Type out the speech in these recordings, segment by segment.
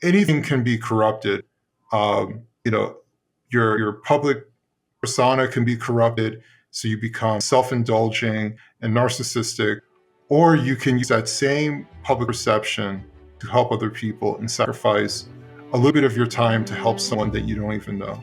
anything can be corrupted. You know, your public persona can be corrupted, so you become self-indulging and narcissistic, or you can use that same public perception to help other people and sacrifice a little bit of your time to help someone that you don't even know.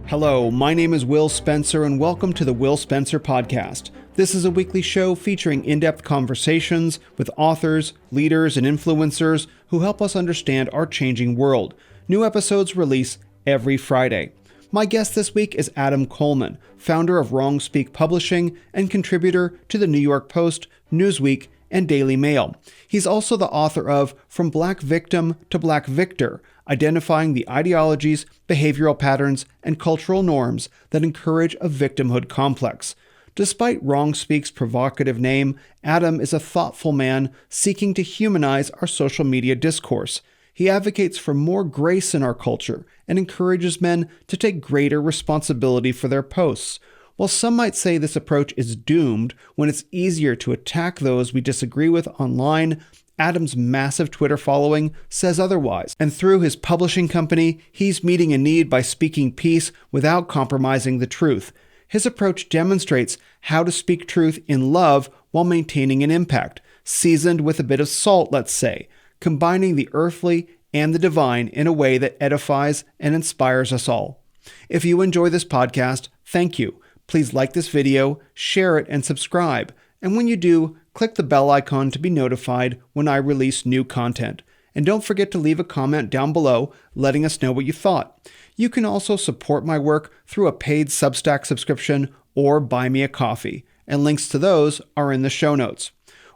Hello, my name is Will Spencer, and welcome to the Will Spencer Podcast. This is a weekly show featuring in-depth conversations with authors, leaders, and influencers who help us understand our changing world. New episodes release every Friday. My guest this week is Adam Coleman, founder of Wrong Speak Publishing and contributor to the New York Post, Newsweek, and Daily Mail. He's also the author of From Black Victim to Black Victor, identifying the ideologies, behavioral patterns, and cultural norms that encourage a victimhood complex. Despite Wrong Speak's provocative name, Adam is a thoughtful man seeking to humanize our social media discourse. He advocates for more grace in our culture and encourages men to take greater responsibility for their posts. While some might say this approach is doomed when it's easier to attack those we disagree with online, Adam's massive Twitter following says otherwise, and through his publishing company, he's meeting a need by speaking peace without compromising the truth. His approach demonstrates how to speak truth in love while maintaining an impact, seasoned with a bit of salt, let's say, combining the earthly and the divine in a way that edifies and inspires us all. If you enjoy this podcast, thank you. Please like this video, share it, and subscribe. And when you do, click the bell icon to be notified when I release new content. And don't forget to leave a comment down below letting us know what you thought. You can also support my work through a paid Substack subscription or buy me a coffee, and links to those are in the show notes.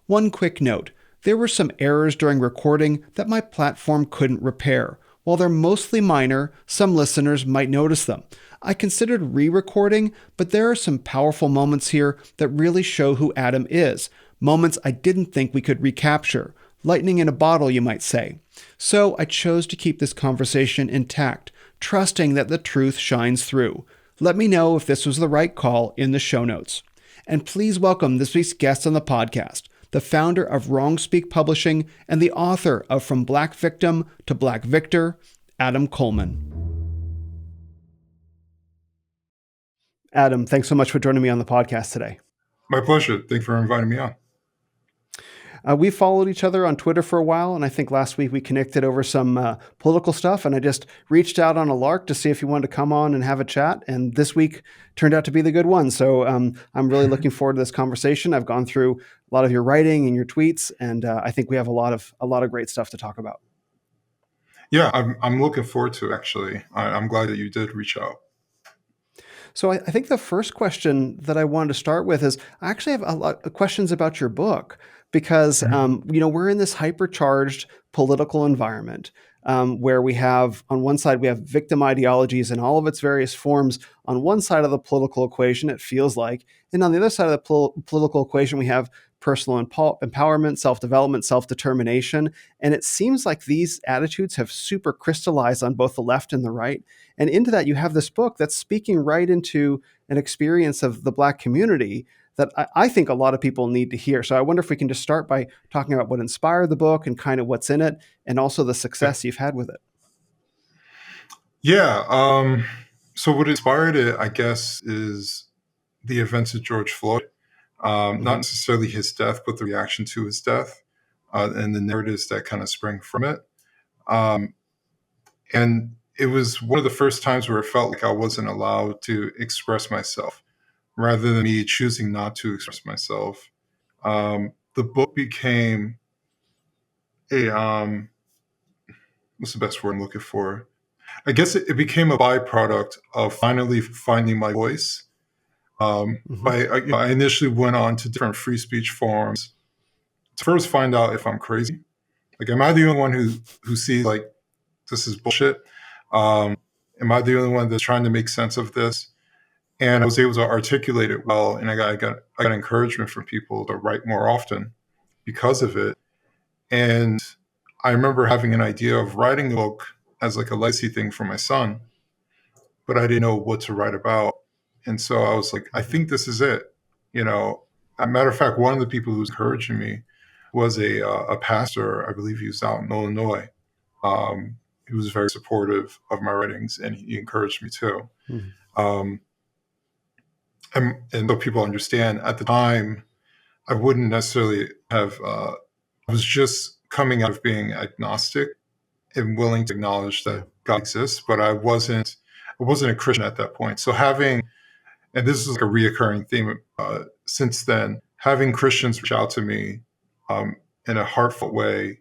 One quick note, there were some errors during recording that my platform couldn't repair. While they're mostly minor, some listeners might notice them. I considered re-recording, but there are some powerful moments here that really show who Adam is, moments I didn't think we could recapture. Lightning in a bottle, you might say. So I chose to keep this conversation intact, trusting that the truth shines through. Let me know if this was the right call in the show notes. And please welcome this week's guest on the podcast, the founder of Wrong Speak Publishing and the author of From Black Victim to Black Victor, Adam Coleman. Adam, thanks so much for joining me on the podcast today. My pleasure. Thanks for inviting me on. We followed each other on Twitter for a while, and I think last week we connected over some political stuff, and I just reached out on a lark to see if you wanted to come on and have a chat, and this week turned out to be the good one. So I'm really looking forward to this conversation. I've gone through a lot of your writing and your tweets, and I think we have a lot of great stuff to talk about. Yeah, I'm looking forward to it, actually. I'm glad that you did reach out. So I think the first question that I wanted to start with is I actually have a lot of questions about your book because, we're in this hypercharged political environment where we have, on one side, we have victim ideologies in all of its various forms. On one side of the political equation, it feels like, and on the other side of the political equation, we have personal empowerment, self-development, self-determination. And it seems like these attitudes have super crystallized on both the left and the right. And into that, you have this book that's speaking right into an experience of the Black community that I think a lot of people need to hear. So I wonder if we can just start by talking about what inspired the book and kind of what's in it, and also the success you've had with it. Yeah. So what inspired it, I guess, is the events of George Floyd. Not necessarily his death, but the reaction to his death and the narratives that kind of sprang from it. And it was one of the first times where it felt like I wasn't allowed to express myself, rather than me choosing not to express myself. The book became what's the best word I'm looking for? I guess it became a byproduct of finally finding my voice. I initially went on to different free speech forums to first find out if I'm crazy. Like, am I the only one who sees like this is bullshit? Am I the only one that's trying to make sense of this? And I was able to articulate it well, and I got encouragement from people to write more often because of it. And I remember having an idea of writing a book as like a legacy thing for my son, but I didn't know what to write about. And so I was like, I think this is it. You know, as a matter of fact, one of the people who was encouraging me was a pastor. I believe he was out in Illinois. He was very supportive of my writings, and he encouraged me too. Mhm. Um, and so people understand, at the time, I wouldn't necessarily have. I was just coming out of being agnostic and willing to acknowledge Yeah. that God exists, but I wasn't. I wasn't a Christian at that point. So having, and this is like a reoccurring theme since then, having Christians reach out to me um, in a heartfelt way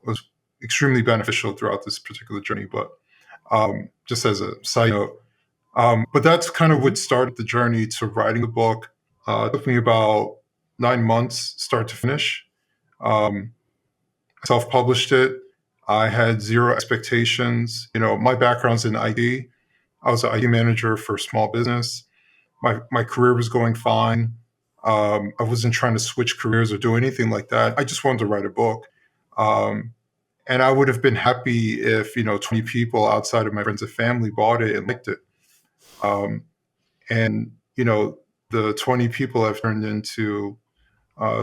was extremely beneficial throughout this particular journey. But just as a side note, but that's kind of what started the journey to writing the book. It took me about 9 months, start to finish. Um, Self-published it. I had zero expectations. You know, my background's in IT. I was an IT manager for a small business. My career was going fine. I wasn't trying to switch careers or do anything like that. I just wanted to write a book. Um, and I would have been happy if, 20 people outside of my friends and family bought it and liked it. Um, and, the 20 people have turned into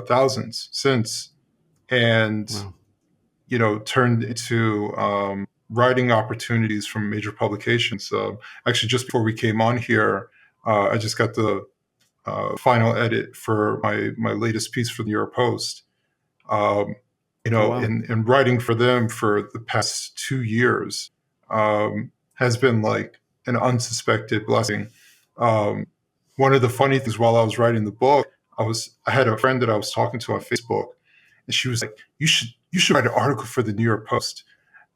thousands since, and, Wow. turned into writing opportunities from major publications. Actually, just before we came on here, I just got the final edit for my latest piece for the New York Post. Oh, wow. And writing for them for the past 2 years has been like an unsuspected blessing. One of the funny things while I was writing the book, I had a friend that I was talking to on Facebook, and she was like, "You should write an article for the New York Post."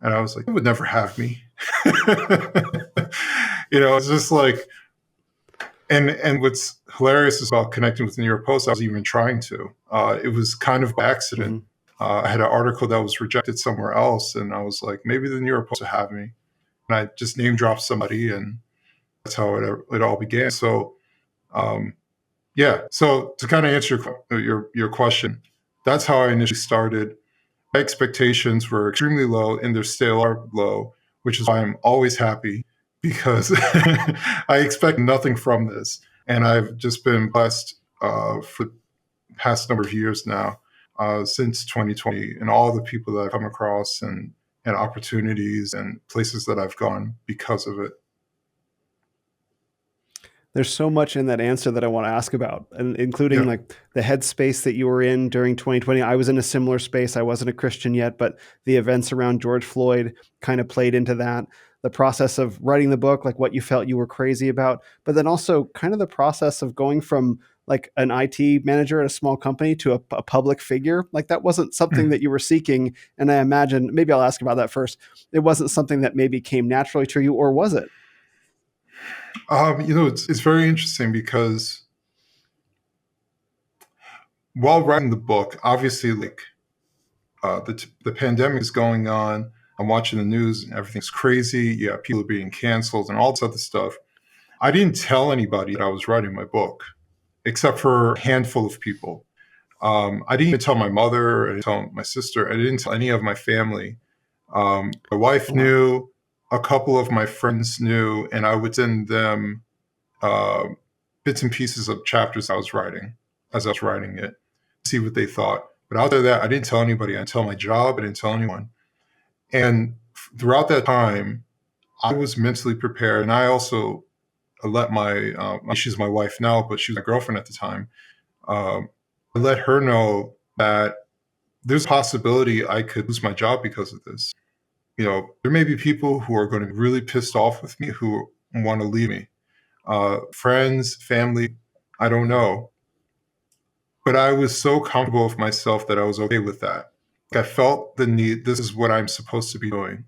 And I was like, "It would never have me." It's just like, and what's hilarious is about connecting with the New York Post, I was even trying to. It was kind of by accident. Mhm. I had an article that was rejected somewhere else, and I was like, maybe the New York Post will have me. And I just name dropped somebody, and that's how it all began. So, yeah. So to kind of answer your question, that's how I initially started. My expectations were extremely low, and they still are low, which is why I'm always happy, because I expect nothing from this. And I've just been blessed for the past number of years now, since 2020, and all the people that I've come across, and opportunities and places that I've gone because of it. There's so much in that answer that I want to ask about, and including Yeah. like the headspace that you were in during 2020. I was in a similar space. I wasn't a Christian yet, but the events around George Floyd kind of played into that. The process of writing the book, like what you felt you were crazy about, but then also kind of the process of going from like an IT manager at a small company to a public figure. Like that wasn't something that you were seeking. And I imagine, maybe I'll ask about that first. It wasn't something that maybe came naturally to you, or was it? It's very interesting because while writing the book, obviously, like the pandemic is going on. I'm watching the news and everything's crazy. Yeah, people are being canceled and all this other stuff. I didn't tell anybody that I was writing my book, except for a handful of people. I didn't even tell my mother. I didn't tell my sister. I didn't tell any of my family. My wife Oh, wow. knew. A couple of my friends knew, and I would send them uh, bits and pieces of chapters I was writing as I was writing it, see what they thought. But outside of that, I didn't tell anybody. I didn't tell my job. I didn't tell anyone. And throughout that time, I was mentally prepared. And I also let she's my wife now, but she was my girlfriend at the time. I let her know that there's a possibility I could lose my job because of this. There may be people who are going to be really pissed off with me, who want to leave me. Friends, family, I don't know. But I was so comfortable with myself that I was okay with that. Like, I felt the need. This is what I'm supposed to be doing.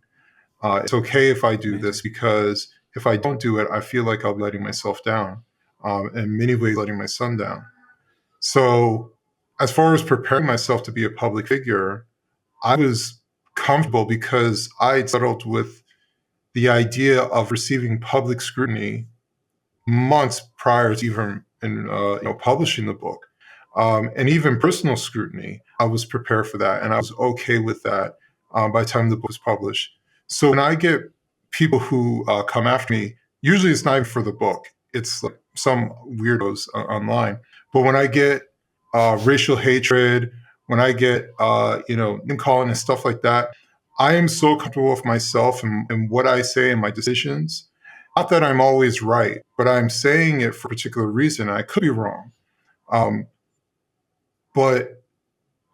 It's okay if I do this, Amazing. because if I don't do it, I feel like I'll be letting myself down. In many ways, letting my son down. So, as far as preparing myself to be a public figure, I was comfortable because I settled with the idea of receiving public scrutiny months prior to even publishing the book, and even personal scrutiny. I was prepared for that, and I was okay with that by the time the book was published. So when I get people who come after me, usually it's not even for the book. It's like some weirdos online. But when I get racial hatred, when I get name calling and stuff like that, I am so comfortable with myself and what I say and my decisions. Not that I'm always right, but I'm saying it for a particular reason. I could be wrong, um, but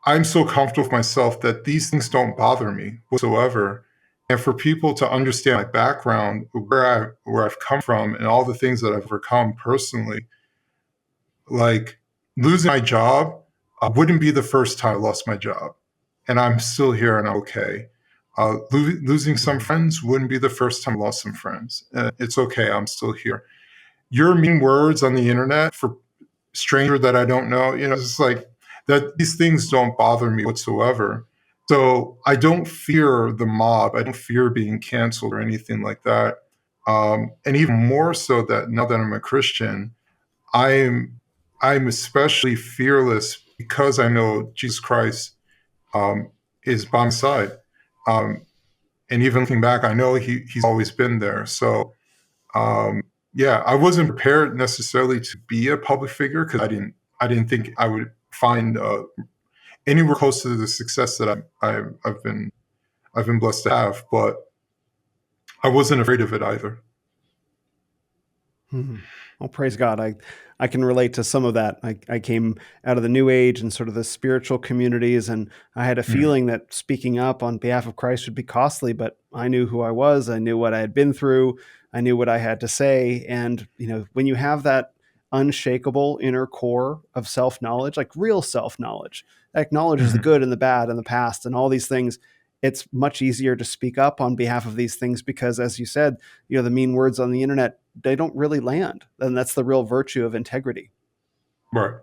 I'm so comfortable with myself that these things don't bother me whatsoever. And for people to understand my background, where I've come from, and all the things that I've overcome personally, like losing my job wouldn't be the first time I lost my job, and I'm still here and I'm okay. Losing some friends wouldn't be the first time I lost some friends. It's okay. I'm still here. Your mean words on the internet for stranger that I don't know, it's like that. These things don't bother me whatsoever. So I don't fear the mob. I don't fear being canceled or anything like that. And even more so that now that I'm a Christian, I'm I'm especially fearless because I know Jesus Christ um, is by my side. Um, and even looking back, I know he's always been there. So um, yeah, I wasn't prepared necessarily to be a public figure because I didn't think I would find anywhere close to the success that I've been blessed to have. But I wasn't afraid of it either. Hmm. Well, praise God. I can relate to some of that. I came out of the New Age and sort of the spiritual communities, and I had a Mm, feeling that speaking up on behalf of Christ would be costly, but I knew who I was. I knew what I had been through. I knew what I had to say. And, when you have that unshakable inner core of self knowledge, like real self knowledge, that acknowledges the mhm. good and the bad and the past and all these things, it's much easier to speak up on behalf of these things because, as you said, the mean words on the internet, they don't really land. And that's the real virtue of integrity. Right.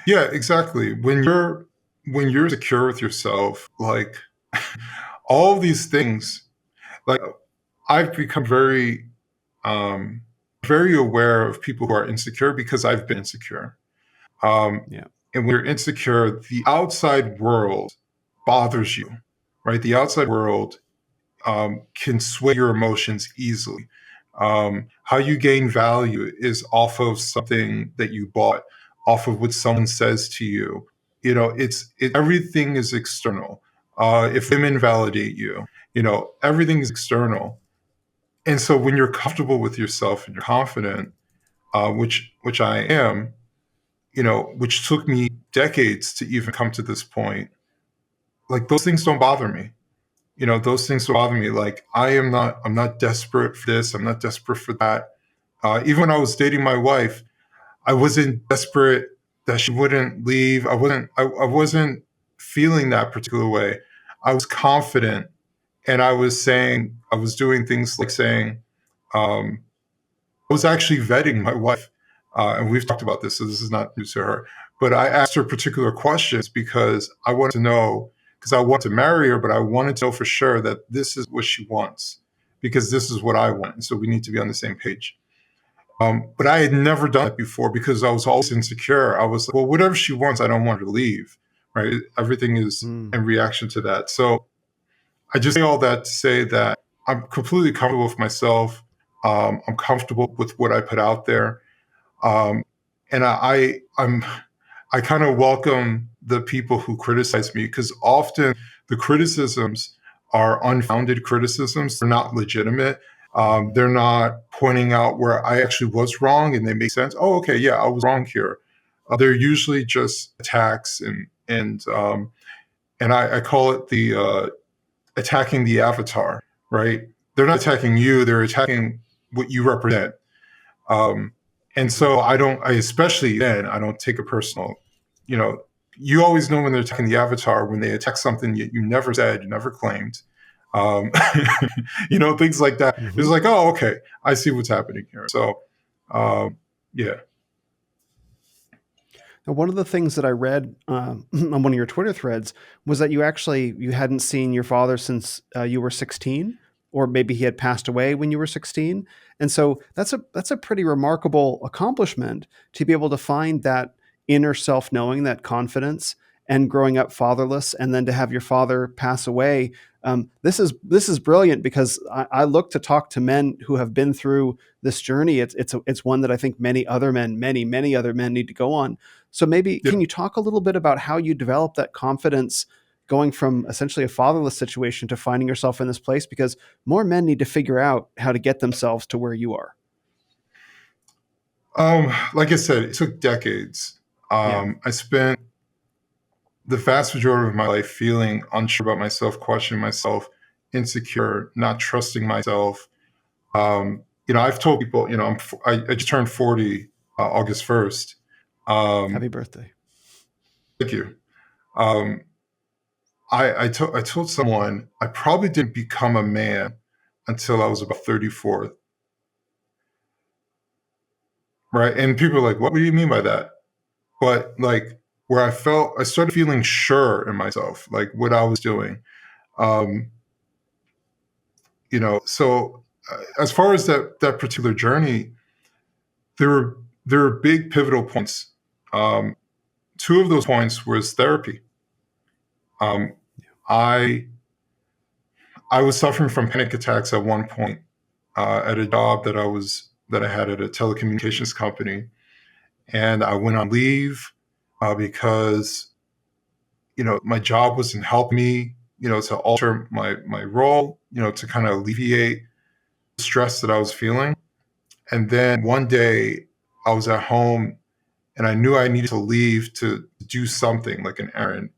Yeah, exactly. When you're secure with yourself, like all of these things, like I've become um, very aware of people who are insecure because I've been insecure. Um, Yeah. and when you're insecure, the outside world bothers you, right? The outside world can sway your emotions easily. How you gain value is off of something that you bought, off of what someone says to you. Everything is external. If women validate you, everything is external. And so when you're comfortable with yourself and you're confident, which I am, which took me decades to even come to this point, like those things don't bother me. Those things don't bother me. Like I'm not desperate for this. I'm not desperate for that. Even when I was dating my wife, I wasn't desperate that she wouldn't leave. I wasn't feeling that particular way. I was confident, and I was doing things like saying, um, I was actually vetting my wife, and we've talked about this, so this is not news to her. But I asked her particular questions because I wanted to know, because I want to marry her, but I wanted to know for sure that this is what she wants, because this is what I want. And so we need to be on the same page. But I had never done it before because I was always insecure. I was like, well, whatever she wants, I don't want her to leave, right? Everything is Mm. in reaction to that. So I just say all that to say that I'm completely comfortable with myself. I'm comfortable with what I put out there. Um, and I kind of welcome the people who criticize me because often the criticisms are unfounded criticisms. They're not legitimate. They're not pointing out where I actually was wrong and they make sense. Oh, okay, yeah, I was wrong here. They're usually just attacks and I call it the attacking the avatar, right? They're not attacking you, they're attacking what you represent. Um, and so especially then, I don't take it personal. You know, you always know when they're attacking the avatar, when they attack something you never said, you never claimed. Um, things like that. It's Hmm. like, oh, okay, I see what's happening here. So, yeah. Now, one of the things that I read on one of your Twitter threads was that you hadn't seen your father since you were 16, or maybe he had passed away when you were 16. And so that's a pretty remarkable accomplishment to be able to find that inner self knowing, that confidence, and growing up fatherless, and then to have your father pass away. This is brilliant, because I look to talk to men who have been through this journey. It's one that I think many other men, many other men, need to go on. So maybe Yeah. can you talk a little bit about how you develop that confidence, going from essentially a fatherless situation to finding yourself in this place? Because more men need to figure out how to get themselves to where you are. Like I said, it took decades. Yeah. I spent the vast majority of my life feeling unsure about myself, questioning myself, insecure, not trusting myself. I've told people, I just turned 40 August 1st. Happy Um, birthday. thank you. Um, I told someone I probably didn't become a man until I was about 34, right? And people are like, what do you mean by that? But like where I started feeling sure in myself, like what I was doing. Um, so as far as that particular journey, there were big pivotal points. Um, Two of those points was therapy. Um, I I was suffering from panic attacks at one point at a job that I had at a telecommunications company, and I went on leave because my job wasn't helping me, to alter my role, to kind of alleviate the stress that I was feeling. And then one day I was at home and I knew I needed to leave to do something like an errand.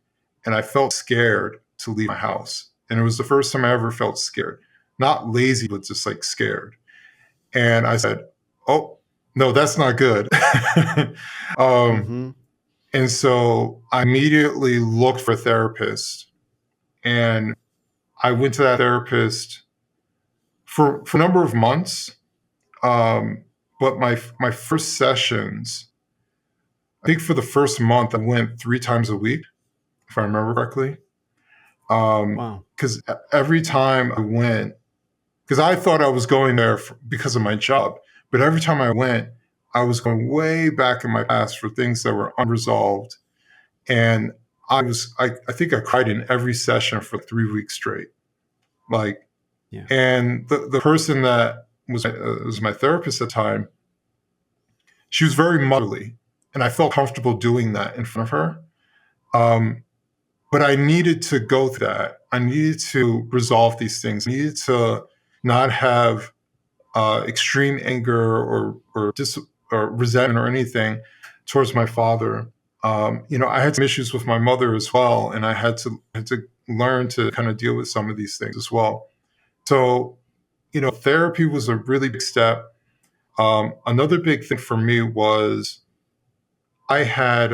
And I felt scared to leave my house. And it was the first time I ever felt scared, not lazy, but just like scared. And I said, oh, no, that's not good. um, Mm-hmm. and so I immediately looked for a therapist. And I went to that therapist for a number of months. But my first sessions, I think for the first month, I went 3 times a week, if I remember correctly. Wow. Because every time I went, because I thought I was going there because of my job, but every time I went, I was going way back in my past for things that were unresolved. And I think I cried in every session for 3 weeks straight. Like, Yeah. and the person that was my therapist at the time, she was very motherly, and I felt comfortable doing that in front of her. Um, but I needed to go through that. I needed to resolve these things. I needed to not have extreme anger or resentment or anything towards my father. I had some issues with my mother as well, and I had to learn to kind of deal with some of these things as well. So, therapy was a really big step. Another big thing for me was I had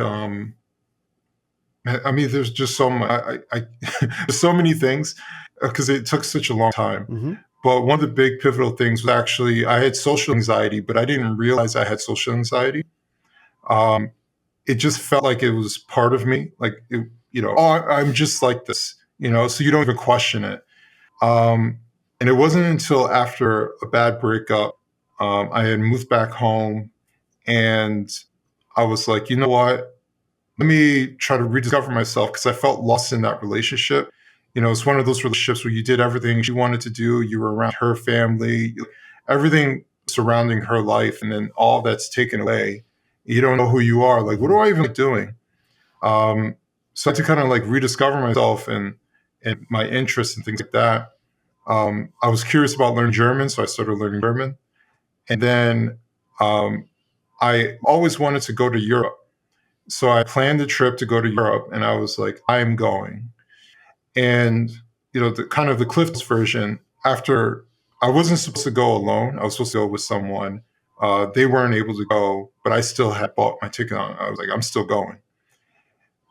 I mean, there's just so much. There's so many things because it took such a long time. Mm-hmm. But one of the big pivotal things was actually I had social anxiety, but I didn't realize I had social anxiety. Um, it just felt like it was part of me, like I'm just like this, so you don't even question it. Um, and it wasn't until after a bad breakup, I had moved back home, and I was like, you know what? Let me try to rediscover myself because I felt lost in that relationship. It's one of those relationships where you did everything she wanted to do. You were around her family, everything surrounding her life, and then all that's taken away. You don't know who you are. Like, what Mm-hmm. do I even like doing? So I had to kind of like rediscover myself and my interests and things like that. I was curious about learning German, so I started learning German. And then I always wanted to go to Europe. So I planned a trip to go to Europe, and I was like, I am going. And the kind of the Cliff Notes version. After I wasn't supposed to go alone, I was supposed to go with someone. They weren't able to go, but I still had bought my ticket on. I was like, I'm still going.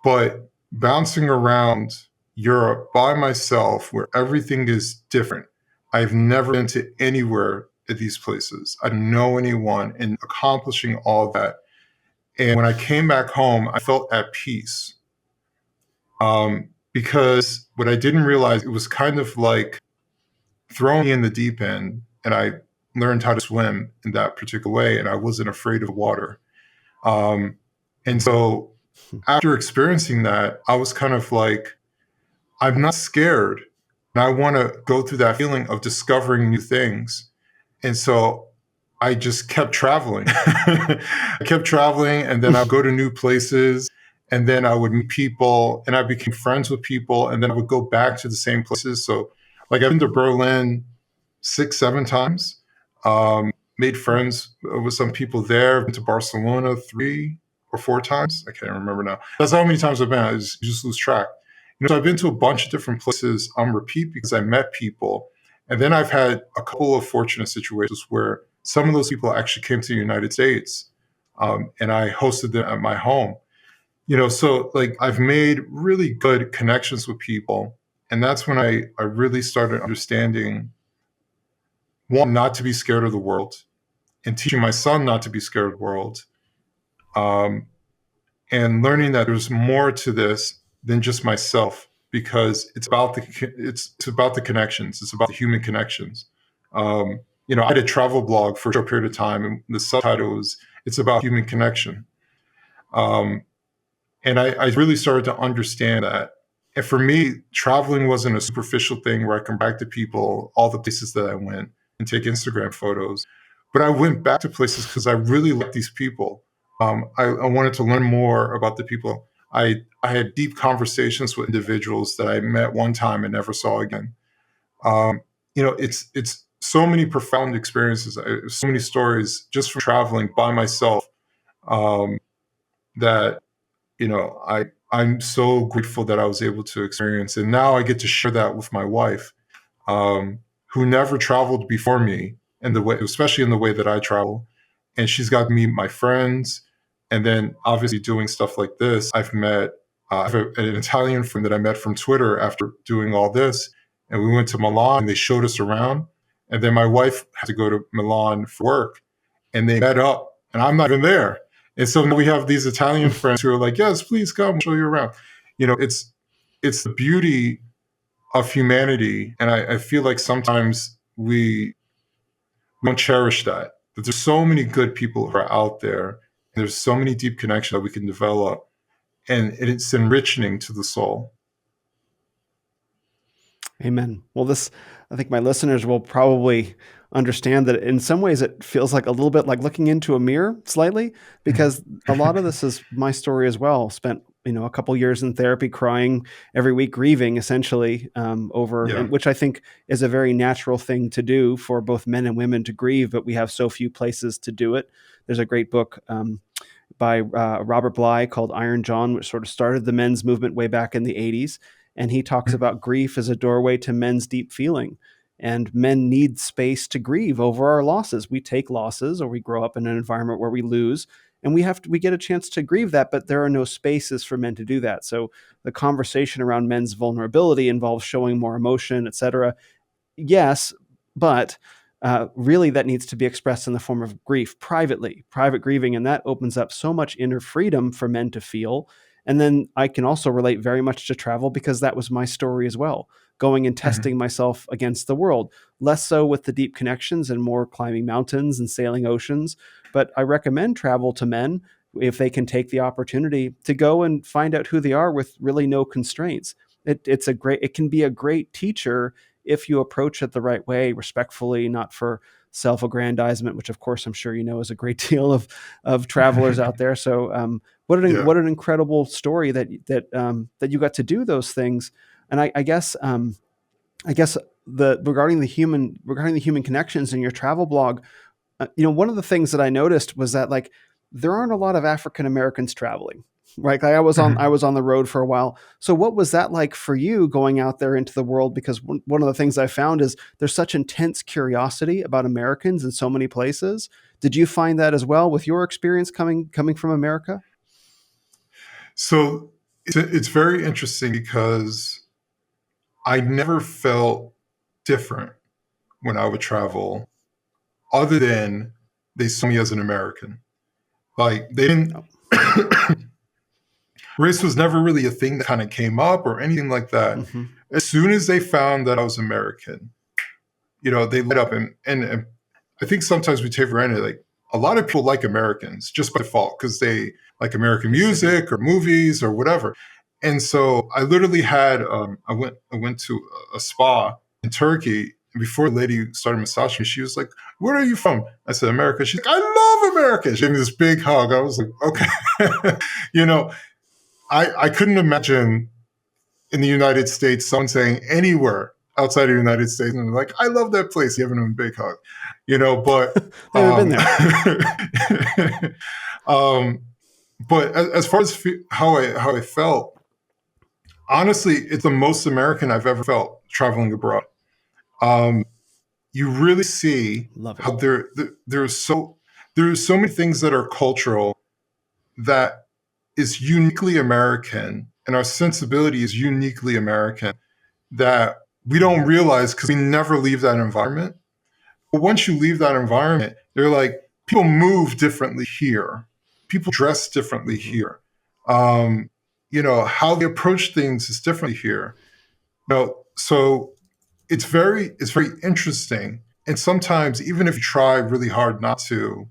But bouncing around Europe by myself, where everything is different, I've never been to anywhere at these places. I don't know anyone, and accomplishing all that. And when I came back home, I felt at peace. Because what I didn't realize, it was kind of like throwing me in the deep end, and I learned how to swim in that particular way, and I wasn't afraid of water. And so After experiencing that, I was kind of like, I'm not scared. And I want to go through that feeling of discovering new things. And so I just kept traveling. I kept traveling, and then I'd go to new places, and then I would meet people, and I became friends with people, and then I would go back to the same places. So, like, I've been to Berlin 6, 7 times, made friends with some people there. I've been to Barcelona 3 or 4 times. I can't remember now. That's how many times I've been. I just lose track. So I've been to a bunch of different places on repeat because I met people. And then I've had a couple of fortunate situations where some of those people actually came to the United States, and I hosted them at my home. So like I've made really good connections with people. And that's when I really started understanding, one, not to be scared of the world, and teaching my son not to be scared of the world, um, and learning that there's more to this than just myself, because it's about the connections. It's about the human connections. I had a travel blog for a short period of time, and the subtitle was "It's about human connection." And I really started to understand that. And for me, traveling wasn't a superficial thing where I come back to people, all the places that I went, and take Instagram photos. But I went back to places because I really liked these people. I wanted to learn more about the people. I had deep conversations with individuals that I met one time and never saw again. It's so many profound experiences, so many stories just from traveling by myself, that I'm so grateful that I was able to experience. And now I get to share that with my wife, who never traveled before me, in the way, especially in the way that I travel. And she's got to meet my friends. And then obviously doing stuff like this, I have an Italian friend that I met from Twitter after doing all this. And we went to Milan and they showed us around. And then my wife had to go to Milan for work, and they met up, and I'm not even there. And so now we have these Italian friends who are like, yes, please come, show you around. It's the beauty of humanity. And I feel like sometimes we don't cherish that there's so many good people who are out there. And there's so many deep connections that we can develop. And it's enriching to the soul. Amen. Well, I think my listeners will probably understand that in some ways it feels like a little bit like looking into a mirror slightly, because a lot of this is my story as well. Spent, a couple years in therapy, crying every week, grieving essentially, Yeah. which I think is a very natural thing to do for both men and women to grieve, but we have so few places to do it. There's a great book, by Robert Bly called Iron John, which sort of started the men's movement way back in the 80s. And he talks about grief as a doorway to men's deep feeling. And men need space to grieve over our losses. We take losses, or we grow up in an environment where we lose, and we get a chance to grieve that, but there are no spaces for men to do that. So the conversation around men's vulnerability involves showing more emotion, etc. Yes, but really that needs to be expressed in the form of grief privately, private grieving, and that opens up so much inner freedom for men to feel. And then I can also relate very much to travel, because that was my story as well, going and testing myself against the world, less so with the deep connections and more climbing mountains and sailing oceans. But I recommend travel to men if they can take the opportunity to go and find out who they are with really no constraints. It can be a great teacher if you approach it the right way, respectfully, not for self-aggrandizement, which of course I'm sure is a great deal of travelers out there. So what an incredible story that you got to do those things. And I guess regarding the human connections in your travel blog, one of the things that I noticed was that like there aren't a lot of African Americans traveling. Right. Like I was on the road for a while. So what was that like for you going out there into the world? Because one of the things I found is there's such intense curiosity about Americans in so many places. Did you find that as well with your experience coming from America? So it's very interesting because I never felt different when I would travel, other than they saw me as an American. Like they didn't, race was never really a thing that kind of came up or anything like that. Mm-hmm. As soon as they found that I was American, they lit up. And I think sometimes we take for granted, like a lot of people like Americans just by default because they like American music or movies or whatever. And so I literally had I went to a spa in Turkey, and before the lady started massaging me, she was like, "Where are you from?" I said, "America." She's like, "I love America." She gave me this big hug. I was like, "Okay." You know, I couldn't imagine in the United States someone saying anywhere outside of the United States and they're like, "I love that place," giving them a big hug. You know, but Never been there. But as far as how I felt, honestly, it's the most American I've ever felt traveling abroad. You really see how there's so many things that are cultural that is uniquely American, and our sensibility is uniquely American that we don't realize because we never leave that environment. But once you leave that environment, they're like, people move differently here. People dress differently here. How they approach things is differently here. So it's very interesting. And sometimes, even if you try really hard not to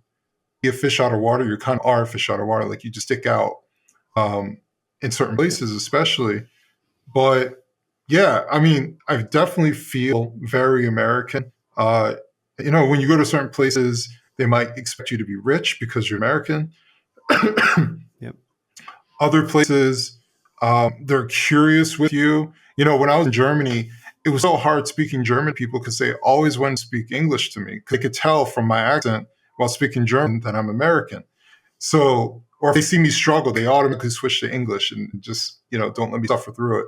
be a fish out of water, you kind of are a fish out of water. Like you just stick out in certain places, especially. But yeah, I mean, I definitely feel very American. When you go to certain places, they might expect you to be rich because you're American. Yep. Other places, they're curious with you. When I was in Germany, it was so hard speaking German to people because they always wanted to speak English to me. They could tell from my accent while speaking German that I'm American. So, or if they see me struggle, they automatically switch to English and just, don't let me suffer through it.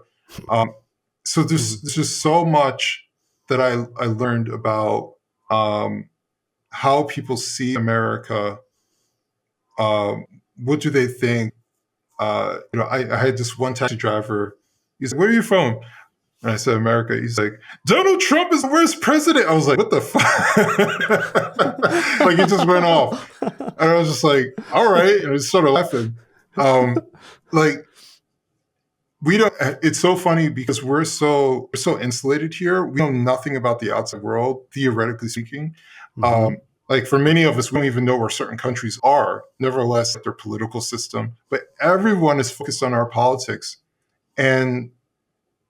So there's just so much that I learned about how people see America. What do they think? I had this one taxi driver. He's like, "Where are you from?" And I said, "America." He's like, "Donald Trump is the worst president." I was like, "What the fuck?" Like, he just went off. And I was just like, "All right." And I just started laughing. It's so funny because we're so insulated here. We know nothing about the outside world, theoretically speaking. Like for many of us, we don't even know where certain countries are, nevertheless, their political system. But everyone is focused on our politics. And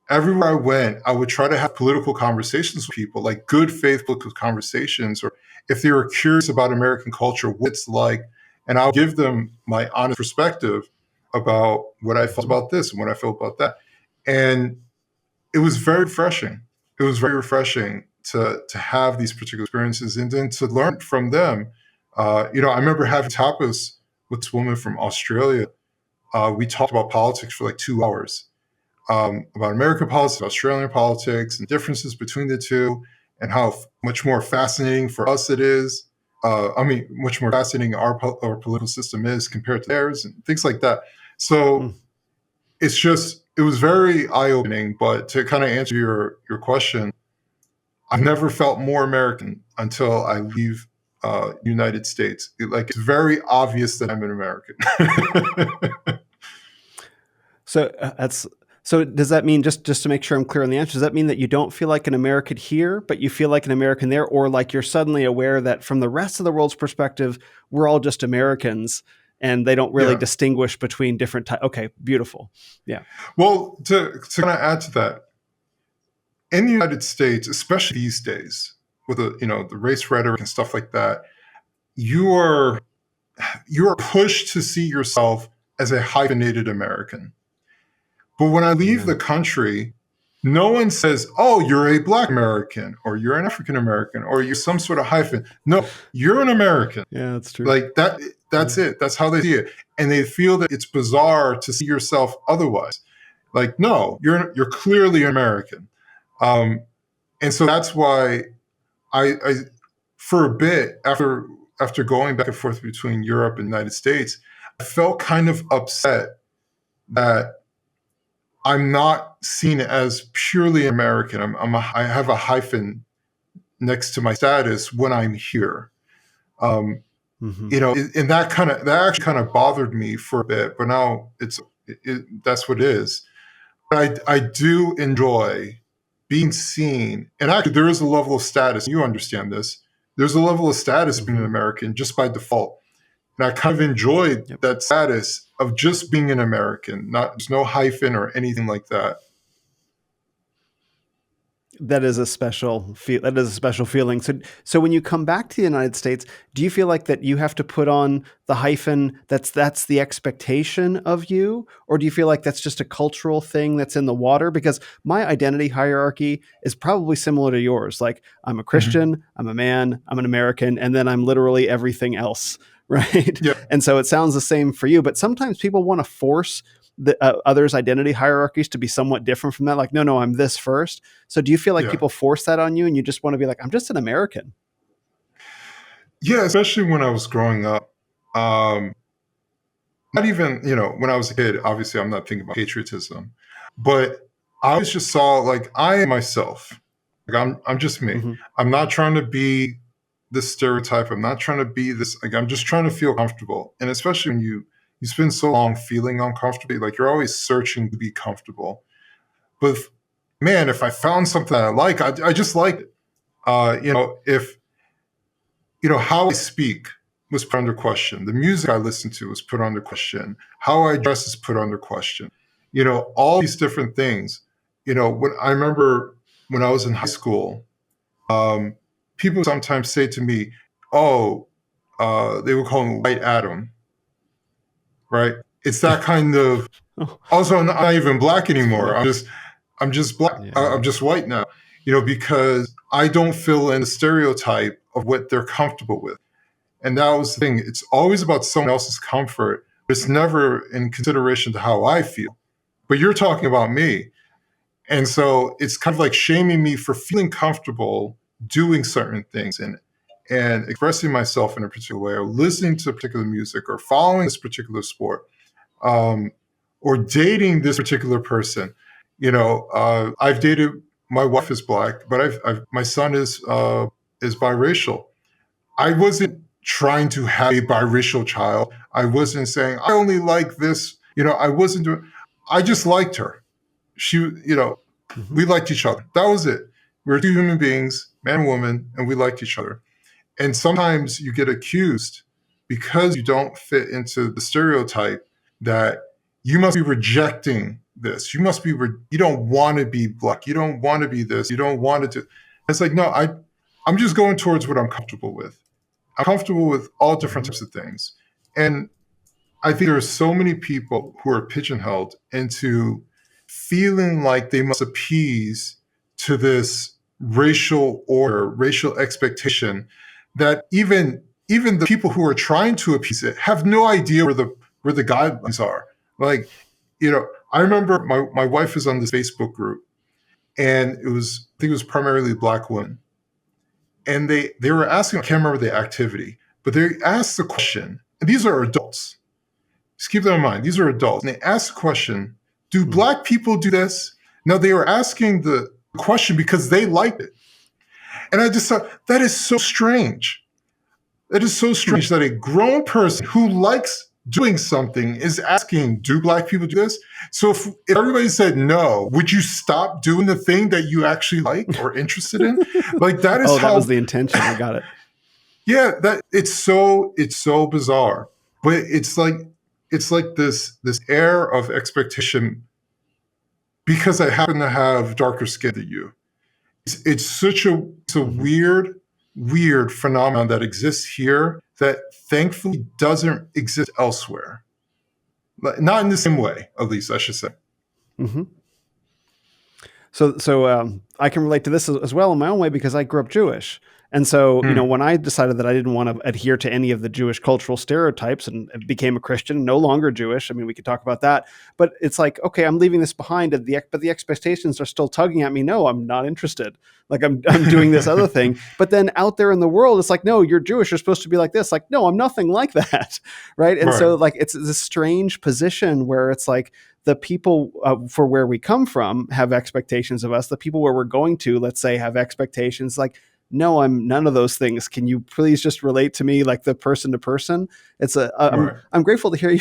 everywhere I went, I would try to have political conversations with people, like good faith political conversations, or if they were curious about American culture, what it's like, and I'll give them my honest perspective about what I felt about this and what I felt about that. And it was very refreshing. It was very refreshing to have these particular experiences and then to learn from them. I remember having tapas with this woman from Australia. We talked about politics for like 2 hours. About American politics, Australian politics, and differences between the two, and how much more fascinating for us it is. Much more fascinating our political system is compared to theirs, and things like that. So it was very eye-opening. But to kind of answer your question, I've never felt more American until I leave United States. It's very obvious that I'm an American. So does that mean, just to make sure I'm clear on the answer, does that mean that you don't feel like an American here, but you feel like an American there, or like you're suddenly aware that from the rest of the world's perspective, we're all just Americans and they don't really distinguish between different types? Okay, beautiful. Yeah. Well, to kind of add to that, in the United States, especially these days, with the race rhetoric and stuff like that, you are pushed to see yourself as a hyphenated American. But when I leave the country, no one says, "Oh, you're a Black American," or "You're an African American," or "You're some sort of hyphen." No, you're an American. Yeah, that's true. Like that. That's it. That's how they see it, and they feel that it's bizarre to see yourself otherwise. Like, no, you're clearly American, and so that's why I for a bit after going back and forth between Europe and the United States, I felt kind of upset that I'm not seen as purely American. I have a hyphen next to my status when I'm here. And that actually kind of bothered me for a bit, but now that's what it is. But I do enjoy being seen, and actually there is a level of status. You understand this. there's a level of status being an American just by default. And I kind of enjoyed that status of just being an American. There's no hyphen or anything like that. That is a special feeling. So when you come back to the United States, do you feel like that you have to put on the hyphen that's the expectation of you? Or do you feel like that's just a cultural thing that's in the water? Because my identity hierarchy is probably similar to yours. Like, I'm a Christian, I'm a man, I'm an American, and then I'm literally everything else, right? Yeah. And so it sounds the same for you, but sometimes people want to force the others' identity hierarchies to be somewhat different from that. Like, no, I'm this first. So do you feel like people force that on you and you just want to be like, I'm just an American? Yeah, especially when I was growing up. Not even, when I was a kid, obviously I'm not thinking about patriotism, but I always just saw like I am myself. Like I'm just me. Mm-hmm. I'm not trying to be this stereotype. I'm not trying to be this, like I'm just trying to feel comfortable. And especially when you spend so long feeling uncomfortable, like you're always searching to be comfortable. But man, if I found something that I like, I just like it. If how I speak was put under question. The music I listen to was put under question. How I dress is put under question. All these different things. When I remember when I was in high school, people sometimes say to me, "Oh, they would call me White Adam." Right? It's that kind of. Also, I'm not even black anymore. I'm just black. Yeah. I'm just white now. Because I don't fill in the stereotype of what they're comfortable with. And that was the thing. It's always about someone else's comfort, but it's never in consideration to how I feel. But you're talking about me. And so it's kind of like shaming me for feeling comfortable doing certain things and expressing myself in a particular way, or listening to particular music, or following this particular sport, or dating this particular person. I've dated, my wife is black, but my son is biracial. I wasn't trying to have a biracial child. I wasn't saying I only like this. I wasn't doing. I just liked her. She, we liked each other. That was it. We were two human beings, man and woman, and we liked each other. And sometimes you get accused because you don't fit into the stereotype that you must be rejecting this. You must be. You don't want to be black. You don't want to be this. You don't want to do. It's like, no, I'm just going towards what I'm comfortable with. I'm comfortable with all different types of things. And I think there are so many people who are pigeonholed into feeling like they must appease to this racial order, racial expectation, that even the people who are trying to appease it have no idea where the guidelines are. Like, I remember my wife was on this Facebook group, and I think it was primarily black women. And they were asking, I can't remember the activity, but they asked the question, and these are adults. Just keep that in mind. These are adults. And they asked the question, do black people do this? Now, they were asking the question because they liked it. And I just thought, that is so strange. That is so strange that a grown person who likes doing something is asking, do black people do this? So if everybody said no, would you stop doing the thing that you actually like or interested in? Like, that is that was the intention. I got it. Yeah, that it's so bizarre. But it's like this air of expectation because I happen to have darker skin than you. It's such a weird phenomenon that exists here that thankfully doesn't exist elsewhere. Not in the same way, at least I should say. Mm-hmm. So I can relate to this as well in my own way because I grew up Jewish. And so, when I decided that I didn't want to adhere to any of the Jewish cultural stereotypes and became a Christian, no longer Jewish. I mean, we could talk about that, but it's like, okay, I'm leaving this behind, but the expectations are still tugging at me. No, I'm not interested. Like I'm doing this other thing. But then out there in the world, it's like, no, you're Jewish. You're supposed to be like this. Like, no, I'm nothing like that. Right. And so like, it's this strange position where it's like, the people for where we come from have expectations of us. The people where we're going to, let's say, have expectations. Like, no, I'm none of those things. Can you please just relate to me like the person to person? It's I'm grateful to hear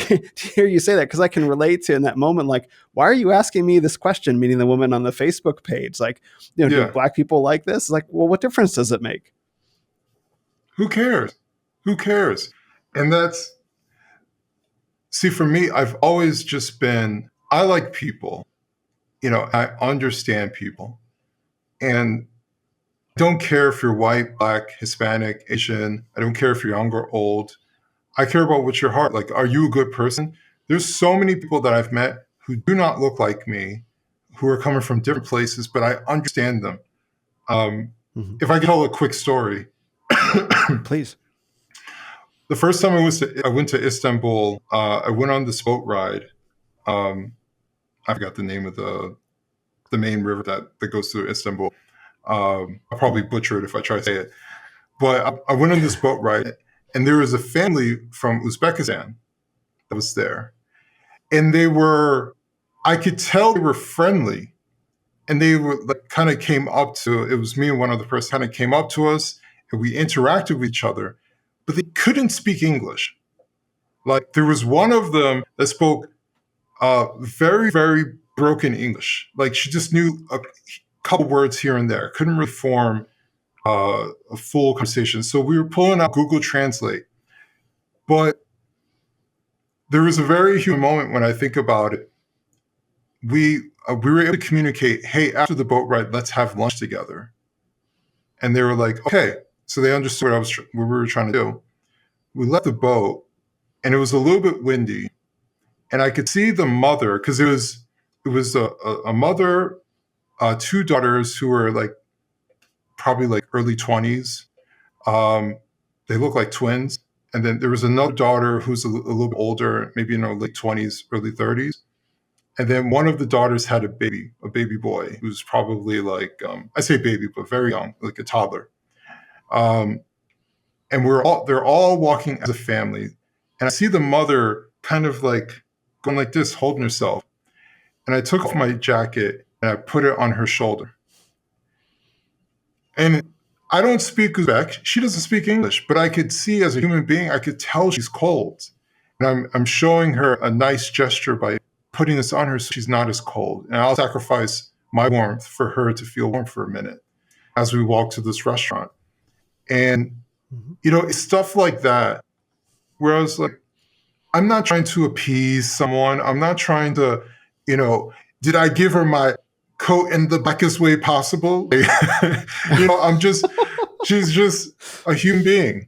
you say that because I can relate to in that moment. Like, why are you asking me this question? Meaning the woman on the Facebook page, like, do black people like this? Like, well, what difference does it make? Who cares? Who cares? And see, for me, I've always just been, I like people, I understand people. And I don't care if you're white, black, Hispanic, Asian. I don't care if you're young or old. I care about what's your heart. Like, are you a good person? There's so many people that I've met who do not look like me, who are coming from different places, but I understand them. If I could tell a quick story. Please. The first time I went to Istanbul, I went on this boat ride. I forgot the name of the main river that goes through Istanbul. I'll probably butcher it if I try to say it. But I went on this boat ride, and there was a family from Uzbekistan that was there. And I could tell they were friendly. And they were like, kind of came up to, it was me and one other person kind of came up to us, and we interacted with each other, but they couldn't speak English. Like, there was one of them that spoke very, very broken English. Like, she just knew a couple words here and there, couldn't really form a full conversation. So we were pulling out Google Translate. But there was a very human moment when I think about it. We were able to communicate, hey, after the boat ride, let's have lunch together. And they were like, okay. So they understood what we were trying to do. We left the boat, and it was a little bit windy. And I could see the mother, because it was a mother, two daughters who were like probably like early 20s. They look like twins. And then there was another daughter who's a little bit older, maybe in her late 20s, early 30s. And then one of the daughters had a baby boy who's probably like, I say baby, but very young, like a toddler. And they're all walking as a family. And I see the mother kind of like going like this, holding herself. And I took off my jacket and I put it on her shoulder. And I don't speak Uzbek. She doesn't speak English, but I could see as a human being, I could tell she's cold. And I'm showing her a nice gesture by putting this on her so she's not as cold. And I'll sacrifice my warmth for her to feel warm for a minute as we walk to this restaurant. And, it's stuff like that where I was like, I'm not trying to appease someone. I'm not trying to, did I give her my coat in the blackest way possible? She's just a human being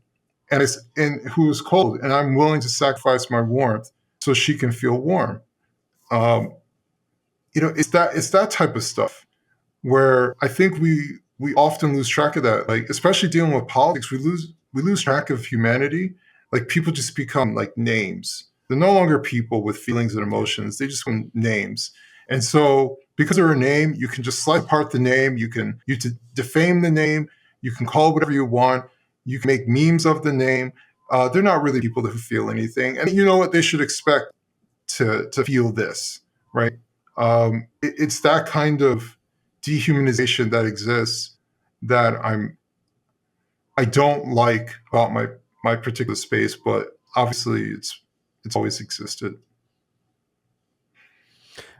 and who is cold, and I'm willing to sacrifice my warmth so she can feel warm. It's that type of stuff where I think we often lose track of that. Like, especially dealing with politics, we lose track of humanity. Like, people just become like names. They're no longer people with feelings and emotions. They just become names. And so because they're a name, you can just slice apart the name. You can defame the name. You can call it whatever you want. You can make memes of the name. They're not really people who feel anything. And you know what? They should expect to feel this, right? It's that kind of dehumanization that exists that I don't like about my particular space, but obviously it's always existed.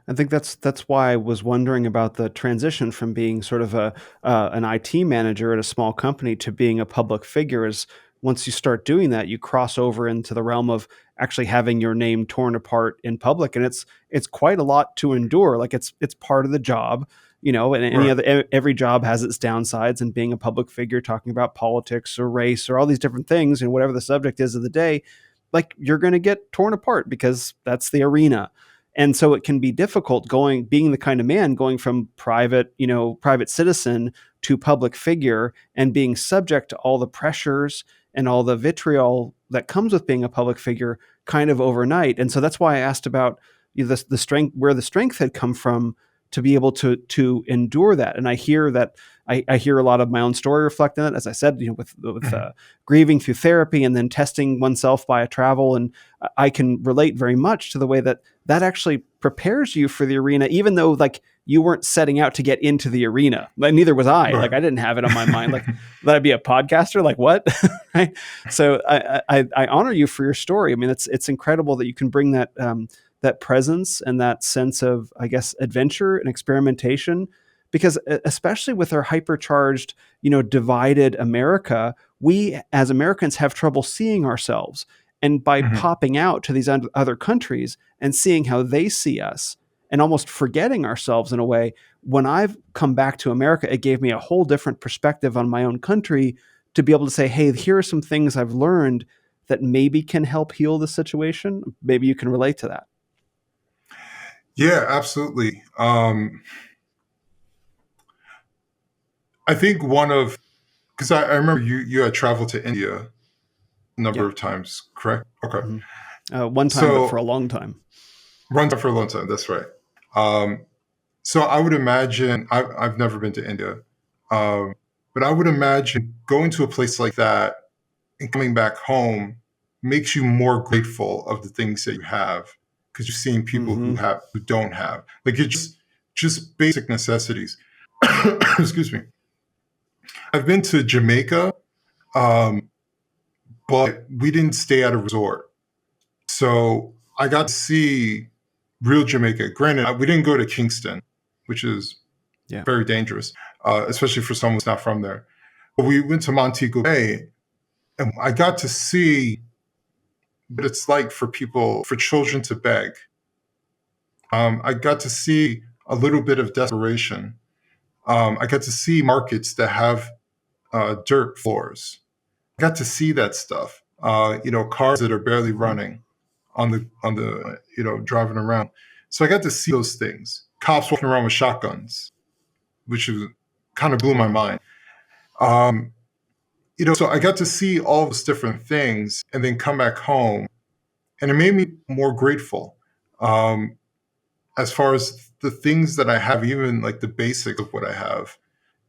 I think that's why I was wondering about the transition from being sort of an IT manager at a small company to being a public figure. Is once you start doing that, you cross over into the realm of actually having your name torn apart in public, and it's quite a lot to endure. Like, it's part of the job, and every job has its downsides. And being a public figure, talking about politics or race or all these different things, and whatever the subject is of the day, like, you're going to get torn apart because that's the arena. And so it can be difficult being the kind of man going from private citizen to public figure and being subject to all the pressures and all the vitriol that comes with being a public figure kind of overnight. And so that's why I asked about the strength, where the strength had come from to be able to endure that. And I hear that I hear a lot of my own story reflect in it, as I said, with grieving through therapy and then testing oneself by a travel. And I can relate very much to the way that actually prepares you for the arena, even though like you weren't setting out to get into the arena. Like, neither was I. Right. Like, I didn't have it on my mind. Like, that I'd be a podcaster. Like, what? Right. So I honor you for your story. I mean, it's incredible that you can bring that presence and that sense of, I guess, adventure and experimentation because especially with our hypercharged, divided America, we as Americans have trouble seeing ourselves. And by Mhm. popping out to these other countries and seeing how they see us and almost forgetting ourselves in a way, when I've come back to America, it gave me a whole different perspective on my own country to be able to say, hey, here are some things I've learned that maybe can help heal the situation. Maybe you can relate to that. Yeah, absolutely. I think because I remember you had traveled to India a number Yeah. of times, correct? Okay. One time, but for a So long time. run for a long time. That's right. Um, so I would imagine I've never been to India, um, but I would imagine going to a place like that and coming back home makes you more grateful of the things that you have because you're seeing people Mm-hmm. who don't have, like, it's just basic necessities. Excuse me. I've been to Jamaica, um, but we didn't stay at a resort. So I got to see real Jamaica. Granted, we didn't go to Kingston, which is Yeah. very dangerous, especially for someone who's not from there. But we went to Montego Bay, and I got to see what it's like for children to beg. I got to see a little bit of desperation. I got to see markets that have dirt floors. I got to see that stuff. Cars that are barely running on the driving around. So I got to see those things. Cops walking around with shotguns, which kind of blew my Wow. mind. So I got to see all those different things and then come back home, and it made me more grateful. As far as the things that I have, even like the basics of what I have,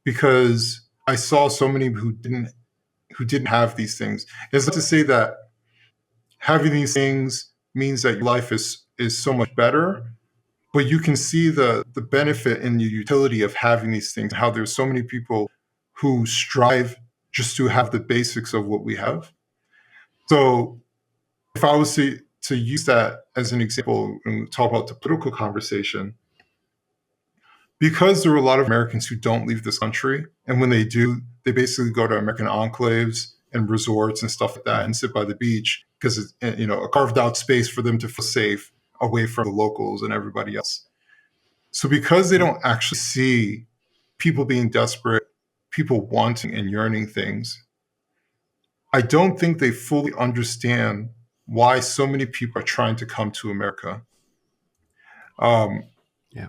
because I saw so many who didn't have these things. It's not to say that having these things means that your life is so much better, but you can see the benefit and the utility of having these things. How there's so many people who strive just to have the basics of what we have. So if I was to use that as an example and talk about the political conversation, because there are a lot of Americans who don't leave this country, and when they do, they basically go to American enclaves and resorts and stuff like that and sit by the beach because it's a carved out space for them to feel safe away from the locals and everybody else. So because they Yeah. don't actually see people being desperate, people wanting and yearning things, I don't think they fully understand why so many people are trying to come to America. Um, Yeah.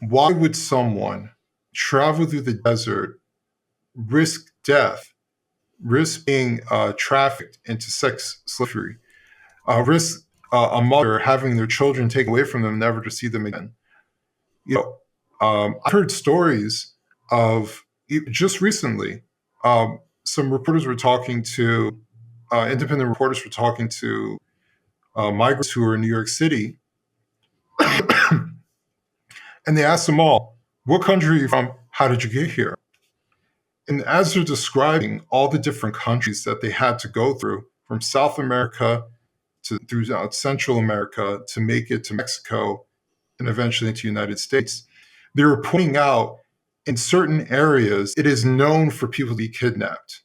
Why would someone travel through the desert, risk death, risk being trafficked into sex slavery, risk a mother having their children taken away from them, never to see them again? I've heard stories of just recently. Some reporters were talking to independent reporters were talking to migrants who are in New York City, and they asked them all, "What country are you from? How did you get here?" And as they're describing all the different countries that they had to go through, from South America to through Central America to make it to Mexico and eventually to the United States, they were pointing out in certain areas it is known for people to be kidnapped.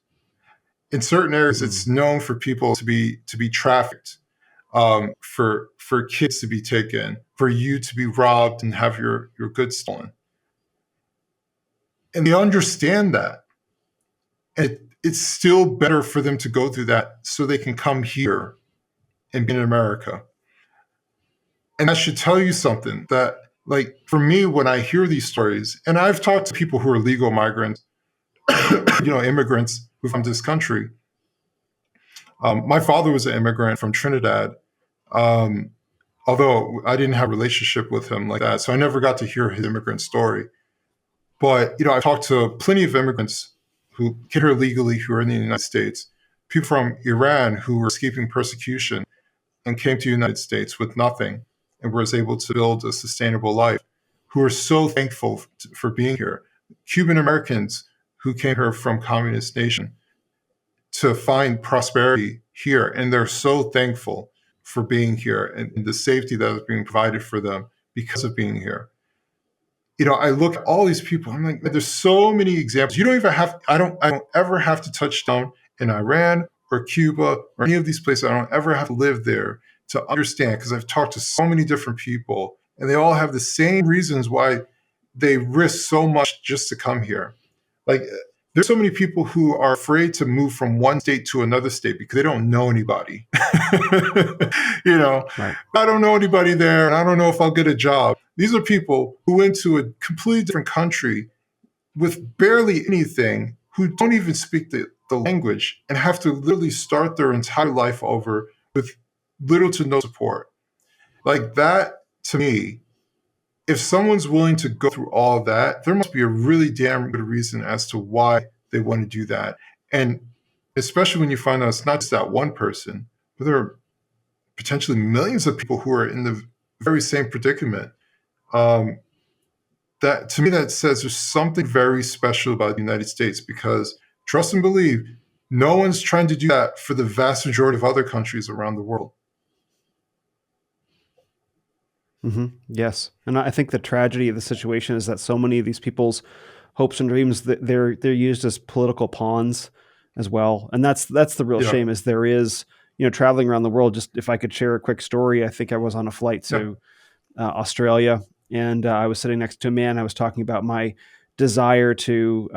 In certain areas, it's known for people to be trafficked, for kids to be taken, for you to be robbed and have your goods stolen. And they understand that. It's still better for them to go through that so they can come here and be in America. And that should tell you something that, like, for me, when I hear these stories, and I've talked to people who are legal migrants, immigrants who come to this country. My father was an immigrant from Trinidad, um, although I didn't have a relationship with him like that. So I never got to hear his immigrant story. But, I've talked to plenty of immigrants who get here legally, who are in the United States, people from Iran who were escaping persecution and came to the United States with nothing and was able to build a sustainable life, who are so thankful for being here. Cuban Americans who came here from communist nation to find prosperity here, and they're so thankful for being here and the safety that is being provided for them because of being here. I look at all these people. I'm like, there's so many examples. You don't even have. I don't ever have to touch down in Iran or Cuba or any of these places. I don't ever have to live there to understand, because I've talked to so many different people, and they all have the same reasons why they risk so much just to come here. Like, there's so many people who are afraid to move from one state to another state because they don't know anybody. Right. I don't know anybody there, and I don't know if I'll get a job. These are people who went to a completely different country with barely anything, who don't even speak the language, and have to literally start their entire life over with little to no support. Like that, to me, if someone's willing to go through all of that, there must be a really damn good reason as to why they want to do that. And especially when you find out it's not just that one person, but there are potentially millions of people who are in the very same predicament. That, to me, that says there's something very special about the United States, because trust and believe, no one's trying to do that for the vast majority of other countries around the world. Yes, and I think the tragedy of the situation is that so many of these people's hopes and dreams, they're used as political pawns as well, and that's the real Yeah. shame. Is there is traveling around the world. Just if I could share a quick story, I think I was on a flight to Australia, and I was sitting next to a man. I was talking about my desire to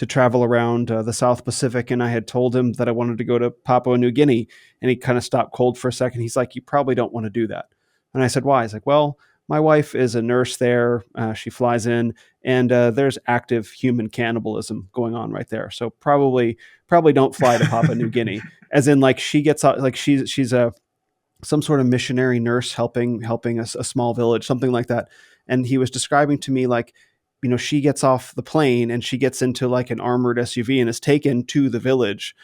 travel around the South Pacific, and I had told him that I wanted to go to Papua New Guinea, and he kind of stopped cold for a second. He's like, "You probably don't want to do that." And I said, "Why?" He's like, "Well, my wife is a nurse there. She flies in, and there's active human cannibalism going on right there. So probably don't fly to Papua New Guinea." As in, like, she gets out, like she's a some sort of missionary nurse helping a small village, something like that. And he was describing to me, like, she gets off the plane and she gets into like an armored SUV and is taken to the village.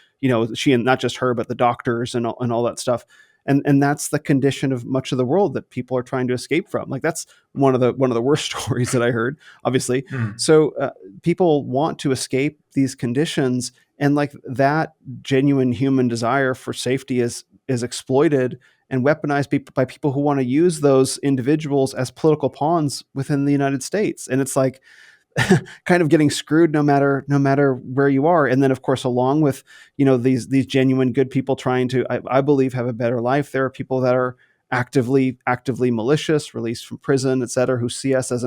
She, and not just her, but the doctors and all that stuff. And that's the condition of much of the world that people are trying to escape from. Like, that's one of the worst stories that I heard, obviously. So people want to escape these conditions, and like that genuine human desire for safety is exploited and weaponized by people who want to use those individuals as political pawns within the United States. And it's like kind of getting screwed no matter where you are. And then, of course, along with these genuine good people trying to, I believe, have a better life, there are people that are actively malicious, released from prison, et cetera, who see us as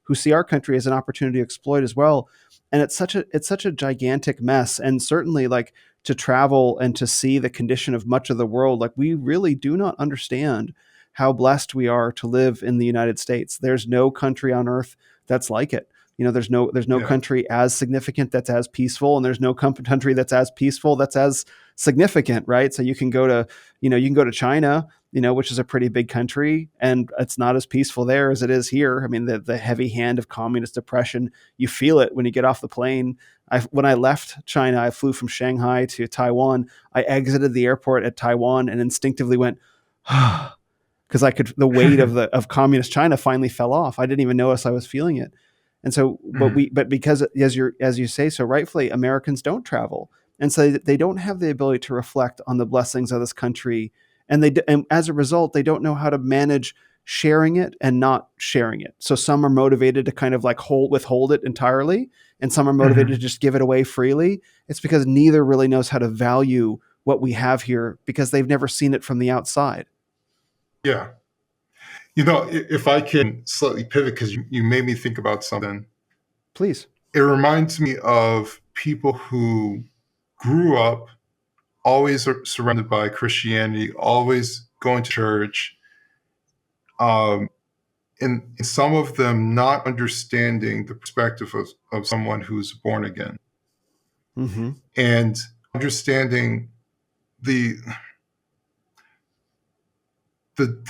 who see our country as an opportunity to exploit as well. And it's such a gigantic mess. And certainly, like, to travel and to see the condition of much of the world, like, we really do not understand how blessed we are to live in the United States. There's no country on earth that's like it. There's no Yeah. country as significant that's as peaceful, and there's no country that's as peaceful that's as significant, right? So you can go to China, which is a pretty big country, and it's not as peaceful there as it is here. I mean, the heavy hand of communist oppression, you feel it when you get off the plane. When I left China, I flew from Shanghai to Taiwan. I exited the airport at Taiwan and instinctively went, because the weight of communist China finally fell off. I didn't even notice I was feeling it. And so, but because, as you say so rightfully, Americans don't travel, and so they don't have the ability to reflect on the blessings of this country, and as a result, they don't know how to manage sharing it and not sharing it. So some are motivated to kind of like withhold it entirely, and some are motivated to just give it away freely. It's because neither really knows how to value what we have here, because they've never seen it from the outside. Yeah. If I can slightly pivot, because you made me think about something. Please. It reminds me of people who grew up always surrounded by Christianity, always going to church, and some of them not understanding the perspective of someone who's born again, and understanding the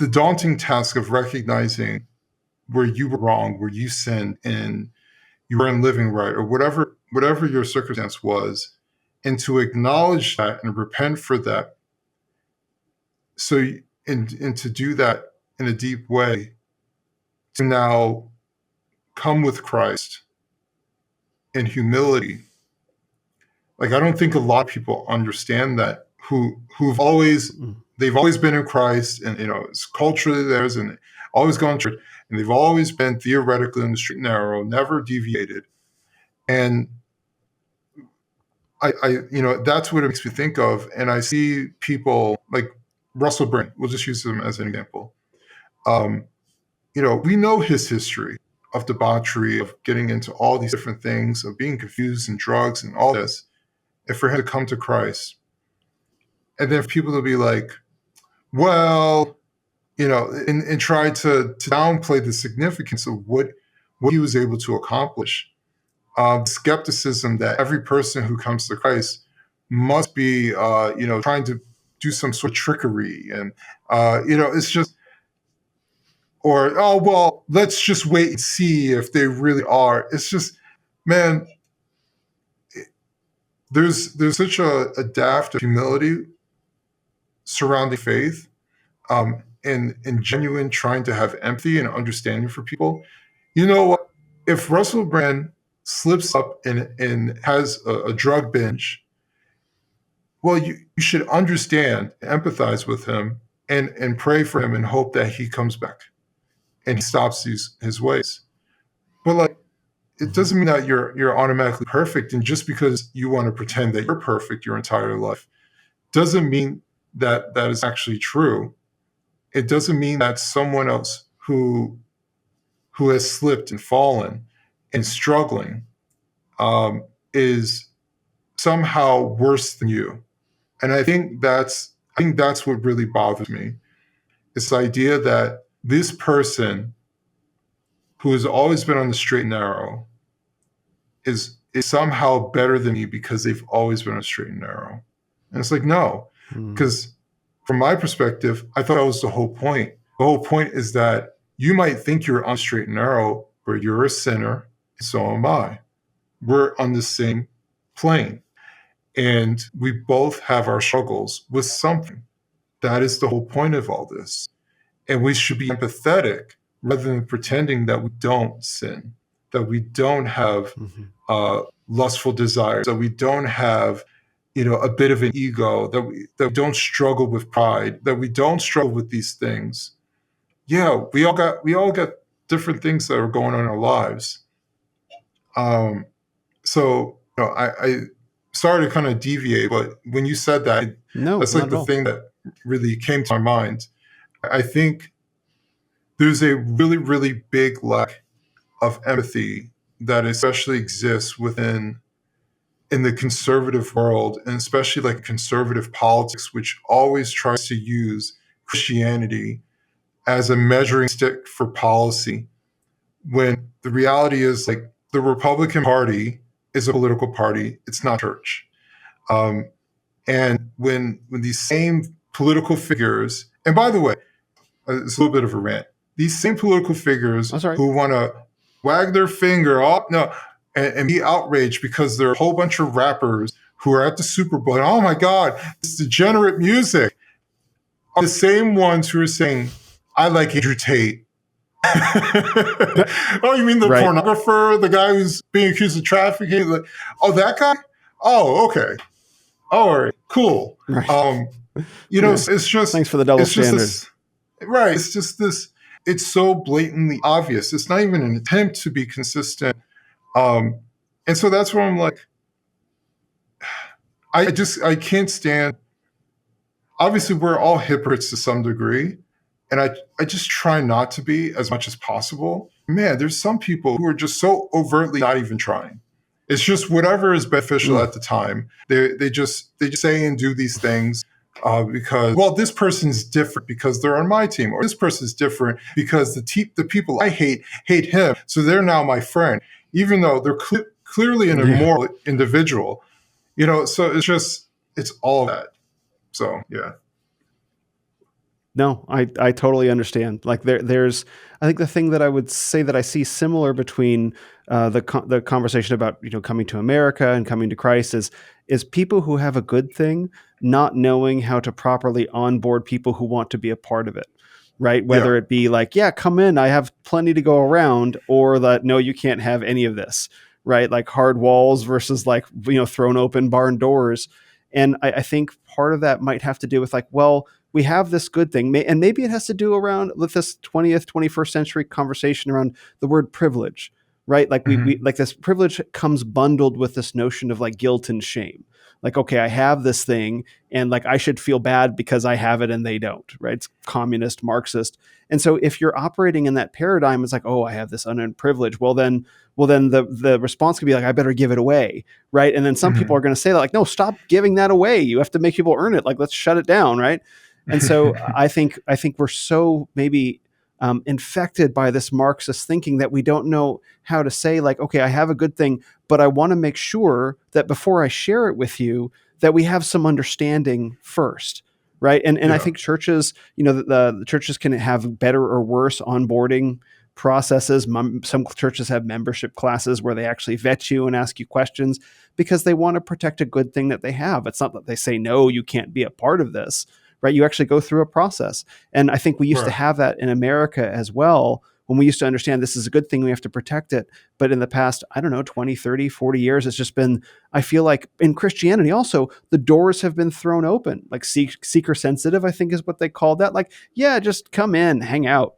daunting task of recognizing where you were wrong, where you sinned, and you weren't living right, or whatever your circumstance was, and to acknowledge that and repent for that. So, and to do that in a deep way, to now come with Christ in humility. Like, I don't think a lot of people understand that, who've always they've always been in Christ, and it's culturally theirs, and always gone to church, and they've always been theoretically in the straight and narrow, never deviated. And that's what it makes me think of. And I see people like Russell Brand. We'll just use him as an example. We know his history of debauchery, of getting into all these different things, of being confused and drugs and all this, and for him to come to Christ. And then for people to be like, well, and try to downplay the significance of what he was able to accomplish. Skepticism that every person who comes to Christ must be, trying to do some sort of trickery. And, it's just, or, oh, well, let's just wait and see if they really are. It's just, man, there's such a daft of humility surrounding faith, and genuine trying to have empathy and understanding for people. You know what? If Russell Brand slips up and has a drug binge, well, you should understand, empathize with him, and pray for him and hope that he comes back and he stops his ways. But like, it doesn't mean that you're automatically perfect. And just because you want to pretend that you're perfect your entire life doesn't mean that is actually true. It doesn't mean that someone else who has slipped and fallen and struggling is somehow worse than you. And I think that's what really bothers me. It's the idea that this person who has always been on the straight and narrow is somehow better than me because they've always been on the straight and narrow. And it's like, no, because from my perspective, I thought that was the whole point. The whole point is that you might think you're on straight and narrow, but you're a sinner, and so am I. We're on the same plane. And we both have our struggles with something. That is the whole point of all this. And we should be empathetic rather than pretending that we don't sin, that we don't have lustful desires, that we don't have a bit of an ego, that we don't struggle with pride, that we don't struggle with these things. Yeah, we all got different things that are going on in our lives. So I sorry to kind of deviate, but when you said that, that's like the thing that really came to my mind. I think there's a really, really big lack of empathy that especially exists in the conservative world, and especially like conservative politics, which always tries to use Christianity as a measuring stick for policy, when the reality is like the Republican Party is a political party, it's not church. And when these same political figures, and by the way, it's a little bit of a rant, these same political figures who want to wag their finger and be outraged because there are a whole bunch of rappers who are at the Super Bowl, and oh my God, this degenerate music, are the same ones who are saying, I like Andrew Tate. Oh, you mean the pornographer, the guy who's being accused of trafficking? Like, oh, that guy? Oh, okay. All right, cool. Right. It's just, thanks for the double standard. Right. It's just this, it's so blatantly obvious. It's not even an attempt to be consistent. And so that's where I'm like, I can't stand, obviously we're all hypocrites to some degree. And I just try not to be as much as possible. Man, there's some people who are just so overtly not even trying. It's just whatever is beneficial at the time. They just say and do these things because, well, this person's different because they're on my team, or this person's different because the people I hate him, so they're now my friend, even though they're clearly an immoral individual. So it's all of that. So yeah. No, I totally understand. Like there's, I think the thing that I would say that I see similar between the conversation about coming to America and coming to Christ is people who have a good thing not knowing how to properly onboard people who want to be a part of it, right? Whether it be like, yeah, come in, I have plenty to go around, or that no, you can't have any of this, right? Like hard walls versus like thrown open barn doors. And I think part of that might have to do with like, well, we have this good thing, and maybe it has to do around with this 20th, 21st century conversation around the word privilege, right? Like we like this privilege comes bundled with this notion of like guilt and shame. Like, okay, I have this thing and like I should feel bad because I have it and they don't, right? It's communist, Marxist. And so if you're operating in that paradigm, it's like, oh, I have this unearned privilege. Well, then the response could be like, I better give it away, right? And then some people are going to say that, like, no, stop giving that away. You have to make people earn it. Like, let's shut it down, right? And so I think we're so maybe infected by this Marxist thinking that we don't know how to say, like, okay, I have a good thing, but I want to make sure that before I share it with you, that we have some understanding first, right? And I think churches, the churches can have better or worse onboarding processes. Some churches have membership classes where they actually vet you and ask you questions because they want to protect a good thing that they have. It's not that they say, no, you can't be a part of this, right? You actually go through a process. And I think we used to have that in America as well, when we used to understand this is a good thing, we have to protect it. But in the past, I don't know, 20, 30, 40 years, it's just been, I feel like in Christianity also, the doors have been thrown open, like seeker sensitive, I think is what they called that. Like, yeah, just come in, hang out,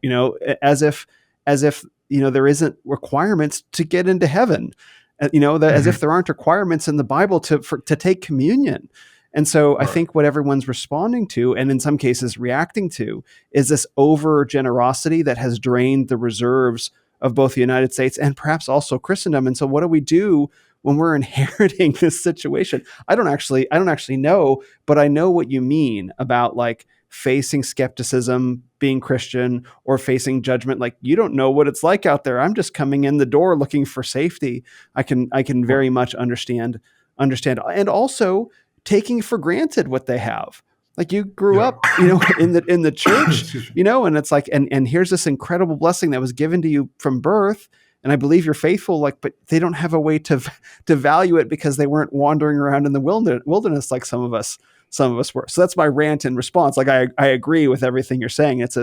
as if, there isn't requirements to get into heaven, as if there aren't requirements in the Bible to take communion. And so I think what everyone's responding to, and in some cases reacting to, is this over generosity that has drained the reserves of both the United States and perhaps also Christendom. And so what do we do when we're inheriting this situation? I don't actually know, but I know what you mean about like facing skepticism, being Christian, or facing judgment. Like, you don't know what it's like out there. I'm just coming in the door looking for safety. I can very much understand, and also taking for granted what they have. Like, you grew up, in the church, and it's like, and here's this incredible blessing that was given to you from birth. And I believe you're faithful, like, but they don't have a way to value it because they weren't wandering around in the wilderness like some of us were. So that's my rant in response. Like, I agree with everything you're saying. It's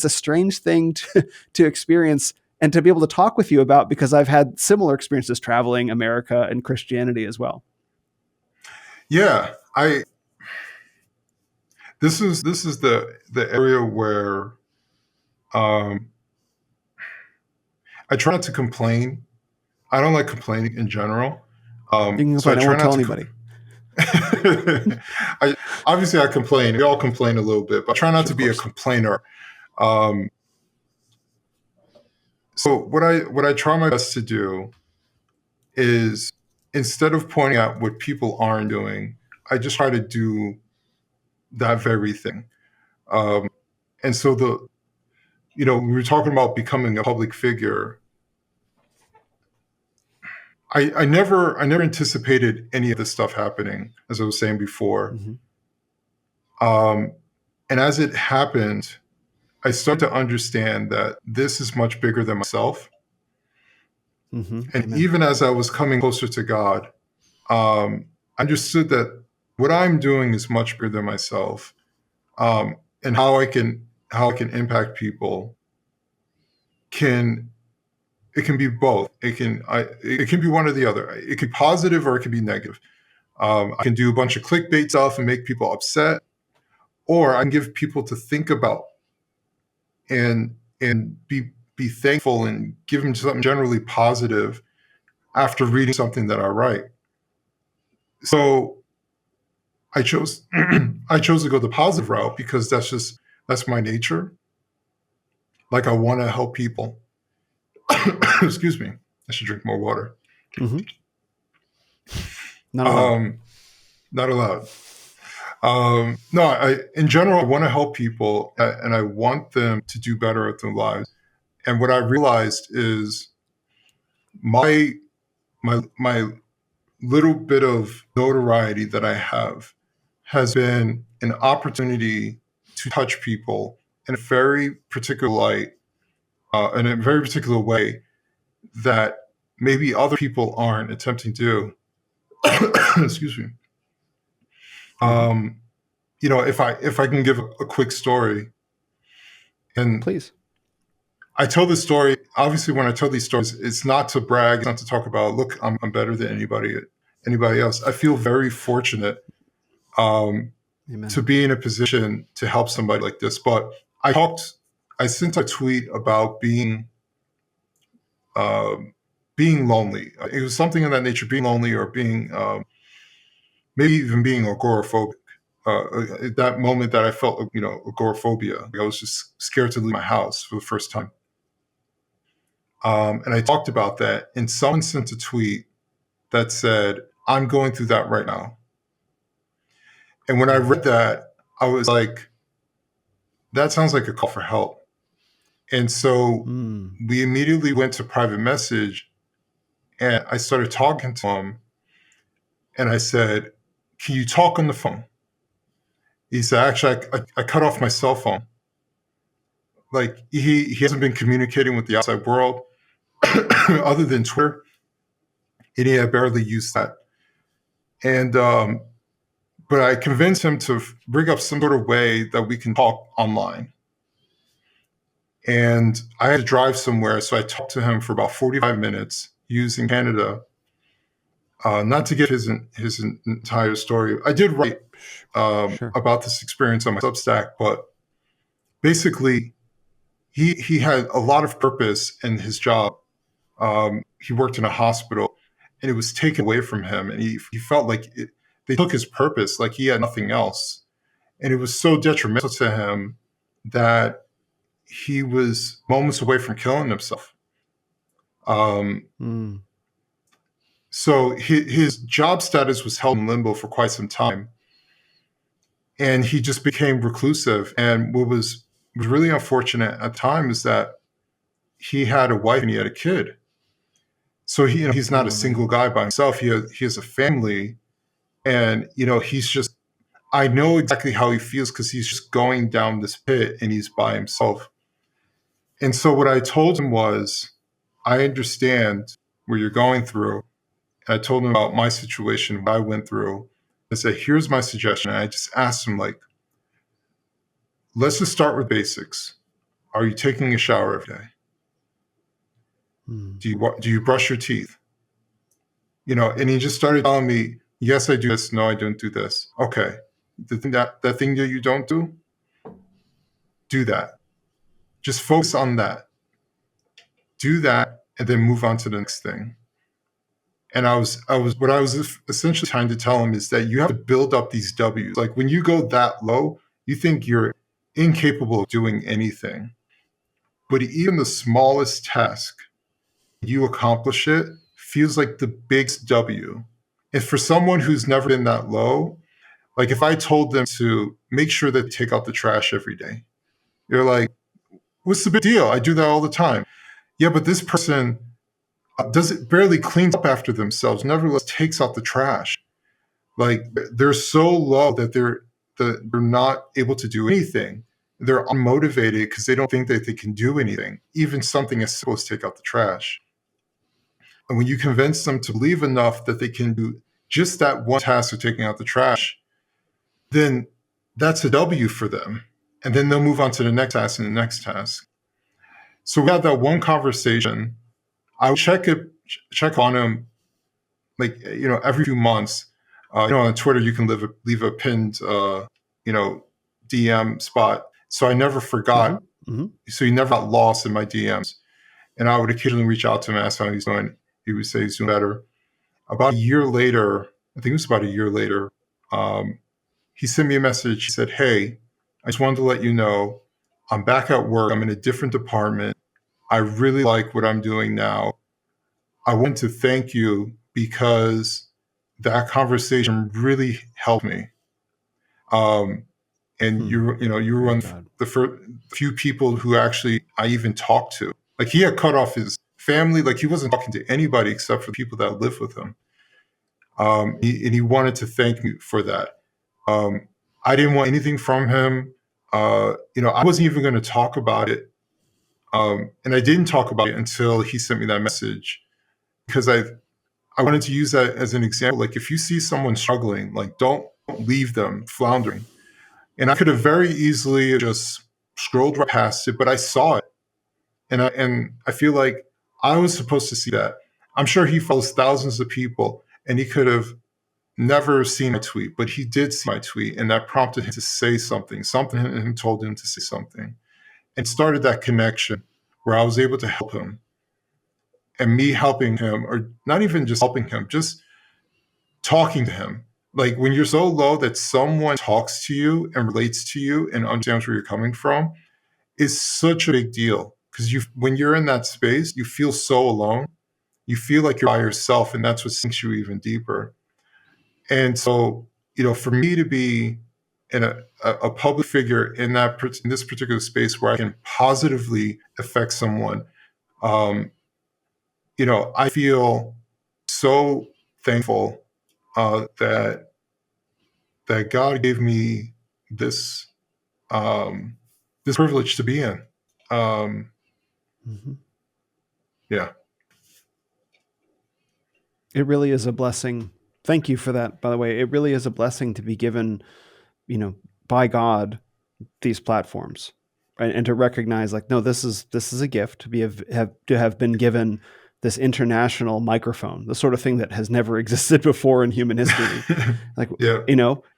a strange thing to experience and to be able to talk with you about, because I've had similar experiences traveling America and Christianity as well. Yeah, this is the area where I try not to complain. I don't like complaining in general. You can complain. I won't tell anybody. Obviously I complain. We all complain a little bit, but I try not to be a complainer. So what I try my best to do is, instead of pointing out what people aren't doing, I just try to do that very thing. And so when we were talking about becoming a public figure, I never anticipated any of this stuff happening, as I was saying before. And as it happened, I started to understand that this is much bigger than myself. And Amen. Even as I was coming closer to God, I understood that what I'm doing is much bigger than myself, and how I can impact people can be both. It can be one or the other. It can be positive or it can be negative. I can do a bunch of clickbait stuff and make people upset, or I can give people to think about and be thankful and give them something generally positive after reading something that I write. So I chose to go the positive route because that's my nature. Like, I want to help people. Excuse me. I should drink more water. Not allowed. Not allowed. No, in general, I want to help people, and I want them to do better at their lives. And what I realized is my little bit of notoriety that I have has been an opportunity to touch people in a very particular light, in a very particular way that maybe other people aren't attempting to do. Excuse me. If I can give a quick story, and please. I tell this story, obviously when I tell these stories, it's not to brag, it's not to talk about, look, I'm better than anybody else. I feel very fortunate, to Amen. be in a position to help somebody like this. But I sent a tweet about being lonely. It was something in that nature, being lonely or being maybe even being agoraphobic. At that moment that I felt, agoraphobia. I was just scared to leave my house for the first time. And I talked about that, and someone sent a tweet that said, "I'm going through that right now." And when I read that, I was like, that sounds like a call for help. And so we immediately went to private message, and I started talking to him, and I said, "Can you talk on the phone?" He said, "Actually, I cut off my cell phone. Like he hasn't been communicating with the outside world other than Twitter, and he had barely used that." And but I convinced him to bring up some sort of way that we can talk online. And I had to drive somewhere, so I talked to him for about 45 minutes using Canada. Not to give his entire story. I did write Sure. about this experience on my Substack, but basically, he had a lot of purpose in his job. He worked in a hospital, and it was taken away from him, and he felt like they took his purpose, like he had nothing else, and it was so detrimental to him that he was moments away from killing himself. So his job status was held in limbo for quite some time, and he just became reclusive. And what was really unfortunate at the time is that he had a wife and he had a kid. So he's not a single guy by himself. He has a family, and he's just. I know exactly how he feels because he's just going down this pit and he's by himself. And so what I told him was, I understand what you're going through. I told him about my situation, what I went through. I said, here's my suggestion. And I just asked him, like, let's just start with basics. Are you taking a shower every day? Do you brush your teeth? And he just started telling me, yes, I do this. No, I don't do this. Okay. That thing that you don't do that. Just focus on that. Do that and then move on to the next thing. And what I was essentially trying to tell him is that you have to build up these W's. Like when you go that low, you think you're incapable of doing anything. But even the smallest task, you accomplish it, feels like the biggest W. And for someone who's never been that low, like if I told them to make sure that they take out the trash every day, you're like, what's the big deal? I do that all the time. Yeah, but this person barely cleans up after themselves, nevertheless takes out the trash. Like they're so low that they're not able to do anything. They're unmotivated because they don't think that they can do anything, even something as simple as take out the trash. And when you convince them to believe enough that they can do just that one task of taking out the trash, then that's a W for them. And then they'll move on to the next task and the next task. So we had that one conversation. I would check on him, like, every few months. On Twitter, you can leave a pinned, DM spot. So I never forgot. So he never got lost in my DMs. And I would occasionally reach out to him and ask how he's doing. He would say he's doing better. About a year later, I think it was about a year later, he sent me a message. He said, "Hey, I just wanted to let you know I'm back at work. I'm in a different department. I really like what I'm doing now. I want to thank you because that conversation really helped me." And you were one of the first few people who actually I even talked to. Like he had cut off his family. Like he wasn't talking to anybody except for people that lived with him. And he wanted to thank me for that. I didn't want anything from him. I wasn't even going to talk about it. And I didn't talk about it until he sent me that message because I wanted to use that as an example. Like if you see someone struggling, like don't leave them floundering. And I could have very easily just scrolled right past it, but I saw it. And I feel like I was supposed to see that. I'm sure he follows thousands of people and he could have never seen my tweet, but he did see my tweet, and that prompted him to say something. Something in him told him to say something, and started that connection where I was able to help him, and me helping him, or not even just helping him, just talking to him. Like when you're so low that someone talks to you and relates to you and understands where you're coming from is such a big deal, because when you're in that space, you feel so alone. You feel like you're by yourself, and that's what sinks you even deeper. And so, for me to be in a public figure in this particular space where I can positively affect someone, I feel so thankful that God gave me this this privilege to be in. Yeah. It really is a blessing. Thank you for that, by the way. It really is a blessing to be given, by God, these platforms, right? And to recognize, like, no, this is a gift to have been given this international microphone, the sort of thing that has never existed before in human history. Like, Yeah.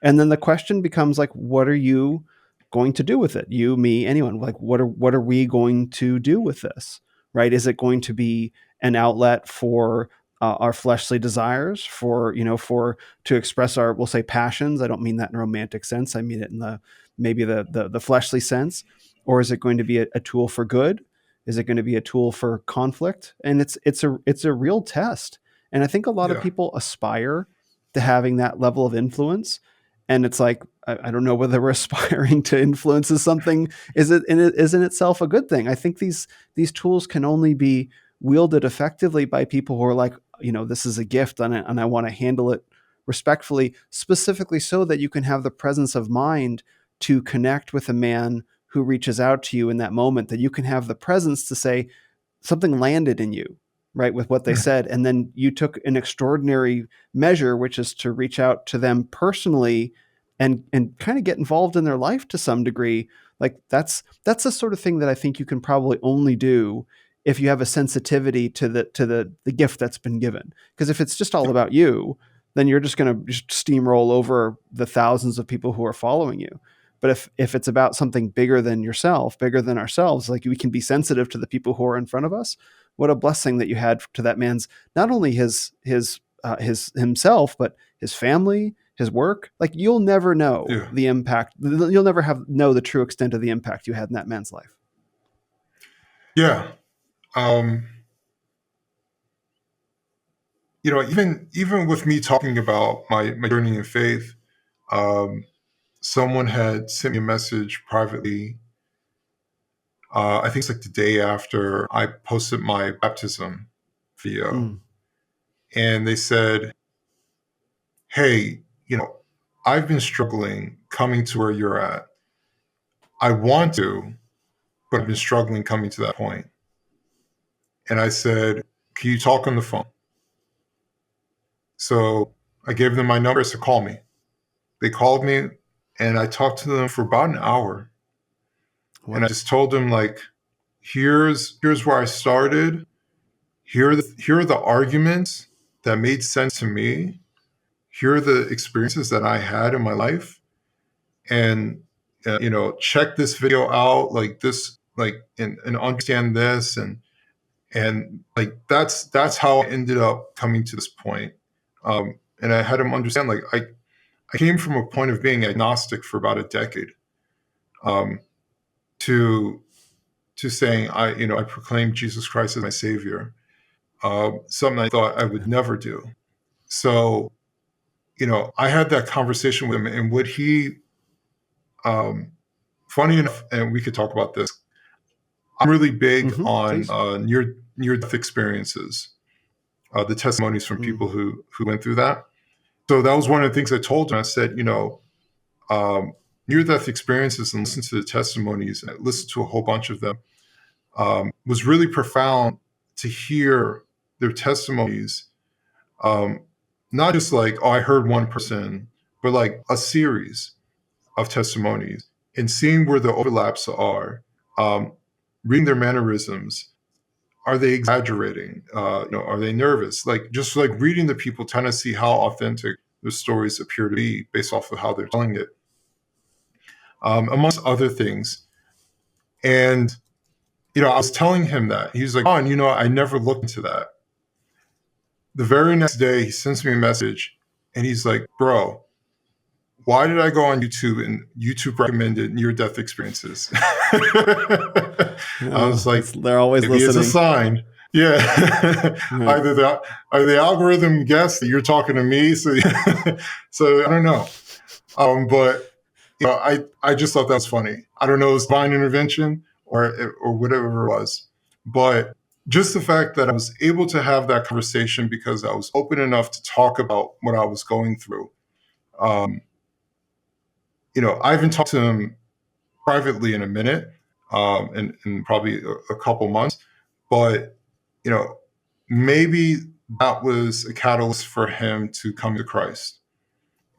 And then the question becomes, like, what are you going to do with it? You, me, anyone? Like, what are we going to do with this? Right? Is it going to be an outlet for our fleshly desires, for to express our, we'll say, passions? I don't mean that in a romantic sense. I mean it in the fleshly sense. Or is it going to be a tool for good? Is it going to be a tool for conflict? And it's a real test. And I think a lot of people aspire to having that level of influence. And it's like, I don't know whether we're aspiring to influence is something, is in itself a good thing. I think these tools can only be wielded effectively by people who are like, this is a gift, and I want to handle it respectfully, specifically so that you can have the presence of mind to connect with a man who reaches out to you in that moment, that you can have the presence to say something landed in you, right, with what they said. And then you took an extraordinary measure, which is to reach out to them personally and kind of get involved in their life to some degree. Like that's the sort of thing that I think you can probably only do if you have a sensitivity to the gift that's been given. Because if it's just all about you, then you're just going to steamroll over the thousands of people who are following you. But if it's about something bigger than yourself, bigger than ourselves, like we can be sensitive to the people who are in front of us. What a blessing that you had to that man's, not only his himself, but his family, his work. Like you'll never know the impact. You'll never know the true extent of the impact you had in that man's life. Yeah. Even with me talking about my journey in faith, someone had sent me a message privately. I think it's like the day after I posted my baptism video. And they said, hey, I've been struggling coming to where you're at. I want to, but I've been struggling coming to that point. And I said, can you talk on the phone? So I gave them my number to call me. They called me, and I talked to them for about an hour. Wow. And I just told them, like, here's where I started. Here are the arguments that made sense to me. Here are the experiences that I had in my life. And, check this video out, like this, like, and understand this. And like, that's how I ended up coming to this point. And I had them understand, like, I came from a point of being agnostic for about a decade, to saying I proclaim Jesus Christ as my Savior, something I thought I would never do. So, I had that conversation with him, and what he, funny enough, and we could talk about this. I'm really big on near-death experiences, the testimonies from people who went through that. So that was one of the things I told him. I said, near-death experiences, and listen to the testimonies, and I listened to a whole bunch of them, was really profound to hear their testimonies. Not just like, oh, I heard one person, but like a series of testimonies, and seeing where the overlaps are, reading their mannerisms. Are they exaggerating? Are they nervous? Like, just like reading the people, trying to see how authentic their stories appear to be based off of how they're telling it, amongst other things. And, I was telling him that. He was like, oh, and I never looked into that. The very next day, he sends me a message and he's like, bro, why did I go on YouTube and YouTube recommended near-death experiences? I was like, they're always maybe listening. It's a sign. Yeah. Right. Either the algorithm guessed that you're talking to me. So, so I don't know. But I just thought that was funny. I don't know if it was divine intervention or whatever it was. But just the fact that I was able to have that conversation because I was open enough to talk about what I was going through. I haven't talked to him privately in a minute, in probably a couple months, but maybe that was a catalyst for him to come to Christ.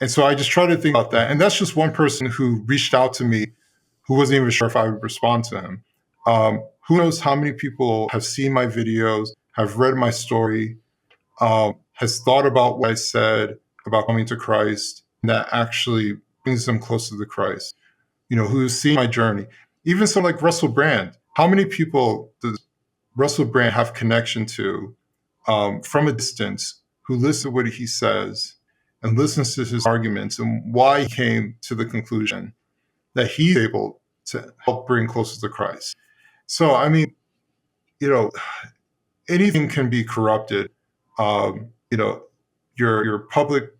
And so I just try to think about that. And that's just one person who reached out to me who wasn't even sure if I would respond to him. Who knows how many people have seen my videos, have read my story, has thought about what I said about coming to Christ, and that actually brings them closer to Christ, who's seen my journey. Even someone like Russell Brand. How many people does Russell Brand have connection to from a distance who listen to what he says and listens to his arguments and why he came to the conclusion that he's able to help bring closer to Christ? So, I mean, anything can be corrupted. Your public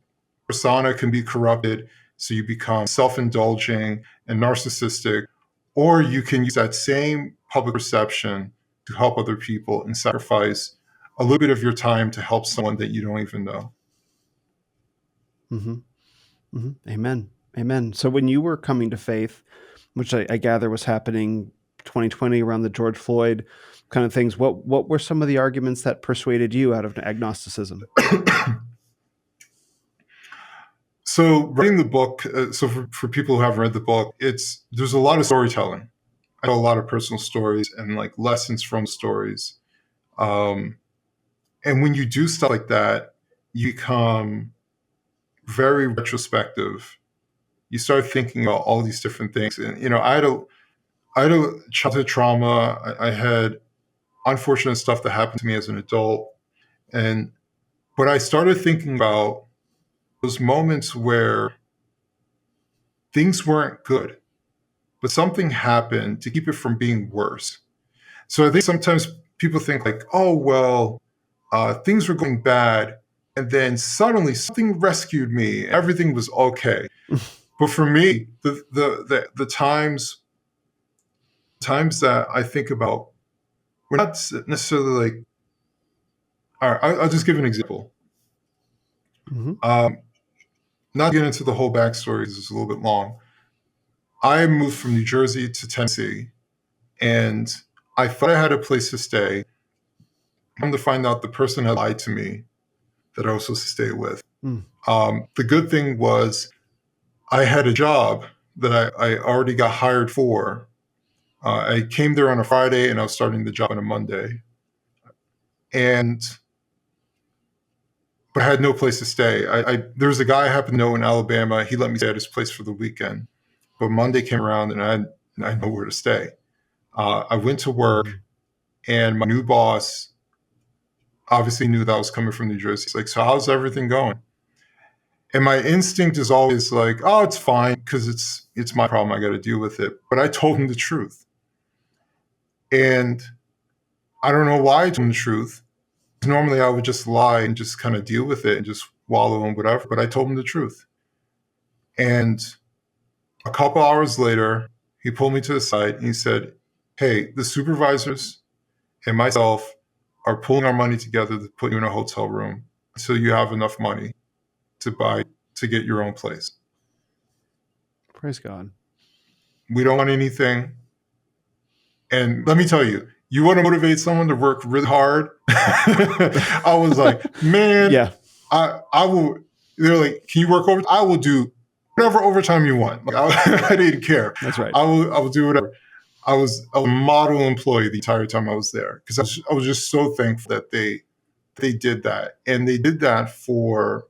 persona can be corrupted, so you become self-indulging and narcissistic, or you can use that same public perception to help other people and sacrifice a little bit of your time to help someone that you don't even know. Mm-hmm. Mm-hmm. Amen. Amen. So when you were coming to faith, which I gather was happening 2020 around the George Floyd kind of things, what were some of the arguments that persuaded you out of agnosticism? So writing the book, so for people who haven't read the book, there's a lot of storytelling. I tell a lot of personal stories and like lessons from stories. And when you do stuff like that, you become very retrospective. You start thinking about all these different things. And, I had a childhood trauma. I had unfortunate stuff that happened to me as an adult. But I started thinking about those moments where things weren't good, but something happened to keep it from being worse. So I think sometimes people think like, oh, well, things were going bad, and then suddenly something rescued me. Everything was okay. But for me, the times that I think about, we're not necessarily like, all right, I'll just give an example. Mm-hmm. Not get into the whole backstory because it's a little bit long. I moved from New Jersey to Tennessee, and I thought I had a place to stay. Come to find out the person had lied to me that I was supposed to stay with. The good thing was I had a job that I already got hired for. I came there on a Friday and I was starting the job on a Monday. But I had no place to stay. There was a guy I happened to know in Alabama. He let me stay at his place for the weekend. But Monday came around and I had nowhere to stay. I went to work and my new boss obviously knew that I was coming from New Jersey. He's like, so how's everything going? And my instinct is always like, oh, it's fine because it's my problem. I got to deal with it. But I told him the truth. And I don't know why I told him the truth. Normally I would just lie and just kind of deal with it and just wallow in whatever. But I told him the truth. And a couple hours later, he pulled me to the side and he said, hey, the supervisors and myself are pulling our money together to put you in a hotel room so you have enough money to get your own place. Praise God. We don't want anything. And let me tell you, you want to motivate someone to work really hard? I was like, man, yeah. I will. They're like, can you work over? I will do whatever overtime you want. Like, I didn't care. That's right. I will do whatever. I was a model employee the entire time I was there because I was just so thankful that they did that. And they did that for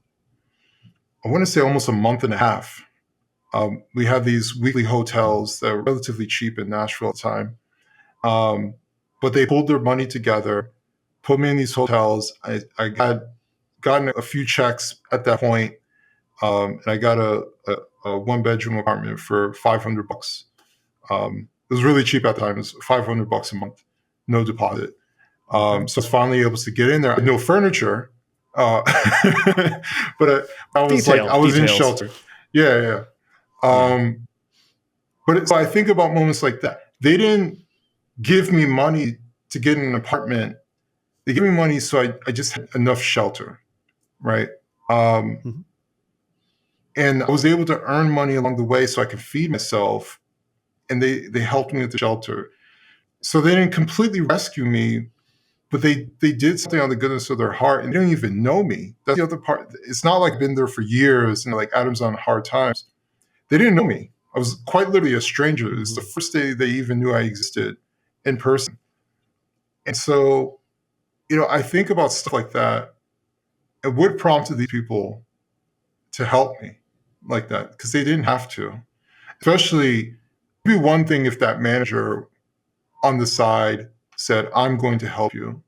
I want to say almost a month and a half. We had these weekly hotels that were relatively cheap in Nashville at the time. But they pulled their money together, put me in these hotels. I had gotten a few checks at that point, and I got a one-bedroom apartment for $500. It was really cheap at the time. It was $500 a month, no deposit. So I was finally able to get in there. I had no furniture, uh, but I was in shelter. Yeah, yeah. But so I think about moments like that. They didn't give me money to get in an apartment. They gave me money so I just had enough shelter, right? And I was able to earn money along the way so I could feed myself. And they helped me with the shelter. So they didn't completely rescue me, but they did something on the goodness of their heart, and they didn't even know me. That's the other part. It's not like I've been there for years and like Adam's on hard times. They didn't know me. I was quite literally a stranger. It was the first day they even knew I existed in person. And so, I think about stuff like that and what prompted these people to help me like that, because they didn't have to. Especially, it'd be one thing if that manager on the side said, I'm going to help you.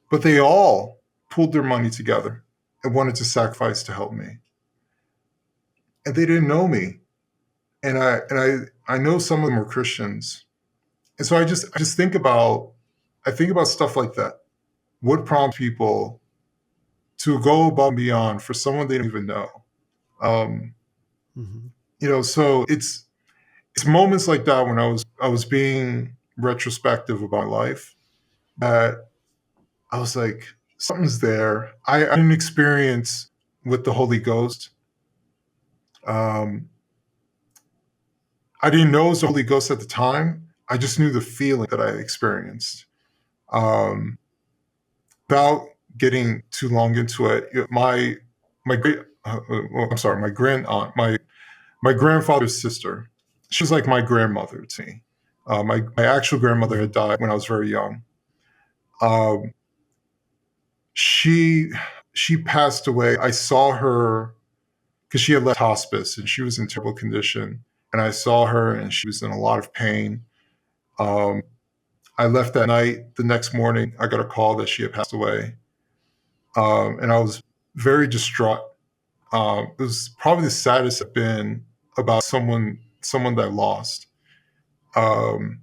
But they all pulled their money together and wanted to sacrifice to help me. And they didn't know me. And I know some of them were Christians. And so I just think about stuff like that. What prompts people to go above and beyond for someone they don't even know? So it's moments like that when I was being retrospective about life that I was like, something's there. I had an experience with the Holy Ghost. I didn't know it was the Holy Ghost at the time. I just knew the feeling that I experienced. Without getting too long into it, my great, I'm sorry, my grand aunt, my grandfather's sister, she was like my grandmother to me. My actual grandmother had died when I was very young. She passed away. I saw her because she had left hospice and she was in terrible condition. And I saw her and she was in a lot of pain. I left that night. The next morning, I got a call that she had passed away. And I was very distraught. It was probably the saddest I've been about someone that I lost. And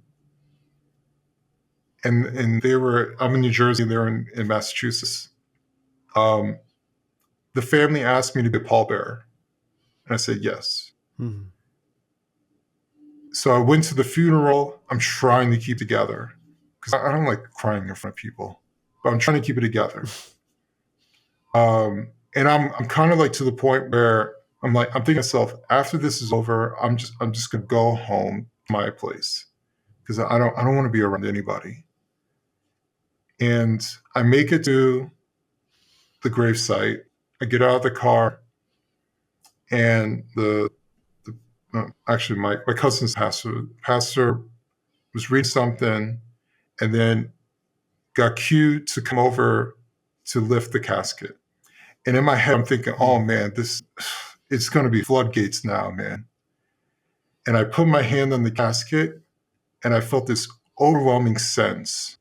I'm in New Jersey and they were in Massachusetts. The family asked me to be a pallbearer. And I said yes. So I went to the funeral. I'm trying to keep together because I don't like crying in front of people, but I'm trying to keep it together. And I'm kind of like to the point where I'm thinking to myself, after this is over, I'm just gonna go home to my place because I don't want to be around anybody. And I make it to the gravesite. I get out of the car, and actually my cousin's pastor was reading something, and then got cued to come over to lift the casket. And in my head, I'm thinking, oh man, it's going to be floodgates now, man. And I put my hand on the casket and I felt this overwhelming sense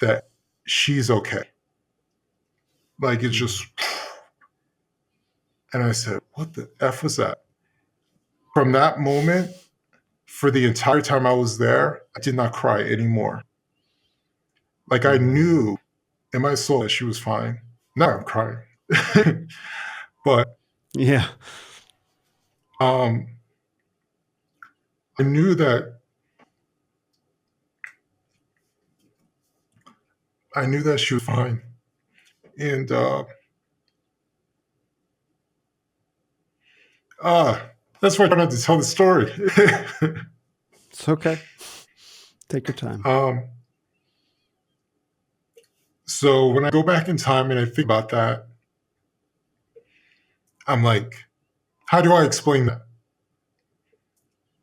that she's okay. Like it's just, and I said, what the F was that? From that moment, for the entire time I was there, I did not cry anymore. Like I knew in my soul that she was fine. Now I'm crying. But yeah, I knew that she was fine. And that's why I try not to tell the story. it's okay. Take your time. So when I go back in time and I think about that, I'm like, how do I explain that?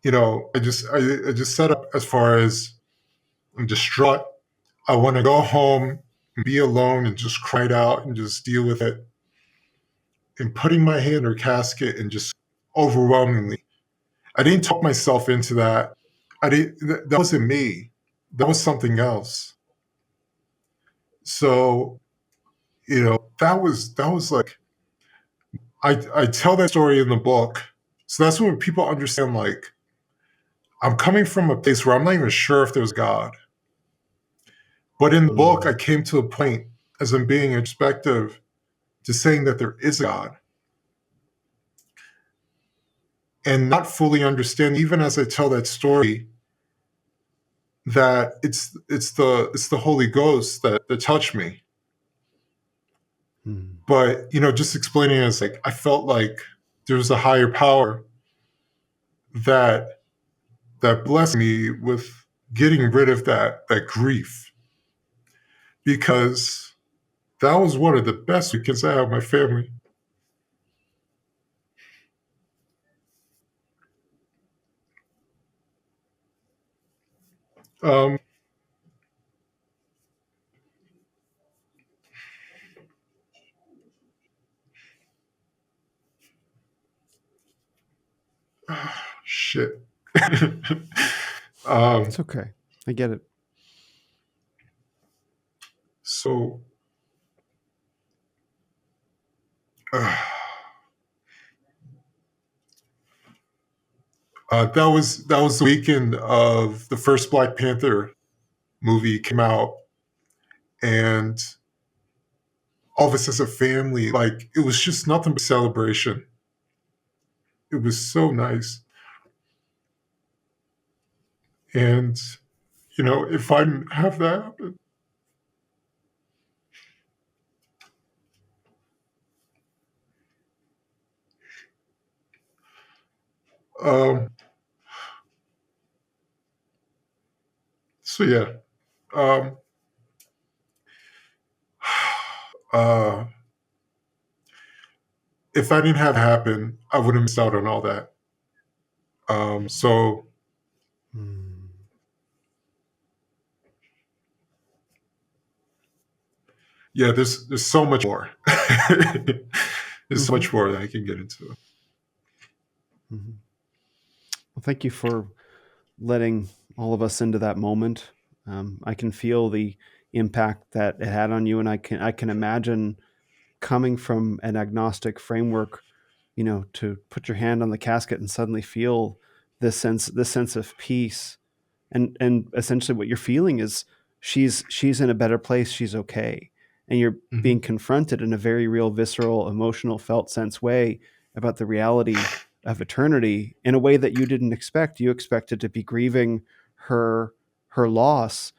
I just set up as far as I'm distraught. I want to go home and be alone and just cry it out and just deal with it. and putting my hand in her casket and just overwhelmingly, I didn't talk myself into that. I didn't. That wasn't me. That was something else. So that was like I tell that story in the book. So that's when people understand, like, I'm coming from a place where I'm not even sure if there's God. But in the book, I came to a point as I'm being introspective to saying that there is a God, and not fully understand, even as I tell that story, that it's the Holy Ghost that touched me. But just explaining it as, like, I felt like there was a higher power that blessed me with getting rid of that grief, because that was one of the best weekends I had with my family. Um, Shit. It's okay. I get it. So, that was the weekend of the first Black Panther movie came out, and all of us as a family, like, it was just nothing but celebration. It was so nice. And if I didn't have that happen, um, so yeah, um, uh, if I didn't have it happen, I would have missed out on all that. So yeah, there's so much more. There's so much more that I can get into. Well, thank you for letting all of us into that moment. I can feel the impact that it had on you, and I can imagine coming from an agnostic framework, to put your hand on the casket and suddenly feel this sense of peace, and essentially what you're feeling is she's in a better place, she's okay, and you're being confronted in a very real, visceral, emotional, felt sense way about the reality of eternity in a way that you didn't expect. You expected to be grieving her loss,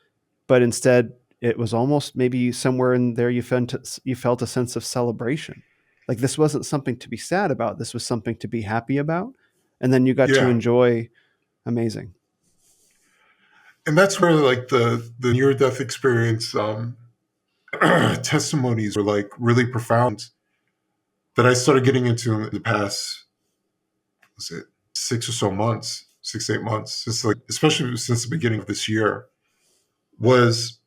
but instead it was almost maybe somewhere in there you felt a sense of celebration. Like this wasn't something to be sad about. This was something to be happy about. And then you got to Yeah, enjoy. Amazing. and that's where, like, the near death experience testimonies were, like, really profound, that I started getting into in the past, was it 6 or so months, 6 to 8 months, just, like, especially since the beginning of this year, was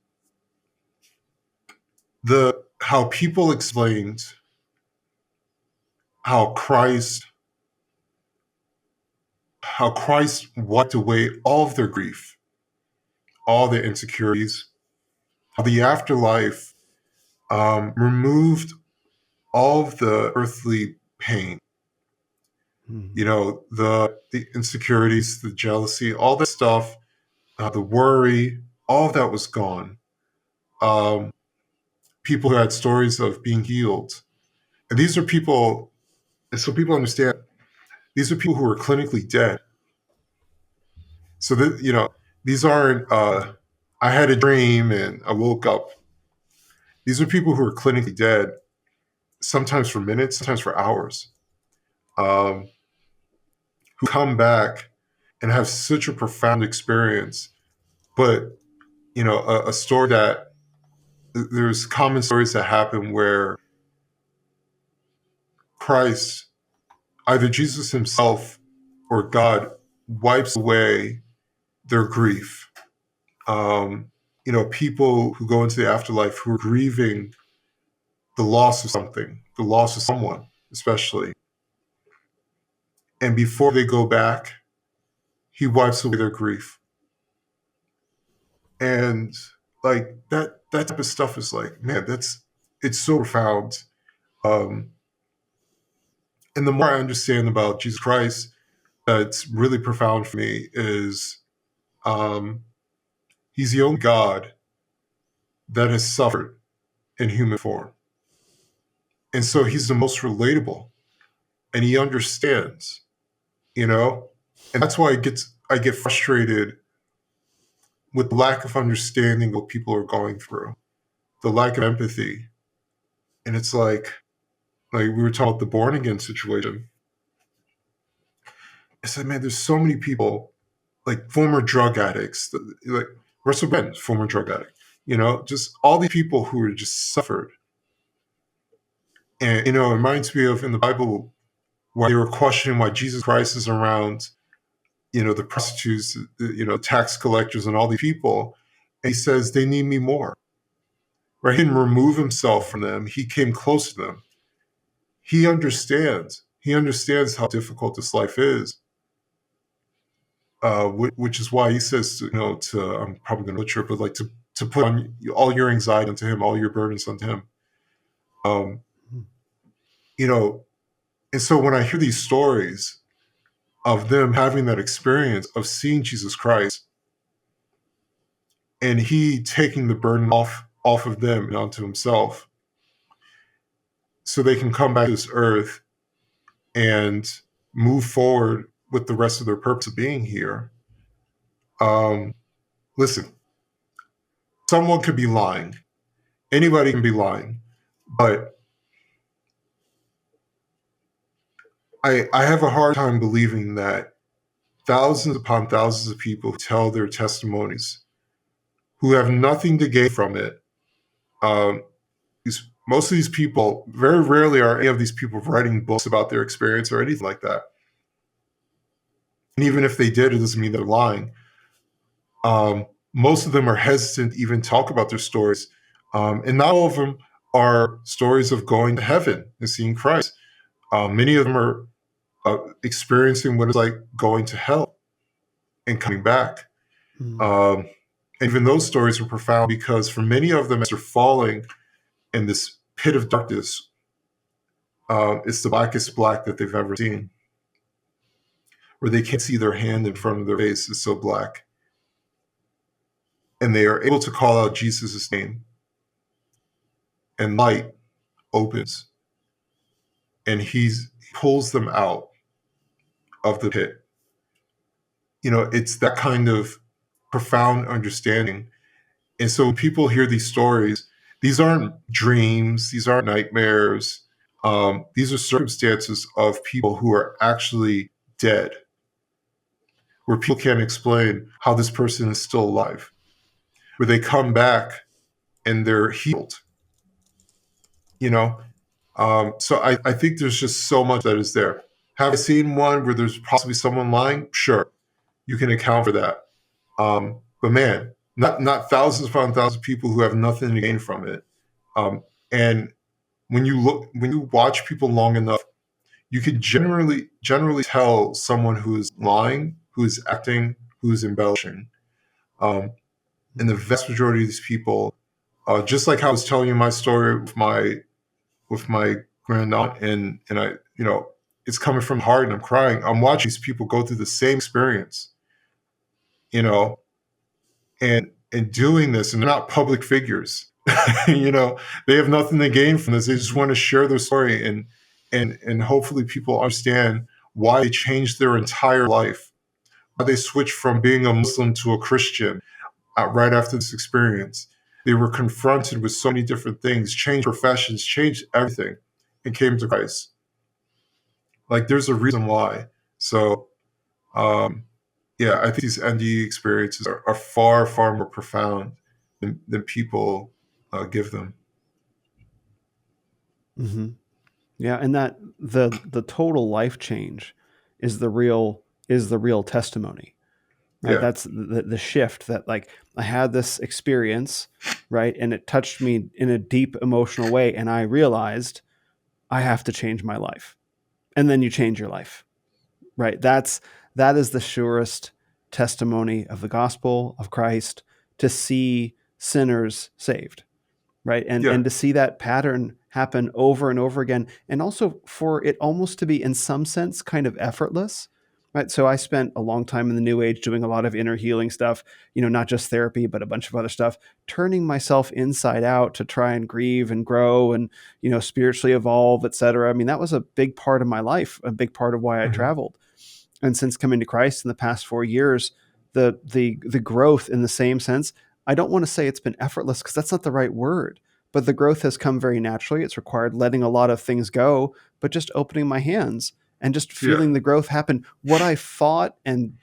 the how people explained how Christ how Christ wiped away all of their grief, all their insecurities, how the afterlife removed all of the earthly pain, the insecurities, the jealousy, all that stuff, the worry, all of that was gone. Um, People who had stories of being healed, and these are people. And so people understand, these are people who are clinically dead. So that these aren't. I had a dream and I woke up. These are people who are clinically dead, sometimes for minutes, sometimes for hours, um, who come back and have such a profound experience. But a story that there's common stories that happen where Christ, either Jesus himself or God, wipes away their grief. People who go into the afterlife who are grieving the loss of something, the loss of someone. especially. And before they go back, he wipes away their grief. And like that type of stuff is like, man, it's so profound. Um, and the more I understand about Jesus Christ, that's really profound for me is um, he's the only God that has suffered in human form. And so he's the most relatable and he understands, you know? And that's why I get frustrated with the lack of understanding what people are going through, the lack of empathy. And it's like we were talking about the born again situation. I said, man, there's so many people, like former drug addicts, like Russell Brand, former drug addict, just all these people who are just suffered. And, it reminds me of in the Bible why they were questioning why Jesus Christ is around, the prostitutes, tax collectors and all these people. And he says, they need me more. Right? He didn't remove himself from them. He came close to them. He understands. He understands how difficult this life is. Which is why he says, I'm probably going to butcher it, but like to put on all your anxiety onto him, all your burdens onto him. And so when I hear these stories of them having that experience of seeing Jesus Christ and he taking the burden off of them and onto himself so they can come back to this earth and move forward with the rest of their purpose of being here. Listen, someone could be lying. Anybody can be lying. But I have a hard time believing that thousands upon thousands of people who tell their testimonies, who have nothing to gain from it, most of these people, very rarely are any of these people writing books about their experience or anything like that. And even if they did, it doesn't mean they're lying. Most of them are hesitant to even talk about their stories. And not all of them are stories of going to heaven and seeing Christ. Many of them are experiencing what it's like going to hell and coming back. And even those stories are profound because for many of them, as they're falling in this pit of darkness, it's the blackest black that they've ever seen, where they can't see their hand in front of their face. It's so black. And they are able to call out Jesus' name, and light opens, and he pulls them out of the pit. It's that kind of profound understanding. And so when people hear these stories, these aren't dreams, these aren't nightmares. These are circumstances of people who are actually dead, where people can't explain how this person is still alive, where they come back and they're healed. So I think there's just so much that is there. Have I seen one where there's possibly someone lying? Sure, you can account for that. But man, not thousands upon thousands of people who have nothing to gain from it. And when you watch people long enough, you can generally tell someone who is lying, who is acting, who is embellishing. And the vast majority of these people, just like how I was telling you my story with my grandaunt, and I, it's coming from the heart, and I'm crying. I'm watching these people go through the same experience, and doing this, and they're not public figures. They have nothing to gain from this. They just want to share their story, and hopefully people understand why they changed their entire life, why they switched from being a Muslim to a Christian right after this experience. They were confronted with so many different things, changed professions, changed everything, and came to Christ. Like, there's a reason why. So, I think these NDE experiences are far, far more profound than people give them. Mm-hmm. Yeah, and that the total life change is the real testimony. Right? Yeah. That's the shift that, like, I had this experience, right? And it touched me in a deep emotional way. And I realized I have to change my life. And then you change your life, right? That is the surest testimony of the gospel of Christ, to see sinners saved, right? Yeah. And to see that pattern happen over and over again, and also for it almost to be, in some sense, kind of effortless, right? So I spent a long time in the New Age doing a lot of inner healing stuff, not just therapy, but a bunch of other stuff, turning myself inside out to try and grieve and grow and, spiritually evolve, et cetera. I mean, that was a big part of my life, a big part of why I Hmm. traveled. And since coming to Christ in the past 4 years, the growth, in the same sense, I don't want to say it's been effortless, because that's not the right word, but the growth has come very naturally. It's required letting a lot of things go, but just opening my hands and just Yeah. feeling the growth happen. What I fought and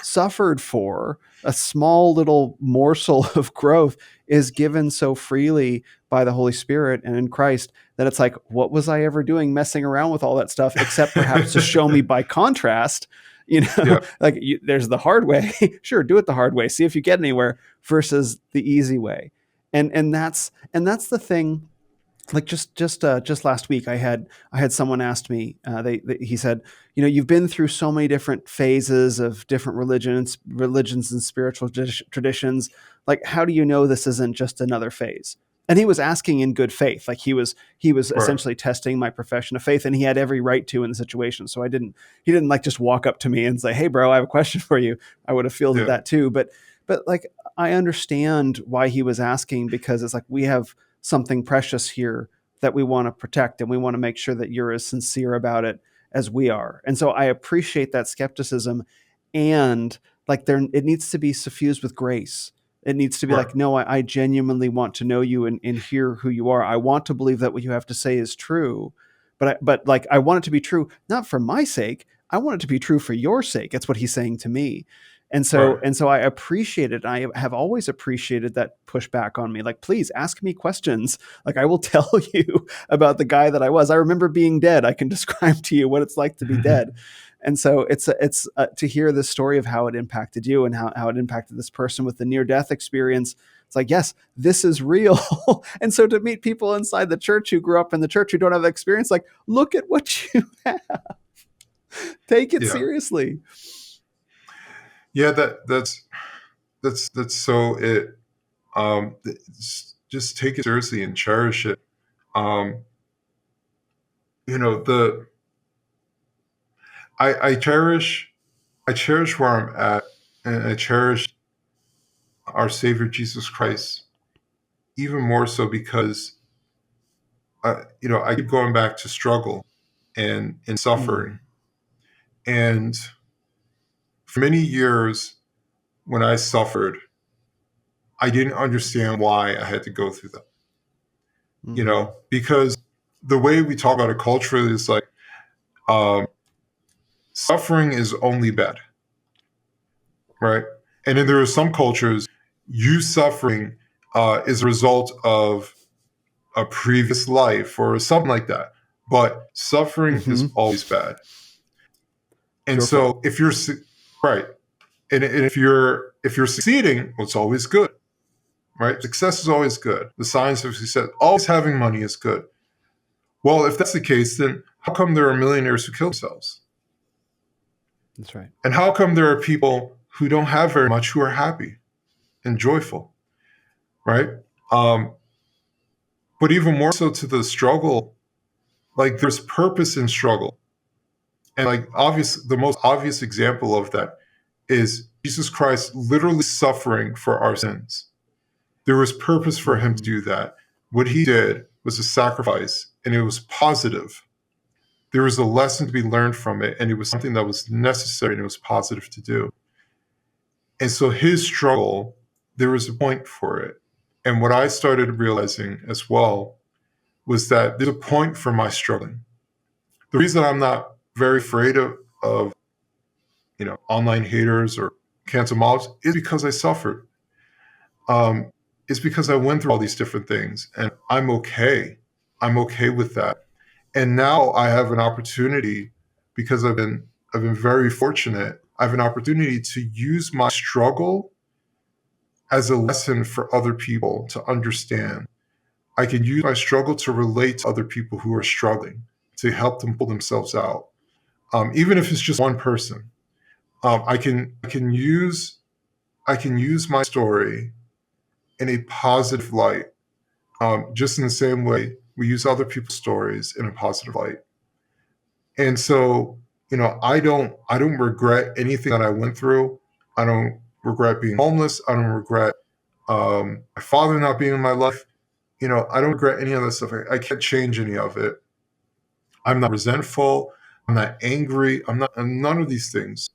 suffered for, a small little morsel of growth, is given so freely by the Holy Spirit and in Christ, that it's like, what was I ever doing messing around with all that stuff, except perhaps to show me by contrast, Yeah. like, there's the hard way. Sure, do it the hard way, see if you get anywhere, versus the easy way. And that's the thing. Like, just last week, I had someone asked me, he said, you've been through so many different phases of different religions and spiritual traditions, like, how do you know this isn't just another phase? And he was asking in good faith, like, he was Right. essentially testing my profession of faith, and he had every right to in the situation. So he didn't like just walk up to me and say, "Hey bro, I have a question for you." I would have fielded Yeah. that too, but like, I understand why he was asking, because it's like, we have something precious here that we want to protect, and we want to make sure that you're as sincere about it as we are. And so I appreciate that skepticism, and like, it needs to be suffused with grace. It needs to be Right. like, no, I genuinely want to know you, and hear who you are. I want to believe that what you have to say is true, but like, I want it to be true, not for my sake. I want it to be true for your sake. That's what he's saying to me. And so Right. and so I appreciate it. I have always appreciated that pushback on me. Like, please ask me questions. Like, I will tell you about the guy that I was. I remember being dead. I can describe to you what it's like to be dead. And so it's to hear the story of how it impacted you, and how it impacted this person with the near death experience. It's like, yes, this is real. And so to meet people inside the church who grew up in the church who don't have that experience, like, look at what you have. Take it Yeah. seriously. Yeah. That's so it. Just take it seriously and cherish it. Um, the I cherish where I'm at, and I cherish our Savior Jesus Christ even more so, because I keep going back to struggle and Mm. suffering. And for many years, when I suffered, I didn't understand why I had to go through that. Mm-hmm. Because the way we talk about it culturally is like, um, suffering is only bad, right? And then there are some cultures, you suffering is a result of a previous life or something like that. But suffering is Mm-hmm. always bad. It's And your fault. so if you're right, and if you're succeeding, well, it's always good, right? Success is always good. The science of success, always having money is good. Well, if that's the case, then how come there are millionaires who kill themselves? That's right. And how come there are people who don't have very much who are happy and joyful, right? Um, but even more so to the struggle, like, there's purpose in struggle. And like, the most obvious example of that is Jesus Christ literally suffering for our sins. There was purpose for him to Mm-hmm. do that. What he did was a sacrifice, and it was positive. There was a lesson to be learned from it, and it was something that was necessary, and it was positive to do. And so his struggle, there was a point for it. And what I started realizing as well was that there's a point for my struggling. The reason I'm not very afraid of online haters or cancel mobs is because I suffered. It's because I went through all these different things, and I'm okay. I'm okay with that. And now I have an opportunity, because I've been very fortunate. I have an opportunity to use my struggle as a lesson for other people to understand. I can use my struggle to relate to other people who are struggling, to help them pull themselves out. Even if it's just one person, I can use my story in a positive light, just in the same way we use other people's stories in a positive light. And so, I don't regret anything that I went through. I don't regret being homeless. I don't regret my father not being in my life. I don't regret any of that stuff. I can't change any of it. I'm not resentful. I'm not angry. I'm none of these things.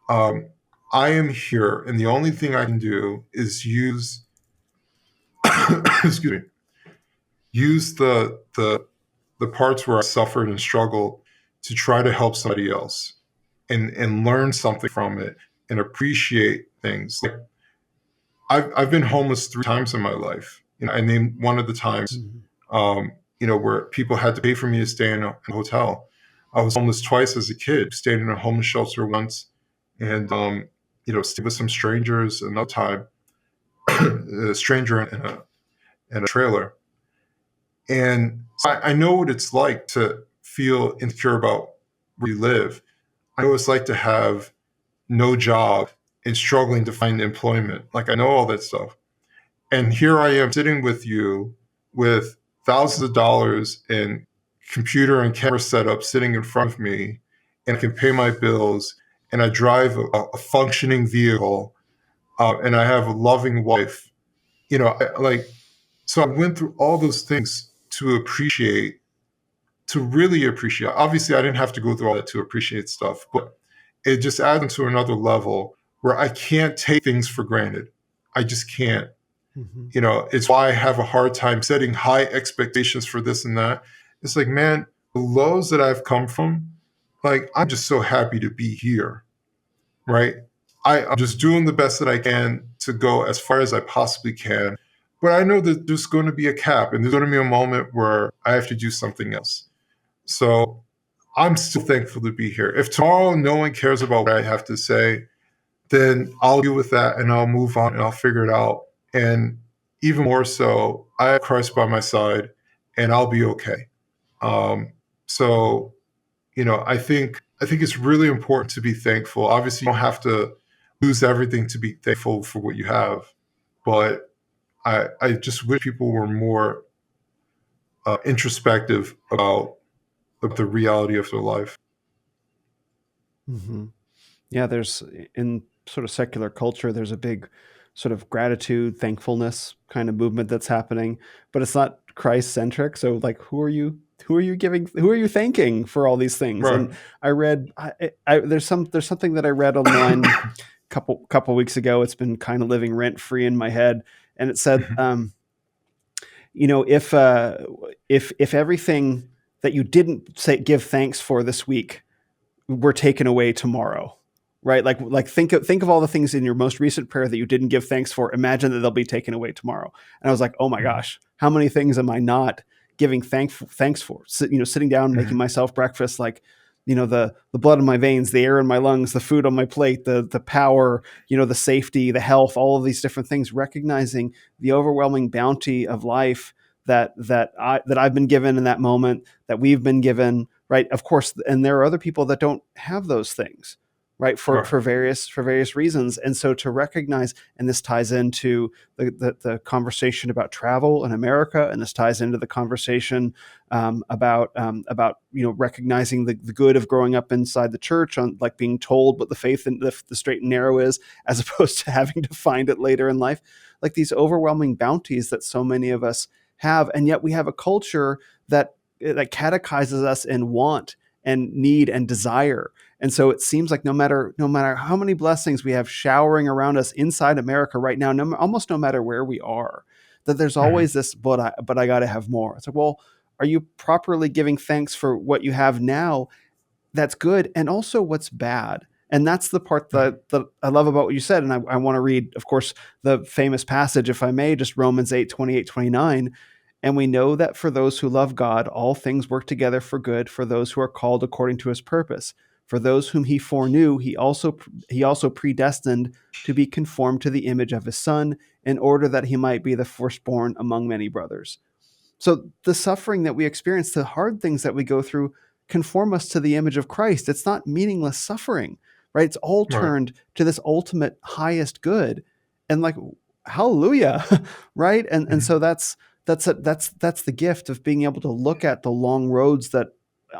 Um, I am here, and the only thing I can do is use, excuse me, use the parts where I suffered and struggled to try to help somebody else and learn something from it and appreciate things. Like I've been homeless 3 times in my life. I named one of the times, where people had to pay for me to stay in a hotel. I was homeless twice as a kid. Stayed in a homeless shelter once, and stayed with some strangers another time. A stranger in a trailer, and so I know what it's like to feel insecure about where you live. I know what it's like to have no job and struggling to find employment. Like I know all that stuff. And here I am sitting with you with thousands of dollars in computer and camera setup sitting in front of me, and I can pay my bills, and I drive a functioning vehicle, and I have a loving wife. So I went through all those things to really appreciate. Obviously, I didn't have to go through all that to appreciate stuff, but it just adds to another level where I can't take things for granted. I just can't. It's why I have a hard time setting high expectations for this and that. It's like, man, the lows that I've come from, like, I'm just so happy to be here, right? I'm just doing the best that I can to go as far as I possibly can. But I know that there's going to be a cap, and there's going to be a moment where I have to do something else. So I'm still thankful to be here. If tomorrow no one cares about what I have to say, then I'll deal with that and I'll move on and I'll figure it out. And even more so, I have Christ by my side and I'll be okay. So, I think it's really important to be thankful. Obviously, you don't have to lose everything to be thankful for what you have. But I just wish people were more introspective about the reality of their life. Yeah, there's in sort of secular culture, there's a big sort of gratitude, thankfulness kind of movement that's happening, but it's not Christ centric. So like, who are you thanking for all these things? Right. And I read, there's something that I read online couple weeks ago. It's been kind of living rent free in my head. And it said, if everything that you didn't give thanks for this week were taken away tomorrow, right? Like think of all the things in your most recent prayer that you didn't give thanks for. Imagine that they'll be taken away tomorrow. And I was like, oh my gosh, how many things am I not giving thanks for? Sitting down, making myself breakfast, like, the blood in my veins, the air in my lungs, the food on my plate, the power, the safety, the health, all of these different things, recognizing the overwhelming bounty of life that I've been given in that moment, that we've been given, right? Of course, and there are other people that don't have those things, right? For various reasons. And so to recognize, and this ties into the conversation about travel in America, and this ties into the conversation about recognizing the good of growing up inside the church, on like being told what the faith and the straight and narrow is, as opposed to having to find it later in life. Like these overwhelming bounties that so many of us have, and yet we have a culture that catechizes us in want and need and desire. And so it seems like no matter how many blessings we have showering around us inside America right now, almost no matter where we are, that there's always this, but I got to have more. It's like, well, are you properly giving thanks for what you have now? That's good. And also what's bad. And that's the part that I love about what you said. And I want to read, of course, the famous passage, if I may, just Romans 8:28-29. And we know that for those who love God, all things work together for good for those who are called according to his purpose. For those whom he foreknew, he also predestined to be conformed to the image of his Son, in order that he might be the firstborn among many brothers. So the suffering that we experience, the hard things that we go through, conform us to the image of Christ. It's not meaningless suffering, right? It's all Right. turned to this ultimate highest good, and like, hallelujah, right? And Mhm. so that's the gift of being able to look at the long roads that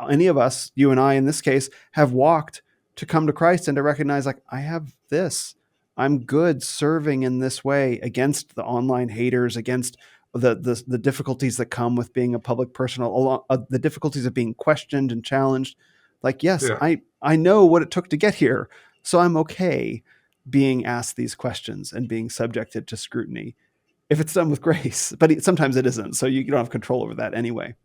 any of us, you and I in this case, have walked to come to Christ, and to recognize, like, I have this. I'm good serving in this way against the online haters, against the difficulties that come with being a public person, the difficulties of being questioned and challenged. Like, yes, Yeah. I know what it took to get here, so I'm okay being asked these questions and being subjected to scrutiny if it's done with grace. But sometimes it isn't, so you don't have control over that anyway.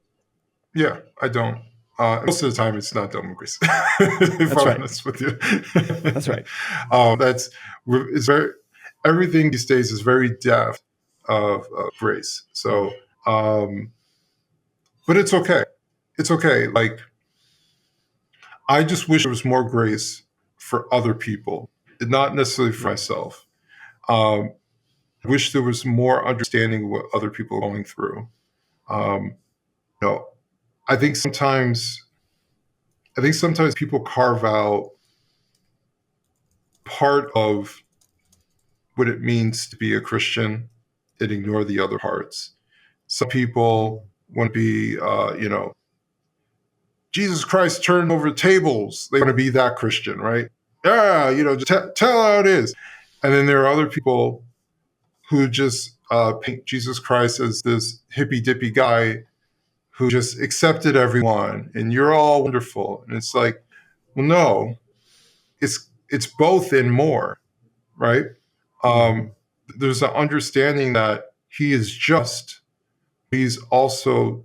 Yeah, I don't. Most of the time, it's not done with grace. If That's I'm right. honest with you, That's right. that's it's very everything these days is very deft of grace. So, um, but it's okay. It's okay. Like, I just wish there was more grace for other people, not necessarily for myself. Um, I wish there was more understanding of what other people are going through. Um, you know, I think sometimes people carve out part of what it means to be a Christian and ignore the other parts. Some people want to be, Jesus Christ turned over tables. They want to be that Christian, right? Yeah, just tell how it is. And then there are other people who just paint Jesus Christ as this hippy dippy guy who just accepted everyone and you're all wonderful. And it's like, well, no, it's both and more, right? Um, there's an understanding that he is just, he's also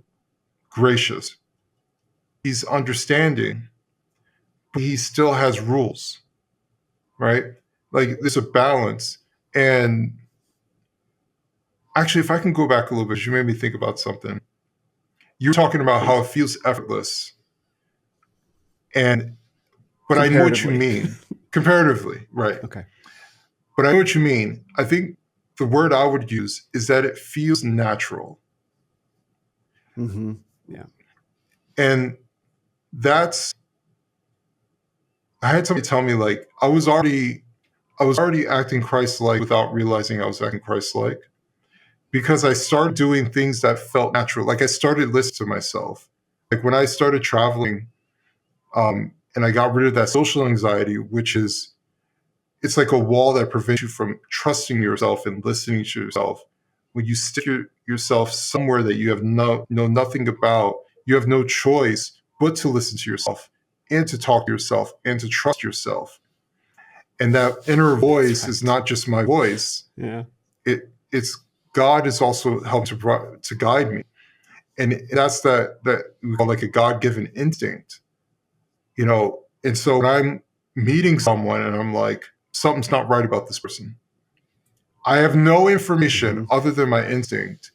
gracious, he's understanding, but he still has rules, right? Like, there's a balance. And actually, if I can go back a little bit, you made me think about something. You're talking about how Please. it feels effortless, but I know what you Comparatively. mean comparatively, right? Okay. But I know what you mean. I think the word I would use is that it feels natural. Yeah. And that's, I had somebody tell me, like, I was already acting Christ-like without realizing I was acting Christ-like, because I started doing things that felt natural. Like, I started listening to myself. Like, when I started traveling, and I got rid of that social anxiety, which is, it's like a wall that prevents you from trusting yourself and listening to yourself. When you stick yourself somewhere that you have know nothing about, you have no choice but to listen to yourself and to talk to yourself and to trust yourself. And that inner voice is Right. not just my voice. Yeah. It's God is also helping to guide me. And that's that we call like a God-given instinct, And so when I'm meeting someone and I'm like, something's not right about this person, I have no information other than my instinct.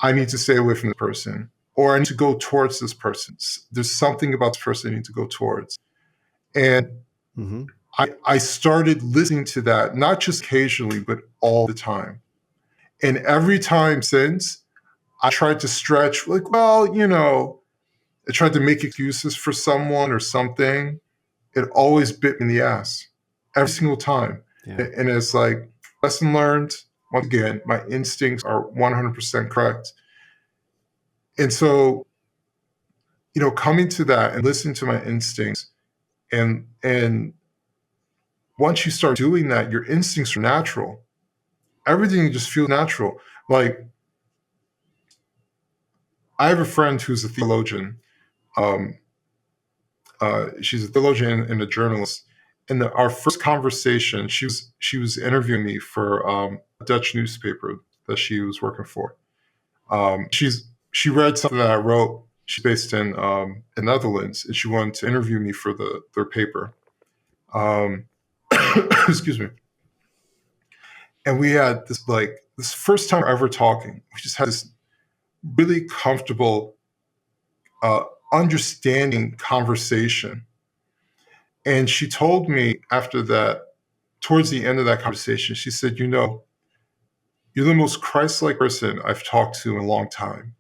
I need to stay away from the person, or I need to go towards this person. There's something about this person I need to go towards. And I started listening to that, not just occasionally, but all the time. And every time since, I tried to stretch, like, well, I tried to make excuses for someone or something. It always bit me in the ass every single time. Yeah. And it's like, lesson learned. Once again, my instincts are 100% correct. And so, coming to that and listening to my instincts, and once you start doing that, your instincts are natural. Everything just feels natural. Like, I have a friend who's a theologian. Um, she's a theologian and a journalist. And our first conversation, she was interviewing me for a Dutch newspaper that she was working for. She read something that I wrote. She's based in Netherlands, and she wanted to interview me for their paper. Excuse me. And we had this first time ever talking. We just had this really comfortable, understanding conversation. And she told me after that, towards the end of that conversation, she said, you're the most Christ-like person I've talked to in a long time.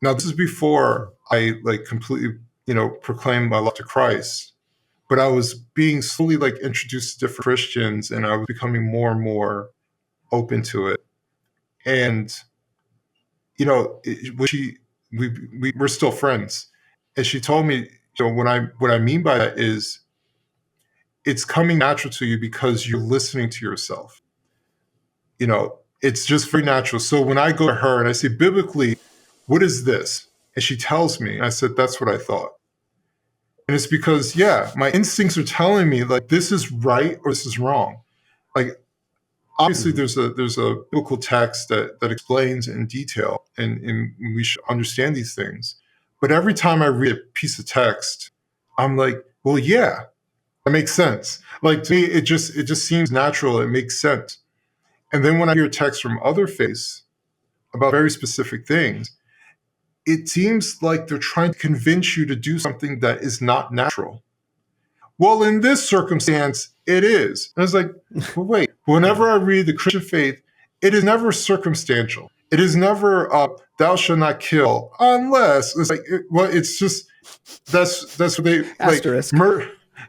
Now, this is before I like completely, proclaimed my love to Christ, but I was being slowly like introduced to different Christians, and I was becoming more and more open to it. And we're still friends, and she told me, what I mean by that is it's coming natural to you because you're listening to yourself. It's just very natural. So when I go to her and I say, biblically, what is this? And she tells me, I said, that's what I thought. And it's because, yeah, my instincts are telling me like this is right or this is wrong. Like obviously there's a biblical text that explains in detail, and we should understand these things. But every time I read a piece of text, I'm like, well, yeah, that makes sense. Like to me, it just seems natural. It makes sense. And then when I hear texts from other faiths about very specific things, it seems like they're trying to convince you to do something that is not natural. Well, in this circumstance, it is. And I was like, well, wait, whenever I read the Christian faith, it is never circumstantial. It is never, thou shalt not kill, unless it's like, it's just, that's what they like. Asterisk.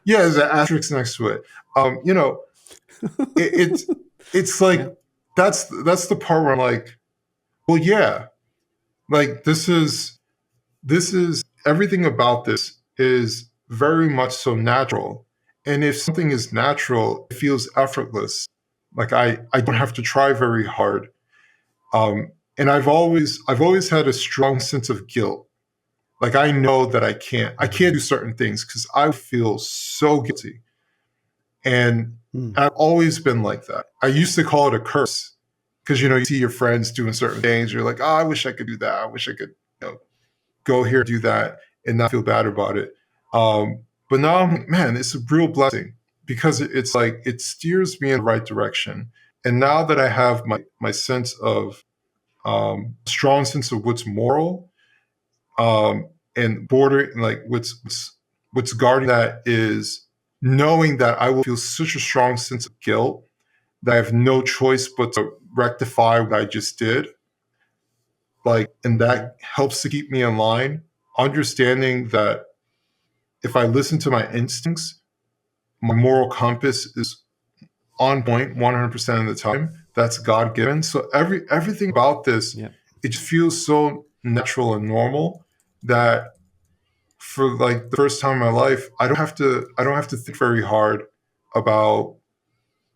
Yeah, there's an asterisk next to it. It's like, Yeah. that's the part where I'm like, well, yeah, like this is everything about this is very much so natural. And if something is natural, it feels effortless. Like I don't have to try very hard. And I've always had a strong sense of guilt. Like I know that I can't do certain things because I feel so guilty. And I've always been like that. I used to call it a curse because you see your friends doing certain things. You're like, oh, I wish I could do that. I wish I could, go here, do that, and not feel bad about it. But now I'm like, man, it's a real blessing because it's like it steers me in the right direction. And now that I have my sense of strong sense of what's moral, and border like what's guarding that is knowing that I will feel such a strong sense of guilt that I have no choice but to rectify what I just did. Like, and that helps to keep me in line, understanding that if I listen to my instincts, my moral compass is on point 100% of the time. That's God given. So everything about this, it just feels so natural and normal that for like the first time in my life, I don't have to think very hard about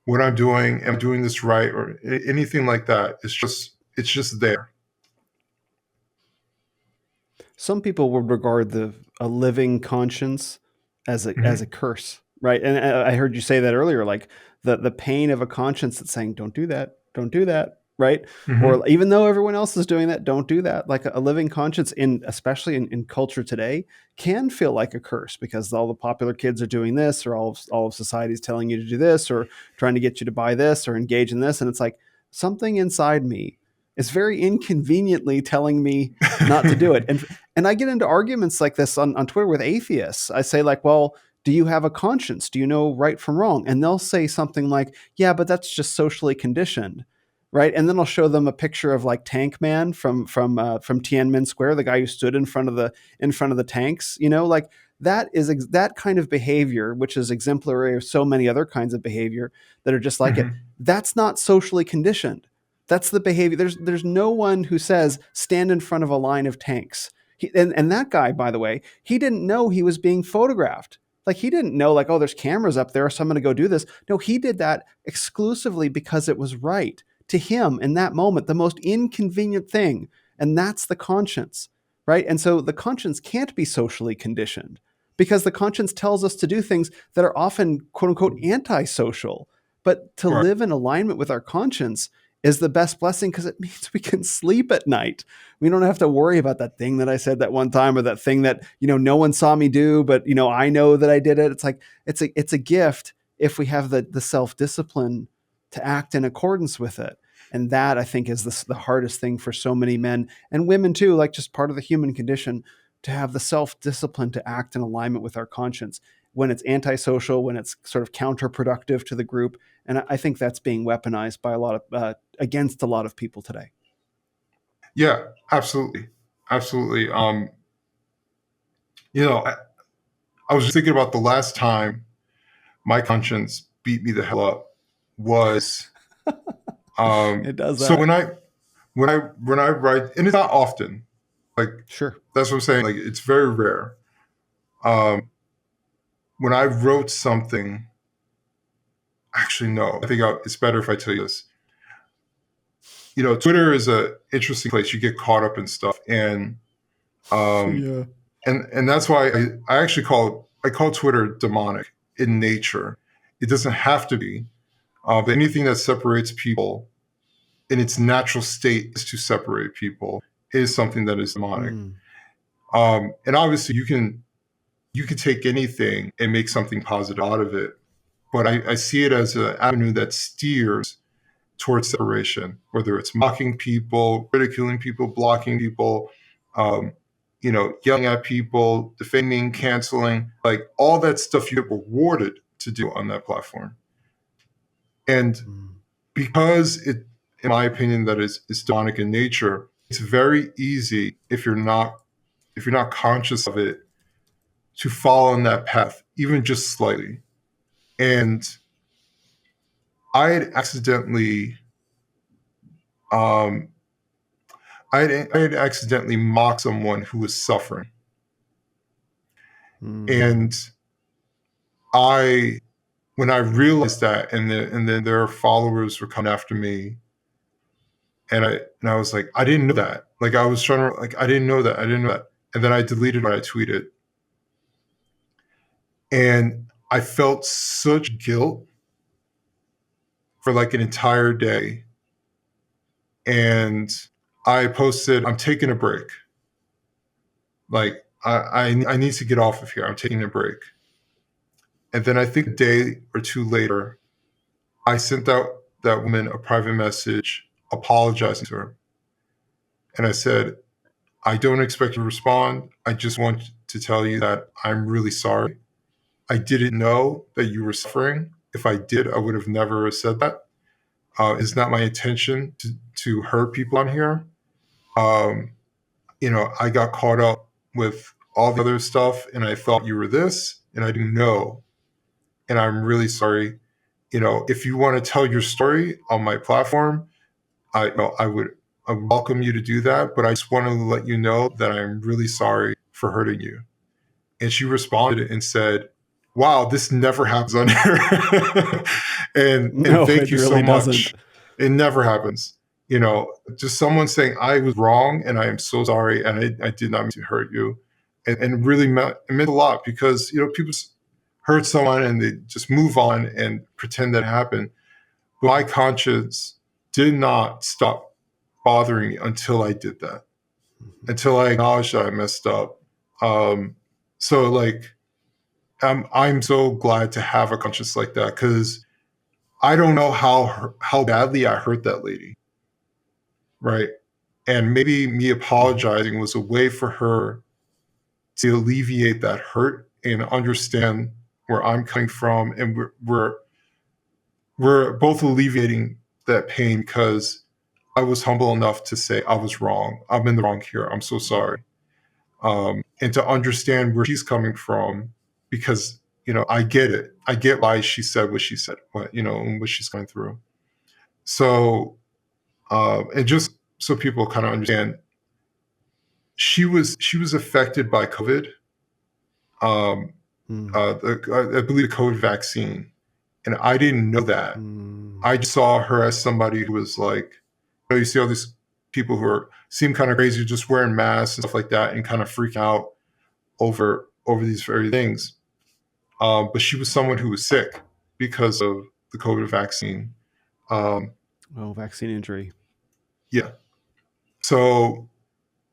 what I'm doing. Am I doing this right or anything like that? It's just there. Some people would regard a living conscience as a curse, right? And I heard you say that earlier, like the pain of a conscience that's saying, don't do that, right? Or even though everyone else is doing that, don't do that. Like a living conscience, especially in culture today, can feel like a curse because all the popular kids are doing this, or all of society is telling you to do this, or trying to get you to buy this or engage in this, and it's like something inside me is very inconveniently telling me not to do it. And I get into arguments like this on Twitter with atheists. I say like, well, do you have a conscience? Do you know right from wrong? And they'll say something like, yeah, but that's just socially conditioned. Right. And then I'll show them a picture of like Tank Man from Tiananmen Square, the guy who stood in front of the tanks, like that is that kind of behavior, which is exemplary of so many other kinds of behavior that are just like it. That's not socially conditioned. That's the behavior. There's no one who says stand in front of a line of tanks. And that guy, by the way, he didn't know he was being photographed. Like he didn't know like, oh, there's cameras up there, so I'm going to go do this. No, he did that exclusively because it was right to him in that moment, the most inconvenient thing. And that's the conscience, right? And so the conscience can't be socially conditioned because the conscience tells us to do things that are often quote unquote antisocial. But to live in alignment with our conscience is the best blessing because it means we can sleep at night. We don't have to worry about that thing that I said that one time or that thing that, no one saw me do, but, I know that I did it. It's like, it's a gift if we have the self-discipline to act in accordance with it. And that I think is the hardest thing for so many men and women too, like just part of the human condition to have the self-discipline to act in alignment with our conscience when it's antisocial, when it's sort of counterproductive to the group. And I think that's being weaponized by against a lot of people today. Yeah, absolutely. absolutely. I was just thinking about the last time my conscience beat me the hell up was It does so that. when I write, and it's not often. Like Sure. that's what I'm saying. Like it's very rare. Um, when I wrote something, actually no, I think it's better if I tell you this. Twitter is a interesting place. You get caught up in stuff, and um, Yeah. and that's why I actually call Twitter demonic in nature. It doesn't have to be, but anything that separates people in its natural state is to separate people is something that is demonic. Mm. And obviously, you can take anything and make something positive out of it, but I see it as an avenue that steers towards separation, whether it's mocking people, ridiculing people, blocking people, um, yelling at people, defaming, canceling, like all that stuff you get rewarded to do on that platform. And Mm. because in my opinion, that is demonic in nature, it's very easy if you're not conscious of it to fall on that path, even just slightly. And I had accidentally um, I had accidentally mocked someone who was suffering. Mm. And I when I realized that, and then their followers were coming after me, and I was like, I didn't know that. Like I was trying to, like, I didn't know that. I didn't know that. And then I deleted what I tweeted. And I felt such guilt for like an entire day. And I posted, I'm taking a break. Like I need to get off of here. I'm taking a break. And then I think a day or two later, I sent out that woman a private message apologizing to her. And I said, I don't expect you to respond. I just want to tell you that I'm really sorry. I didn't know that you were suffering. If I did, I would have never said that. It's not my intention to hurt people on here. Um, I got caught up with all the other stuff and I thought you were this and I didn't know. And I'm really sorry. If you want to tell your story on my platform, I would welcome you to do that. But I just wanted to let you know that I'm really sorry for hurting you. And she responded and said, wow, this never happens on here. and No, thank it you so really doesn't. much. It never happens. Just someone saying I was wrong and I am so sorry and I did not mean to hurt you. And really it meant a lot because, people hurt someone and they just move on and pretend that it happened. But my conscience did not stop bothering me until I did that, until I acknowledged that I messed up. So like, I'm so glad to have a conscience like that because I don't know how badly I hurt that lady, right? And maybe me Mm-hmm. apologizing was a way for her to alleviate that hurt and understand where I'm coming from, and we're both alleviating that pain because I was humble enough to say I was wrong. I'm in the wrong here. I'm so sorry. And to understand where she's coming from because I get it. I get why she said what she said, and what she's going through. So, and just so people kind of understand, she was affected by COVID. Um, Mm. I believe the COVID vaccine, and I didn't know that. Mm. I just saw her as somebody who was like, you see all these people who seem kind of crazy, just wearing masks and stuff like that, and kind of freak out over these very things. But she was someone who was sick because of the COVID vaccine. Um, Oh, vaccine injury. yeah. So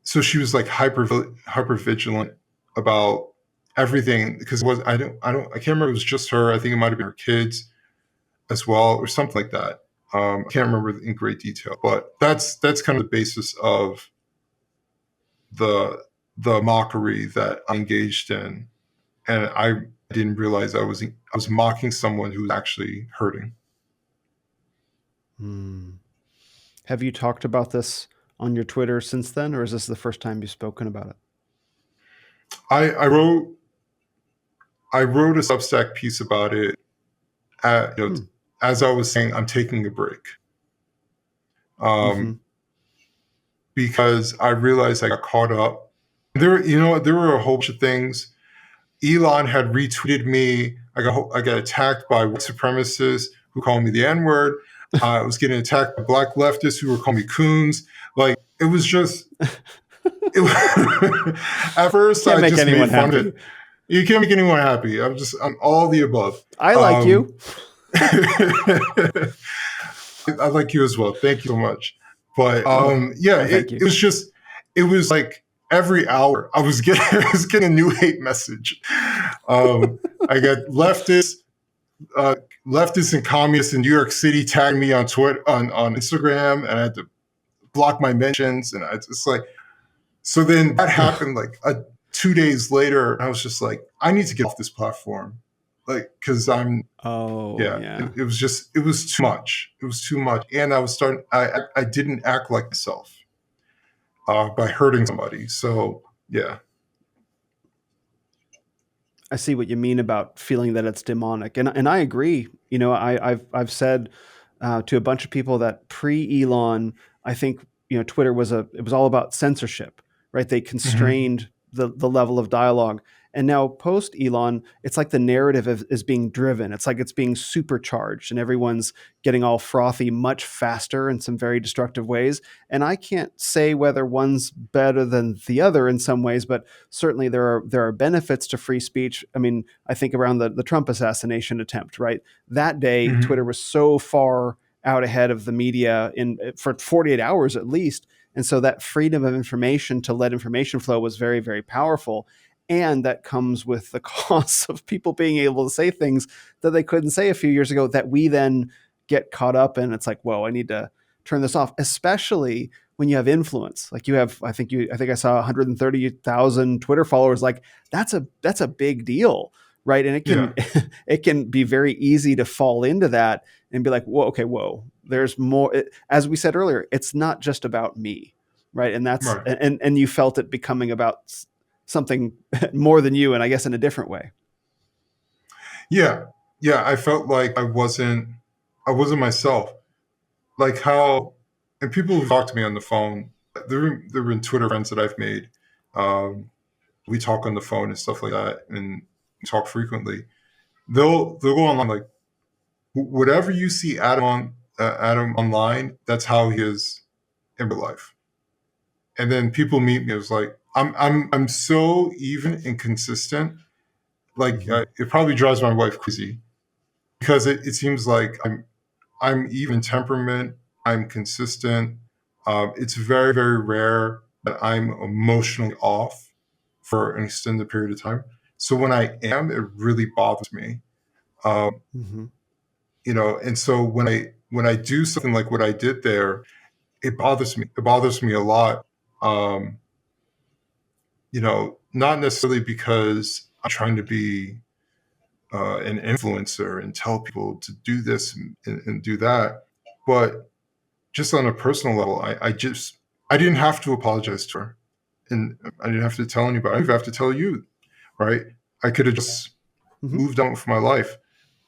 she was like hyper vigilant about everything because it was I can't remember, it was just her. I think it might have been her kids as well or something like that. I can't remember in great detail, but that's kind of the basis of the mockery that I engaged in, and I didn't realize I was mocking someone who was actually hurting. Mm. Have you talked about this on your Twitter since then, or is this the first time you've spoken about it? I wrote a Substack piece about it. As I was saying, I'm taking a break. Because I realized I got caught up. There were a whole bunch of things. Elon had retweeted me. I got attacked by white supremacists who called me the N-word. I was getting attacked by black leftists who were calling me coons. Like, it was just. At first, I just made fun of it. You can't make anyone happy. I'm all the above. I like you. I like you as well. Thank you so much. But it was like every hour I was getting a new hate message. I got leftists and communists in New York City tagging me on Twitter, on Instagram, and I had to block my mentions. And it's like, so then that happened like 2 days later. I was just like, I need to get off this platform. Like, cause it was too much. It was too much. And I didn't act like myself, by hurting somebody. So yeah. I see what you mean about feeling that it's demonic. And I agree. I've said, to a bunch of people that pre-Elon, I think, Twitter it was all about censorship, right? They constrained the level of dialogue. And now post Elon, it's like the narrative is being driven. It's like it's being supercharged and everyone's getting all frothy much faster in some very destructive ways. And I can't say whether one's better than the other in some ways, but certainly there are benefits to free speech. I mean, I think around the Trump assassination attempt, right? That day, Twitter was so far out ahead of the media for 48 hours at least. And so that freedom of information to let information flow was very, very powerful. And that comes with the cost of people being able to say things that they couldn't say a few years ago that we then get caught up in. It's like, whoa, I need to turn this off, especially when you have influence. Like you have, I think I saw 130,000 Twitter followers. Like that's a big deal, right? And it can be very easy to fall into that and be like, whoa, there's more. As we said earlier, it's not just about me, right? And that's right. And you felt it becoming about something more than you, and I guess in a different way. Yeah. I felt like I wasn't myself. Like how, and people who talk to me on the phone, there have been Twitter friends that I've made. We talk on the phone and stuff like that, and talk frequently. They'll go online like, whatever you see Adam online, that's how he is in real life. And then people meet me. It was like, I'm so even and consistent. Like it probably drives my wife crazy because it seems like I'm even temperament. I'm consistent. It's very, very rare that I'm emotionally off for an extended period of time. So when I am, it really bothers me. And so when I do something like what I did there, it bothers me. It bothers me a lot. Not necessarily because I'm trying to be an influencer and tell people to do this and do that, but just on a personal level, I didn't have to apologize to her, and I didn't have to tell anybody. I didn't have to tell you, right? I could have just moved on with my life,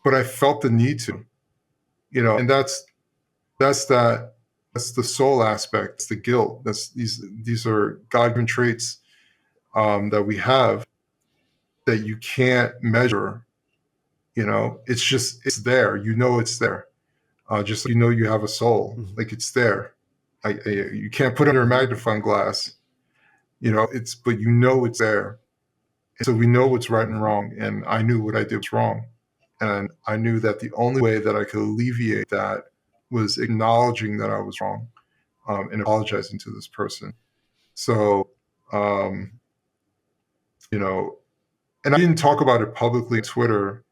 but I felt the need to, and that's the soul aspect. It's the guilt. These are God-given traits that we have that you can't measure. It's there. It's there. Just like you have a soul, like it's there. You can't put it under a magnifying glass. But it's there. And so we know what's right and wrong. And I knew what I did was wrong. And I knew that the only way that I could alleviate that was acknowledging that I was wrong, and apologizing to this person. So, and I didn't talk about it publicly on Twitter,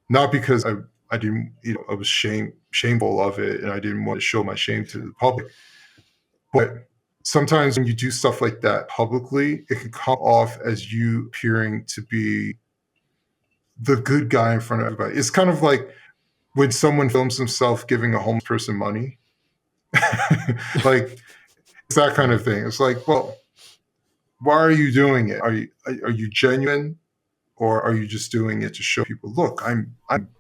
not because I didn't, I was shameful of it and I didn't want to show my shame to the public. But sometimes when you do stuff like that publicly, it can come off as you appearing to be the good guy in front of everybody. It's kind of like when someone films himself giving a homeless person money. Like, it's that kind of thing. It's like, well, why are you doing it? Are you genuine, or are you just doing it to show people, look, I'm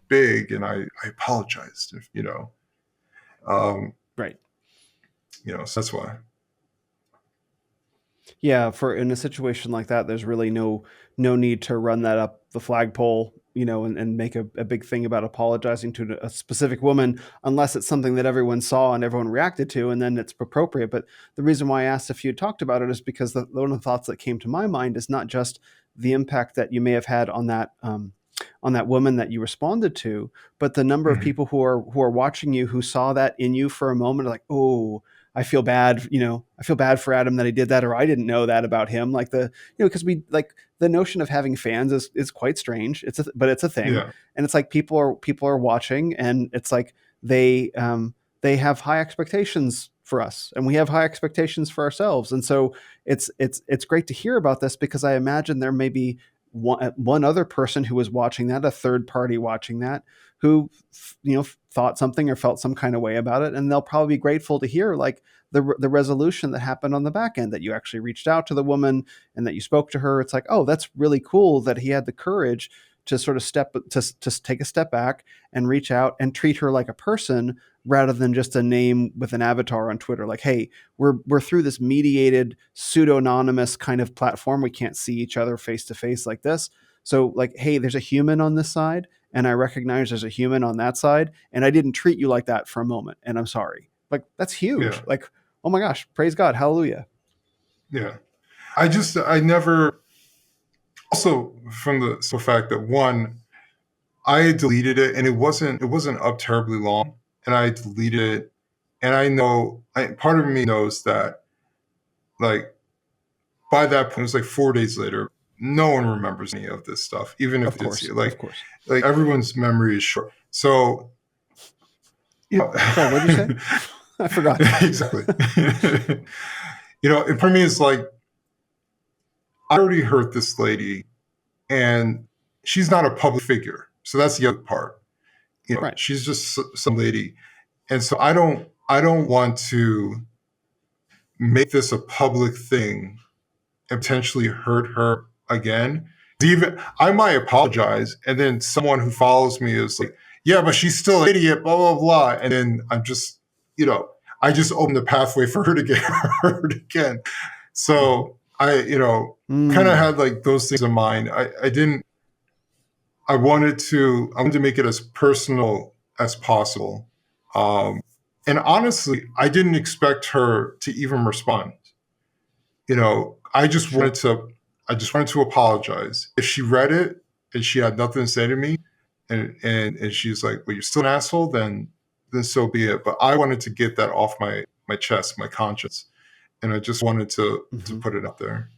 big and I apologized, if um, Right. so that's why. Yeah, for in a situation like that, there's really no need to run that up the flagpole, and make a big thing about apologizing to a specific woman, unless it's something that everyone saw and everyone reacted to, and then it's appropriate. But the reason why I asked if you had talked about it is because one of the thoughts that came to my mind is not just the impact that you may have had on that woman that you responded to, but the number of Mm-hmm. people who are watching you, who saw that in you for a moment, like, oh, I feel bad, I feel bad for Adam that he did that, or I didn't know that about him. Like because we like the notion of having fans is quite strange. But it's a thing, Yeah. and it's like people are watching, and it's like they have high expectations for us, and we have high expectations for ourselves, and so it's great to hear about this, because I imagine there may be one other person who was watching that, a third party watching that, who thought something or felt some kind of way about it, and they'll probably be grateful to hear like the resolution that happened on the back end, that you actually reached out to the woman and that you spoke to her. It's like, oh, that's really cool that he had the courage to sort of to take a step back and reach out and treat her like a person, rather than just a name with an avatar on Twitter. Like, hey, we're through this mediated pseudo-anonymous kind of platform. We can't see each other face to face like this. So like, hey, there's a human on this side, and I recognize there's a human on that side, and I didn't treat you like that for a moment, and I'm sorry. Like, that's huge. Yeah. Like, oh my gosh, praise God, hallelujah. Yeah. I never, also from the fact that, one, I deleted it, and it wasn't up terribly long, and I deleted it, and I know, part of me knows that, like, by that point, it was like 4 days later, no one remembers any of this stuff, even if Of they did see course, it. of course. Like everyone's memory is short. So, Sorry, what'd you say? I forgot. exactly. And for me, it's like, I already hurt this lady, and she's not a public figure. So that's the other part. Right. She's just some lady. And so I don't want to make this a public thing and potentially hurt her again. Even I might apologize, and then someone who follows me is like, yeah, but she's still an idiot, blah, blah, blah. And then I'm just, I just open the pathway for her to get hurt again. So kind of had like those things in mind. I wanted to make it as personal as possible. And honestly, I didn't expect her to even respond. I just Sure. wanted to apologize. If she read it and she had nothing to say to me, and she's like, "Well, you're still an asshole," then so be it. But I wanted to get that off my chest, my conscience, and I just wanted to put it out there.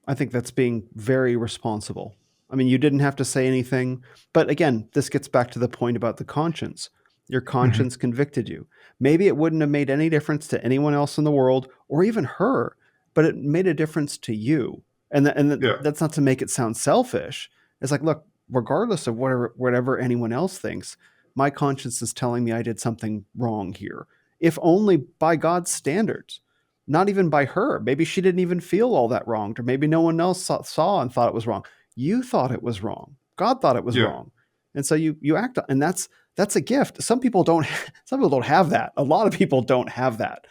I think that's being very responsible. I mean, you didn't have to say anything, but again, this gets back to the point about the conscience. Your Mm-hmm. conscience convicted you. Maybe it wouldn't have made any difference to anyone else in the world, or even her, but it made a difference to you. Yeah, That's not to make it sound selfish. It's like, look, regardless of whatever anyone else thinks, my conscience is telling me I did something wrong here, if only by God's standards, not even by her. Maybe she didn't even feel all that wronged, or maybe no one else saw and thought it was wrong. You thought it was wrong. God thought it was yeah, wrong, and so you act, and that's a gift. Some people don't. Some people don't have that. A lot of people don't have that,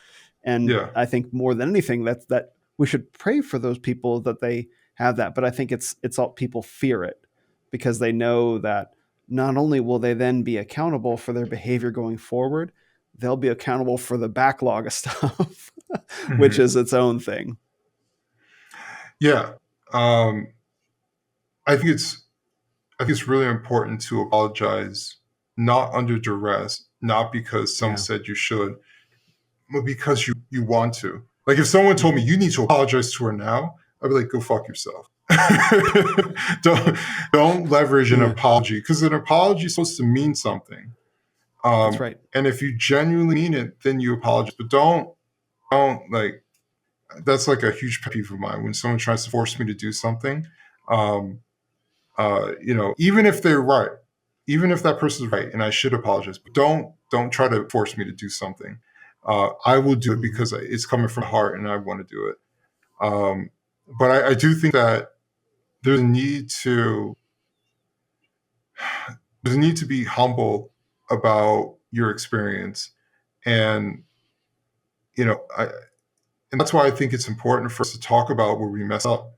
and yeah, I think more than anything, that we should pray for those people that they have that. But I think it's all, people fear it because they know that not only will they then be accountable for their behavior going forward, they'll be accountable for the backlog of stuff, which hmm is its own thing. yeah. Um, I think it's really important to apologize, not under duress, not because someone Yeah. said you should, but because you want to. Like if someone told me you need to apologize to her now, I'd be like, go fuck yourself. don't leverage an Yeah, apology, because an apology is supposed to mean something. that's right. And if you genuinely mean it, then you apologize. But don't like, that's like a huge pet peeve of mine when someone tries to force me to do something. Um, even if they're right, even if that person's right and I should apologize, but don't try to force me to do something. I will do it Mm-hmm. because it's coming from the heart and I want to do it. Um, but I do think that there's a need to be humble about your experience, and you know, and that's why I think it's important for us to talk about where we mess up,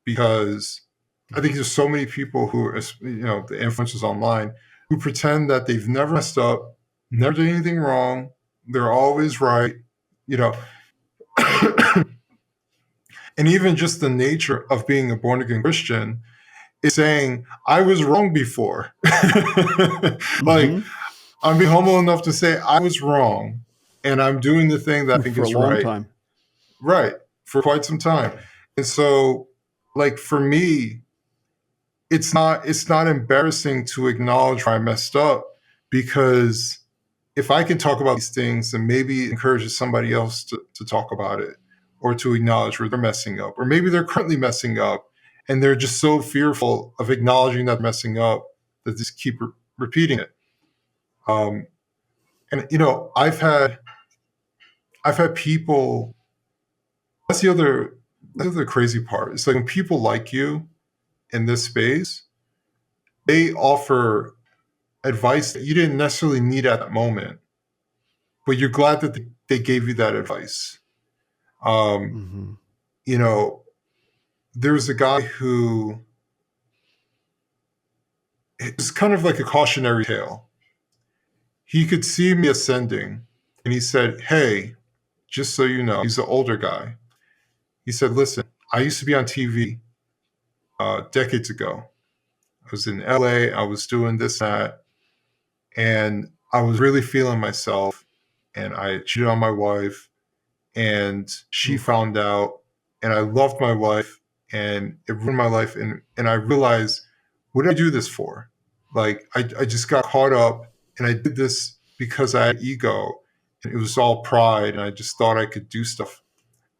because I think there's so many people who are, the influencers online, who pretend that they've never messed up, never did anything wrong, they're always right, you know. And even just the nature of being a born again Christian is saying, I was wrong before. Like, Mm-hmm. I'm being humble enough to say I was wrong and I'm doing the thing that I think For a is long right. time. Right. For quite some time. And so, like, for me, it's not embarrassing to acknowledge where I messed up, because if I can talk about these things, then maybe it encourages somebody else to talk about it, or to acknowledge where they're messing up, or maybe they're currently messing up and they're just so fearful of acknowledging that they're messing up that they just keep repeating it. Um, and I've had people. That's the other crazy part. It's like when people like you in this space, they offer advice that you didn't necessarily need at that moment, but you're glad that they gave you that advice. Um, Mm-hmm. you know, there was a guy who, it's kind of like a cautionary tale. He could see me ascending, and he said, "Hey, just so you know," he's an older guy. He said, "Listen, I used to be on TV decades ago. I was in LA. I was doing this, that, and I was really feeling myself. And I cheated on my wife, and she Oof. found out, and I loved my wife, and it ruined my life. And I realized, what did I do this for? Like, I just got caught up, and I did this because I had ego, and it was all pride, and I just thought I could do stuff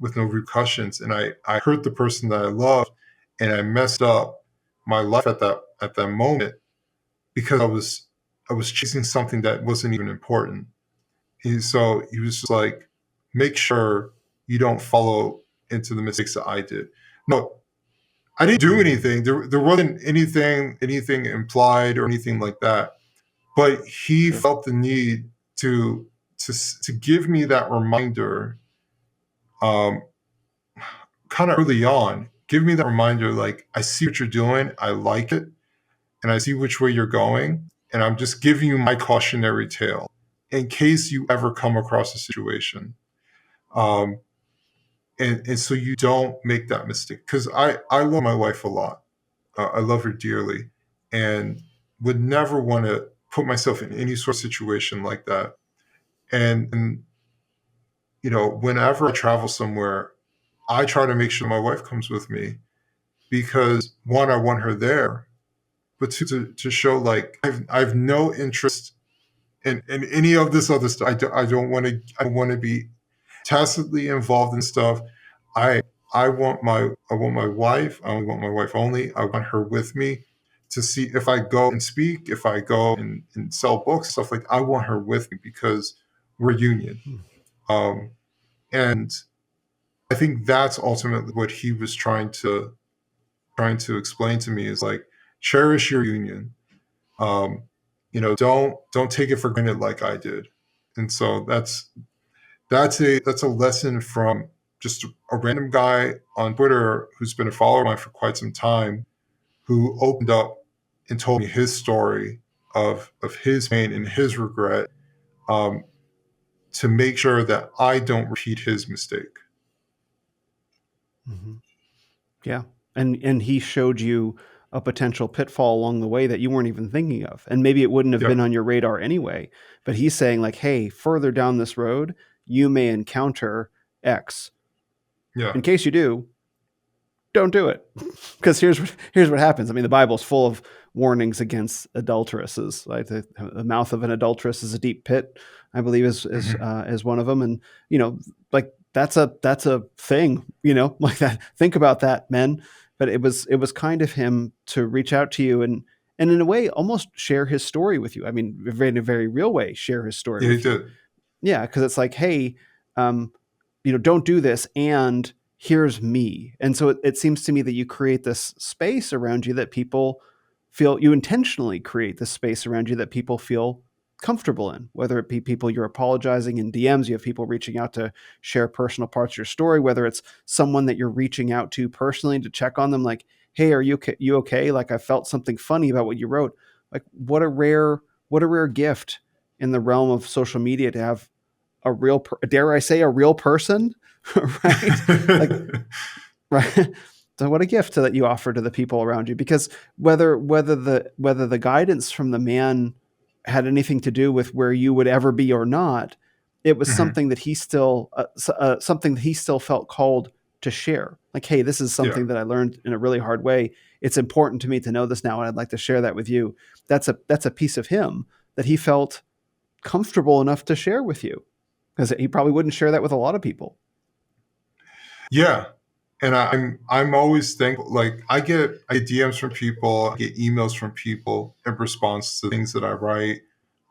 with no repercussions. And I hurt the person that I loved, and I messed up my life at that moment, because I was chasing something that wasn't even important." So he was just like, make sure you don't follow into the mistakes that I did. No, I didn't do Mm-hmm. anything. There wasn't anything implied or anything like that. But he Sure. felt the need to to give me that reminder, um, kind of early on. Give me that reminder, like, I see what you're doing, I like it, and I see which way you're going, and I'm just giving you my cautionary tale in case you ever come across a situation. Um, and so you don't make that mistake, because I love my wife a lot. I love her dearly, and would never want to put myself in any sort of situation like that. And whenever I travel somewhere, I try to make sure my wife comes with me, because one, I want her there, but two, to show, like, I've no interest in any of this other stuff. I don't want to be tacitly involved in stuff. I I want my wife. I want my wife only. I want her with me to see, if I go and speak, if I go and sell books, stuff like, I want her with me, because we're union. Um, and I think that's ultimately what he was trying to explain to me, is like, cherish your union. Um, don't take it for granted like I did. And so that's a lesson from just a random guy on Twitter who's been a follower of mine for quite some time, who opened up and told me his story of his pain and his regret, um, to make sure that I don't repeat his mistake. Mm-hmm. Yeah. And he showed you a potential pitfall along the way that you weren't even thinking of. And maybe it wouldn't have Yeah, been on your radar anyway. But he's saying, like, hey, further down this road, you may encounter X. yeah, In case you do, don't do it. Because here's what happens. I mean, the Bible's full of warnings against adulteresses. Like the mouth of an adulteress is a deep pit, I believe, hmm, is one of them. And like that's a thing. Like that. Think about that, men. But it was kind of him to reach out to you and in a way almost share his story with you. I mean, in a very real way, share his story yeah, he with you. did. Yeah, because it's like, hey, um, don't do this, and here's me. And so it seems to me that you create this space around you that people feel, you intentionally create this space around you that people feel comfortable in, whether it be people you're apologizing in DMs, you have people reaching out to share personal parts of your story, whether it's someone that you're reaching out to personally to check on them, like, hey, are you okay? Like, I felt something funny about what you wrote. Like, what a rare gift in the realm of social media to have a real, dare I say, a real person, right? Like, right. So what a gift that you offer to the people around you, because whether the guidance from the man had anything to do with where you would ever be or not, it was Mhm. something that he still felt called to share. Like, hey, this is Yeah. something that I learned in a really hard way. It's important to me to know this now, and I'd like to share that with you. That's a piece of him that he felt comfortable enough to share with you, because he probably wouldn't share that with a lot of people. Yeah. And I'm always thankful. Like I get DMs from people, I get emails from people in response to things that I write.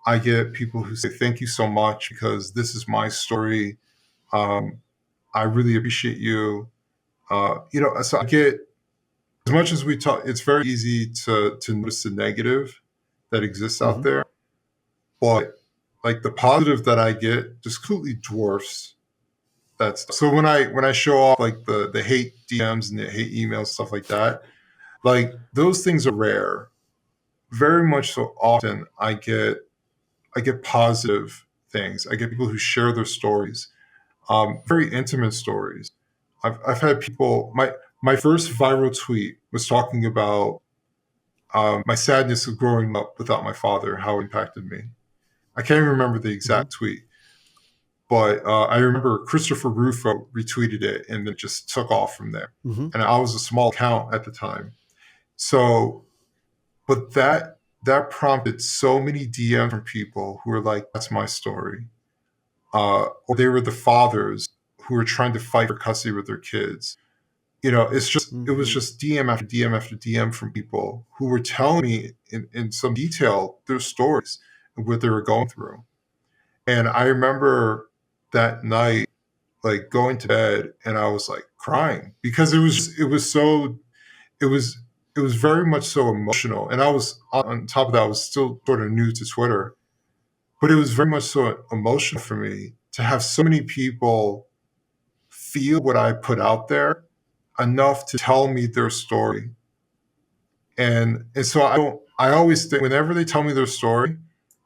I get people who say thank you so much because this is my story. Um, I really appreciate you. So I get, as much as we talk, it's very easy to notice the negative that exists out Mm-hmm. there, but like the positive that I get just completely dwarfs that stuff. So when I show off like the hate DMs and the hate emails, stuff like that, like those things are rare. Very much so often I get positive things. I get people who share their stories, very intimate stories. I've had people. My first viral tweet was talking about my sadness of growing up without my father, how it impacted me. I can't even remember the Mm-hmm. exact tweet, but I remember Christopher Rufo retweeted it and it just took off from there. Mm-hmm. And I was a small account at the time. So, but that prompted so many DMs from people who were like, "That's my story," or they were the fathers who were trying to fight for custody with their kids. It was Mm-hmm. just DM after DM after DM from people who were telling me in some detail their stories and what they were going through. And I remember that night, like going to bed, and I was like crying because it was it was very much so emotional. And I was on top of that, I was still sort of new to Twitter, but it was very much so emotional for me to have so many people feel what I put out there enough to tell me their story. And so I always think whenever they tell me their story,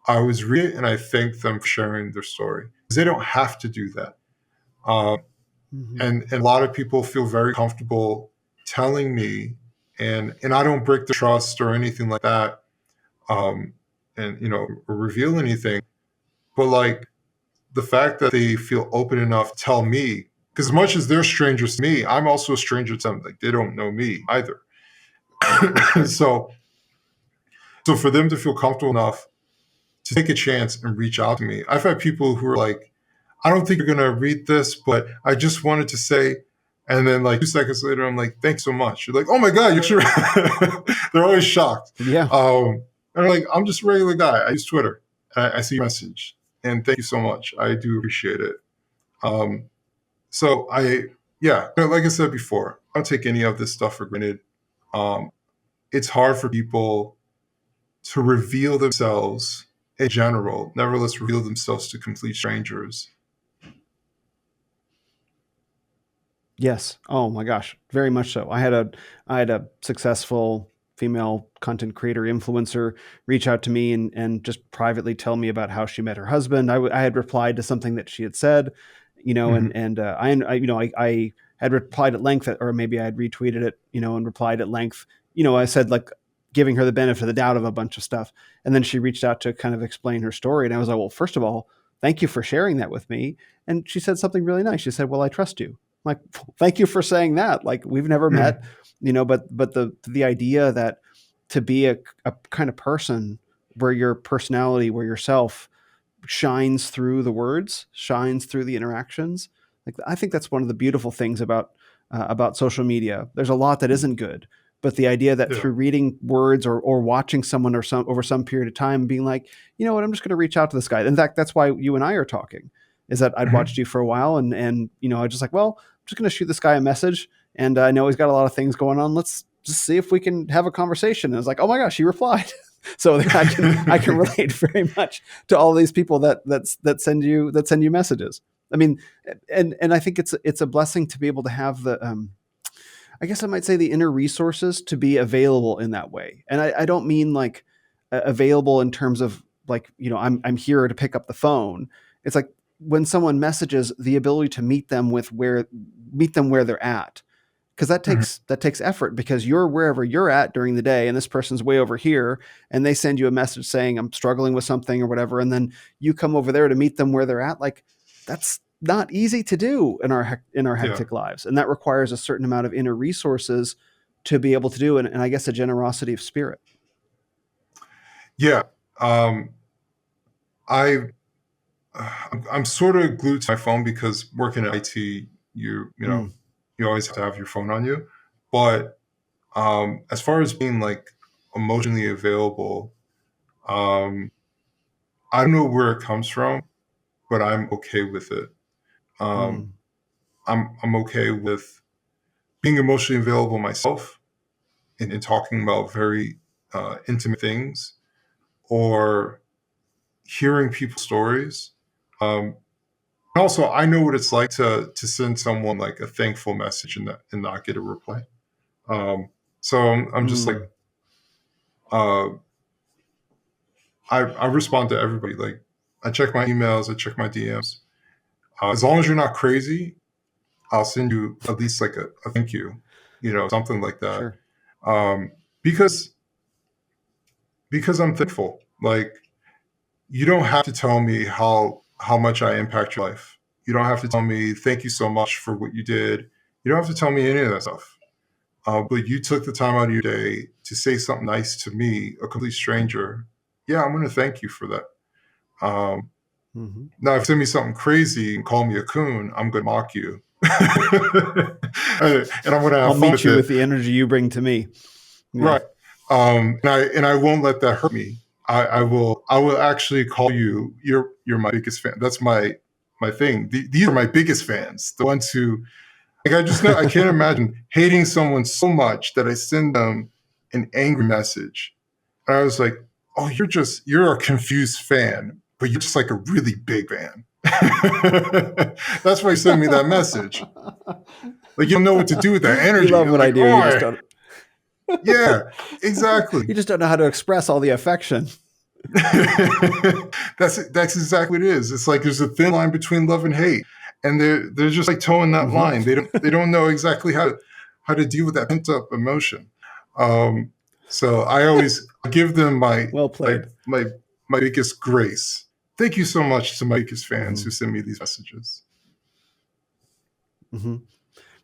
I always read it and I thank them for sharing their story because they don't have to do that. Um, Mm-hmm. and a lot of people feel very comfortable telling me, and I don't break the trust or anything like that, um, and or reveal anything. But like the fact that they feel open enough to tell me, because as much as they're strangers to me, I'm also a stranger to them. Like they don't know me either. Right. so so for them to feel comfortable enough to take a chance and reach out to me, I've had people who are like, I don't think you're gonna read this, but I just wanted to say. And then like 2 seconds later, I'm like, thanks so much. You're like, oh my god, you're sure. They're always shocked. Yeah. And I'm like, I'm just a regular guy. I use Twitter. I see your message, and thank you so much. I do appreciate it. Um, so yeah, like I said before, I don't take any of this stuff for granted. Um, it's hard for people to reveal themselves in general, nevertheless reveal themselves to complete strangers. Yes. Oh my gosh. Very much so. I had a successful female content creator influencer reach out to me and just privately tell me about how she met her husband. I had replied to something that she had said, Mhm. and I had replied at length, or maybe I had retweeted it, and replied at length. I said, like, giving her the benefit of the doubt of a bunch of stuff, and then she reached out to kind of explain her story, and I was like, well, first of all, thank you for sharing that with me. And she said something really nice. She said, well, I trust you. Like, thank you for saying that. Like, we've never met, Mhm. but the idea that to be a kind of person where your personality, where yourself shines through the words, shines through the interactions. Like, I think that's one of the beautiful things about social media. There's a lot that isn't good, But the idea that Yeah. through reading words or watching someone over some period of time, being like, you know what, I'm just going to reach out to this guy. In fact, that's why you and I are talking. Is that I'd watched Hmm. you for a while, and I was just like, well, I'm just going to shoot this guy a message, and I know he's got a lot of things going on. Let's just see if we can have a conversation. And I was like, oh my gosh, he replied. So I can relate very much to all these people that send you messages. I mean, and I think it's a blessing to be able to have the I guess I might say the inner resources to be available in that way. And I don't mean like available in terms of like, I'm here to pick up the phone. It's like when someone messages, the ability to meet them where they're at. Because that takes effort, because you're wherever you're at during the day and this person's way over here, and they send you a message saying I'm struggling with something or whatever, and then you come over there to meet them where they're at. Like, that's not easy to do in our Yeah. hectic lives, and that requires a certain amount of inner resources to be able to do, and I guess a generosity of spirit. Yeah. Um, I I'm sort of glued to my phone because working in IT, Mm, you always have to have your phone on you. But as far as being like emotionally available, um, I don't know where it comes from, but I'm okay with it. Um, mm, I'm okay with being emotionally available myself and talking about very intimate things or hearing people's stories. Um, Also, I know what it's like to send someone like a thankful message and not get a reply. Um, so I'm just like mm, uh, I respond to everybody. Like I check my emails, I check my DMs. As long as you're not crazy, I'll send you at least like a thank you, something like that. sure. Um, because I'm thankful. Like you don't have to tell me how much I impact your life. You don't have to tell me thank you so much for what you did. You don't have to tell me any of that stuff. But you took the time out of your day to say something nice to me, a complete stranger. Yeah, I'm going to thank you for that. Um, Hmm. Now, if you send me something crazy and call me a coon, I'm going to mock you. And I'm going to I'll have fun meet with you it. with the energy you bring to me. Yeah. Right. And I won't let that hurt me. I will actually call you. You're my biggest fan. That's my thing. These are my biggest fans. The ones who like I can't imagine hating someone so much that I send them an angry message. And I was like, oh, you're a confused fan, but you're just like a really big fan. That's why you send me that message. Like you don't know what to do with that You energy. love You're what I like, do. You just oh don't. yeah, exactly. You just don't know how to express all the affection. That's exactly what it is. It's like there's a thin line between love and hate, and they're just like towing that Hmm. line. They don't know exactly how to deal with that pent up emotion. So I always give them Well played. my biggest grace. Thank you so much to my biggest fans Hmm. who send me these messages. Hmm.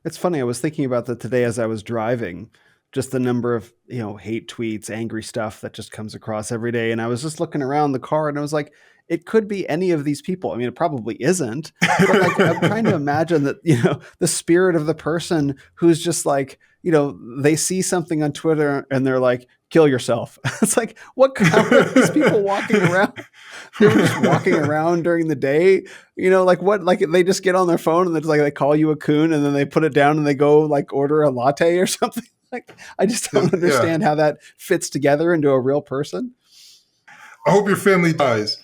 It's funny. I was thinking about that today as I was driving, just the number of, hate tweets, angry stuff that just comes across every day. And I was just looking around the car and I was like, it could be any of these people. I mean, it probably isn't, but like, I'm trying to imagine that, the spirit of the person who's just like, they see something on Twitter and they're like, kill yourself. It's like, how are these people walking around? They were just walking around during the day, like what, like they just get on their phone and it's like they call you a coon and then they put it down and they go like order a latte or something. Like, I just don't Yeah. understand how that fits together into a real person. I hope your family dies.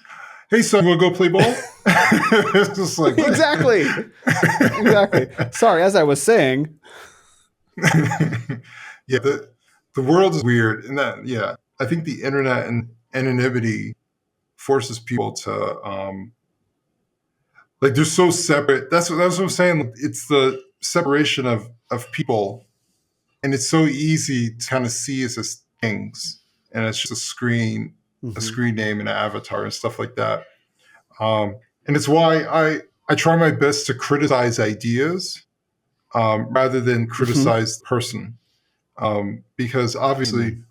Hey son, you want to go play ball? It's just like what? Exactly. Exactly. Sorry, as I was saying. Yeah, the world is weird, and that I think the internet and anonymity forces people to like they're so separate. That's what I'm saying. It's the separation of people, and it's so easy to kind of see as things, and it's just a Mm-hmm. screen name and an avatar and stuff like that. And it's why I try my best to criticize ideas rather than Mm-hmm. criticize the person, because obviously Amen.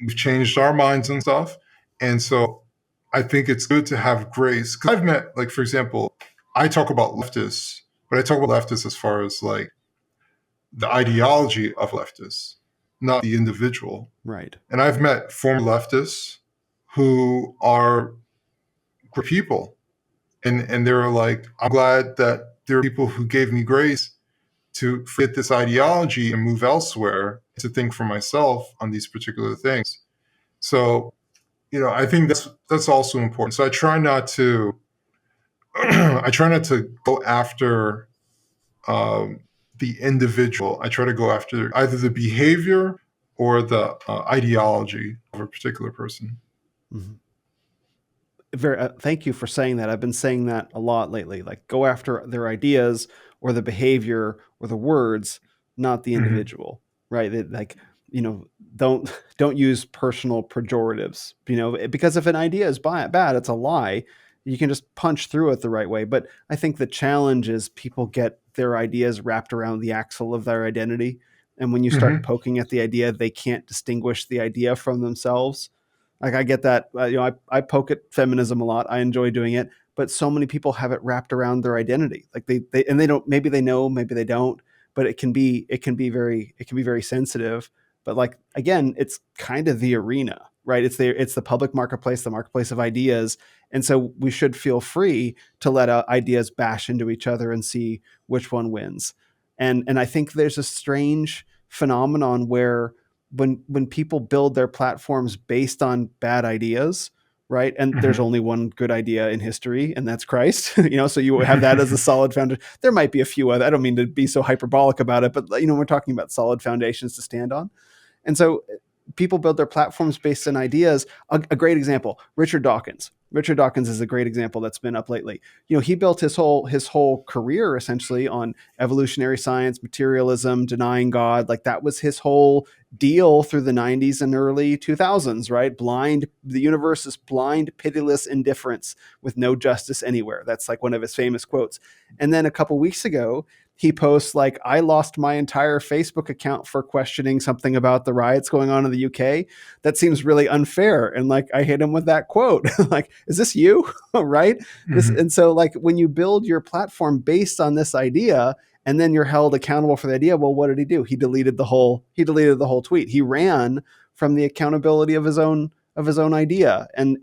we've changed our minds and stuff. And so I think it's good to have grace. Because I've met, like, for example, I talk about leftists, but I talk about leftists as far as like the ideology of leftists. not the individual. Right. And I've met former leftists who are great people. And they're like, I'm glad that there are people who gave me grace to fit this ideology and move elsewhere to think for myself on these particular things. So, I think that's also important. So I try not to go after the individual. I try to go after either the behavior or the ideology of a particular person. Mm-hmm. Thank you for saying that. I've been saying that a lot lately. Like, go after their ideas or the behavior or the words, not the individual. Right? Like, don't use personal pejoratives. Because if an idea is bad, it's a lie. You can just punch through it the right way. But I think the challenge is people get their ideas wrapped around the axle of their identity, and when you start poking at the idea, they can't distinguish the idea from themselves. Like, I get that. I poke at feminism a lot. I enjoy doing it, but so many people have it wrapped around their identity. Like they don't. Maybe they know, maybe they don't. But it can be very sensitive. But like, again, it's kind of the arena, right? It's the public marketplace, the marketplace of ideas, and so we should feel free to let ideas bash into each other and see which one wins. And I think there's a strange phenomenon where when people build their platforms based on bad ideas, right? And there's only one good idea in history, and that's Christ. So you have that as a solid foundation. There might be a few other. I don't mean to be so hyperbolic about it, but we're talking about solid foundations to stand on. And so people build their platforms based on ideas. A great example, Richard Dawkins. Richard Dawkins is a great example that's been up lately. He built his whole career essentially on evolutionary science, materialism, denying God. Like, that was his whole deal through the 90s and early 2000s, right? The universe is blind, pitiless indifference with no justice anywhere. That's like one of his famous quotes. And then a couple weeks ago, he posts like, I lost my entire Facebook account for questioning something about the riots going on in the UK. That seems really unfair. And like, I hit him with that quote. Like, is this you? Right? And so like, when you build your platform based on this idea, and then you're held accountable for the idea, well, what did he do? He deleted the whole tweet. He ran from the accountability of his own idea. And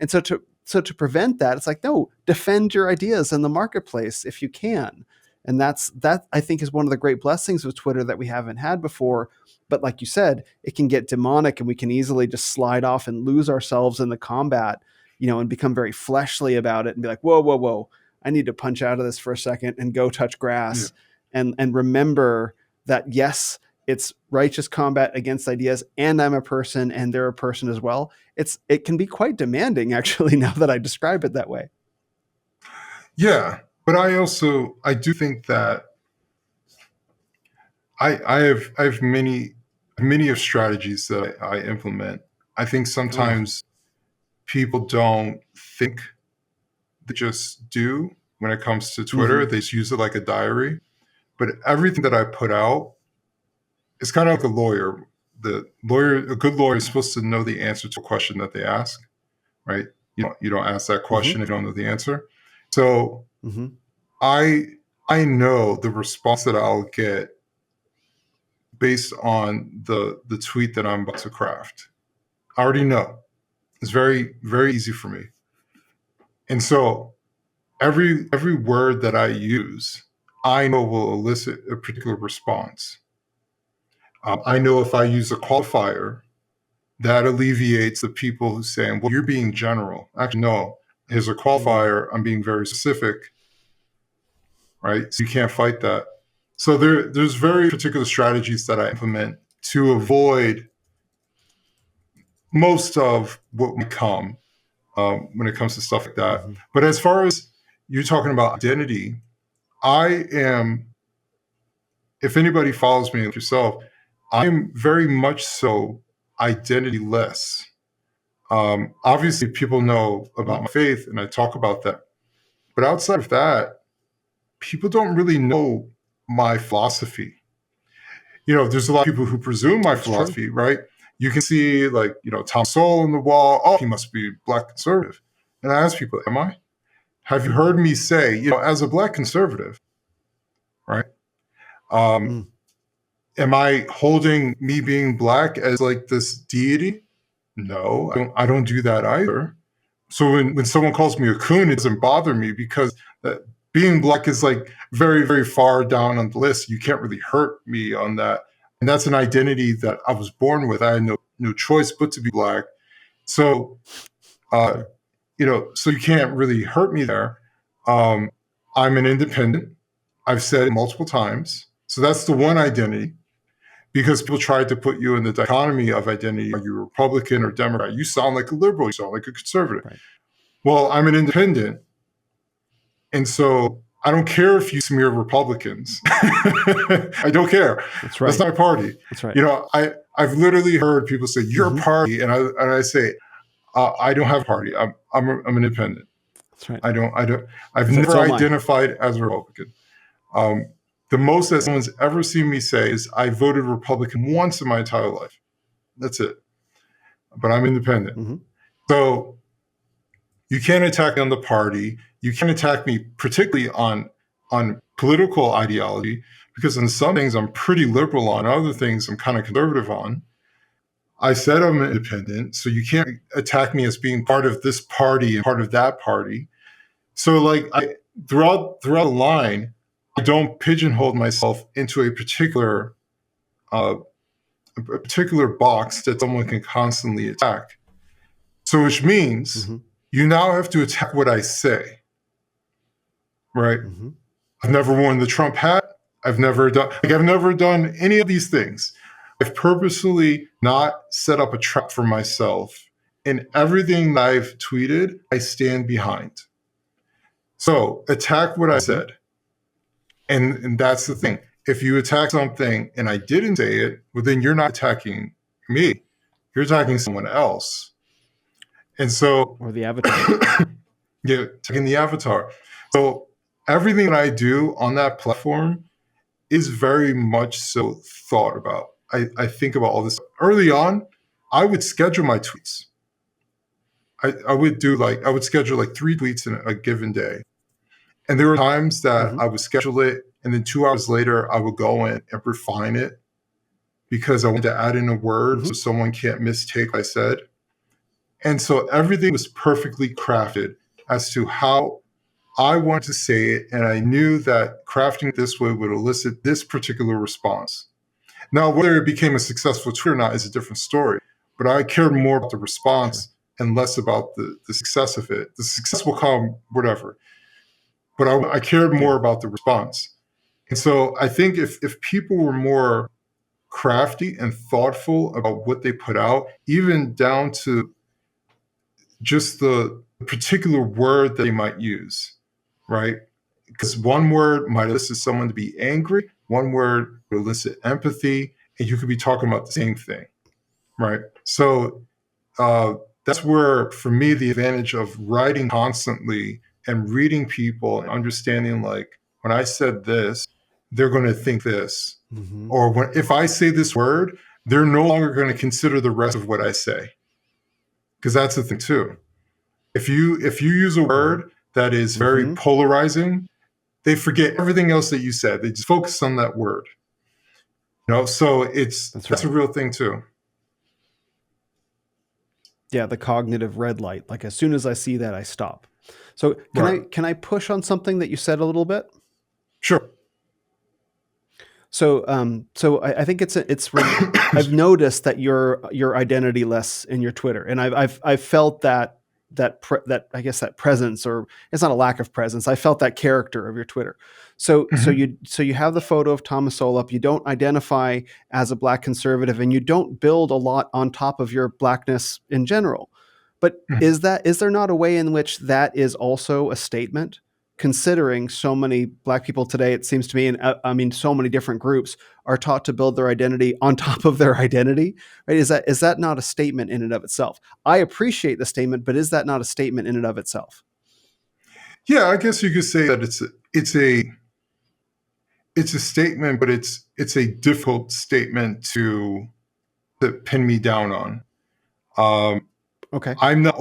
so to prevent that, it's like, no, defend your ideas in the marketplace if you can. And that I think is one of the great blessings of Twitter that we haven't had before. But like you said, it can get demonic, and we can easily just slide off and lose ourselves in the combat, and become very fleshly about it and be like, whoa, I need to punch out of this for a second and go touch grass. And remember that, yes, it's righteous combat against ideas, and I'm a person and they're a person as well. It can be quite demanding, actually, now that I describe it that way. Yeah. But I do think that I have many of strategies that I implement. I think sometimes people don't think, they just do when it comes to Twitter. They just use it like a diary. But everything that I put out is kind of like a lawyer. A good lawyer is supposed to know the answer to a question that they ask, right? You don't ask that question if you don't know the answer. So I know the response that I'll get based on the tweet that I'm about to craft. I already know. It's very, very easy for me. And so every word that I use, I know will elicit a particular response. I know if I use a qualifier, that alleviates the people who say, well, you're being general. Actually, no, here's a qualifier. I'm being very specific, right? So you can't fight that. So there's very particular strategies that I implement to avoid most of what we come when it comes to stuff like that. But as far as you're talking about identity, I am, if anybody follows me like yourself, I'm very much so identity-less. Obviously, people know about my faith, and I talk about that. But outside of that, people don't really know my philosophy. There's a lot of people who presume my philosophy, right? You can see, like, Tom Sowell on the wall. Oh, he must be Black conservative. And I ask people, am I? Have you heard me say, as a Black conservative, right? am I holding me being black as like this deity? No, I don't do that either. So when someone calls me a coon, it doesn't bother me because being black is like very, very far down on the list. You can't really hurt me on that. And that's an identity that I was born with. I had no choice but to be black. So, so you can't really hurt me there. I'm an independent. I've said it multiple times. So that's the one identity. Because people tried to put you in the dichotomy of identity. Are you Republican or Democrat? You sound like a liberal. You sound like a conservative. Right. Well, I'm an independent. And so I don't care if you smear Republicans. I don't care. That's right. That's not my party. That's right. I've literally heard people say, "You're a party," and I say, "I don't have a party. I'm an independent." That's right. I've never identified as a Republican. The most that someone's ever seen me say is, "I voted Republican once in my entire life." That's it. But I'm independent. So you can't attack me on the party. You can't attack me particularly on political ideology, because on some things I'm pretty liberal on, other things I'm kind of conservative on. I said I'm independent, so you can't attack me as being part of this party and part of that party. So like throughout the line, I don't pigeonhole myself into a particular box that someone can constantly attack. So which means you now have to attack what I say, right? I've never worn the Trump hat. I've never done any of these things. I've purposely not set up a trap for myself. In everything that I've tweeted, I stand behind. So attack what I said. And that's the thing. If you attack something and I didn't say it, well, then you're not attacking me. You're attacking someone else. And so, or the avatar. Yeah, attacking the avatar. So everything that I do on that platform is very much so thought about. I think about all this. Early on, I would schedule my tweets. I would schedule like 3 tweets in a given day. And there were times that I would schedule it, and then 2 hours later, I would go in and refine it because I wanted to add in a word so someone can't mistake what I said. And so everything was perfectly crafted as to how I wanted to say it, and I knew that crafting it this way would elicit this particular response. Now, whether it became a successful tweet or not is a different story, but I cared more about the response and less about the success of it. The success will come, whatever. But I cared more about the response. And so I think if people were more crafty and thoughtful about what they put out, even down to just the particular word that they might use, right? Because one word might elicit someone to be angry, one word would elicit empathy, and you could be talking about the same thing, right? So that's where, for me, the advantage of writing constantly and reading people and understanding, like, when I said this, they're going to think this. Or if I say this word, they're no longer going to consider the rest of what I say. Because that's the thing too. If you use a word that is very polarizing, they forget everything else that you said. They just focus on that word. So that's a real thing too. Yeah, the cognitive red light. Like as soon as I see that, I stop. So can I push on something that you said a little bit? Sure. So I think it's I've noticed that you're identity-less in your Twitter, and I've felt that I guess that presence, or it's not a lack of presence. I felt that character of your Twitter. So you have the photo of Thomas Sowell up. You don't identify as a Black conservative, and you don't build a lot on top of your Blackness in general. But is there not a way in which that is also a statement? Considering so many Black people today, it seems to me, and I mean, so many different groups are taught to build their identity on top of their identity, right? Is that not a statement in and of itself? I appreciate the statement, but is that not a statement in and of itself? Yeah, I guess you could say that it's a statement, but it's a difficult statement to pin me down on. Okay, I'm not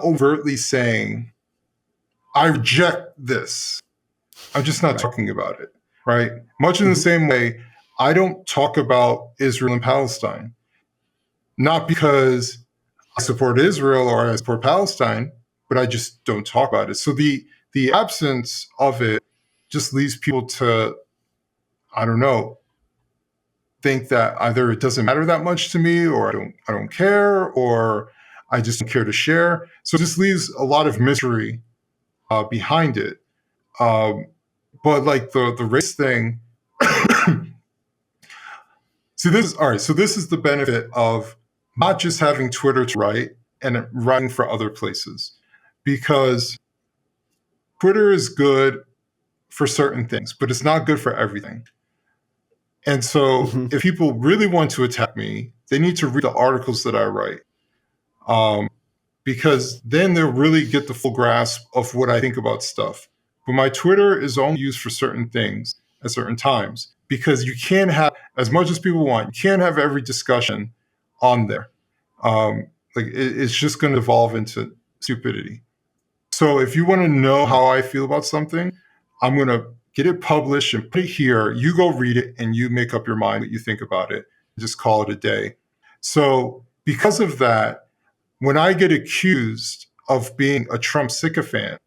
overtly saying I reject this. I'm just not talking about it, right? Much in the same way, I don't talk about Israel and Palestine, not because I support Israel or I support Palestine, but I just don't talk about it. So the absence of it just leaves people to, I don't know, think that either it doesn't matter that much to me, or I don't care, or I just don't care to share. So it just leaves a lot of mystery behind it. But like the race thing, see, this is all right. So this is the benefit of not just having Twitter to write and writing for other places, because Twitter is good for certain things, but it's not good for everything. And so if people really want to attack me, they need to read the articles that I write, because then they'll really get the full grasp of what I think about stuff. But my Twitter is only used for certain things at certain times, because you can't have, as much as people want, you can't have every discussion on there. It's just going to evolve into stupidity. So if you want to know how I feel about something, I'm going to get it published and put it here. You go read it and you make up your mind what you think about it. Just call it a day. So because of that, when I get accused of being a Trump sycophant,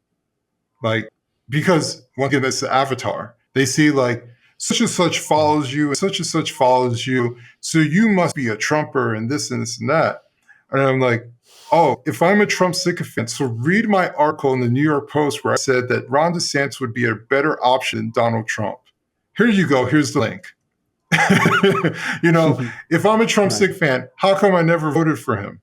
like, because once again, that's the avatar. They see like such and such follows you and such follows you. So you must be a Trumper and this and this and that. And I'm like, oh, if I'm a Trump sycophant, so read my article in the New York Post where I said that Ron DeSantis would be a better option than Donald Trump. Here you go. Here's the link. If I'm a Trump sycophant, how come I never voted for him?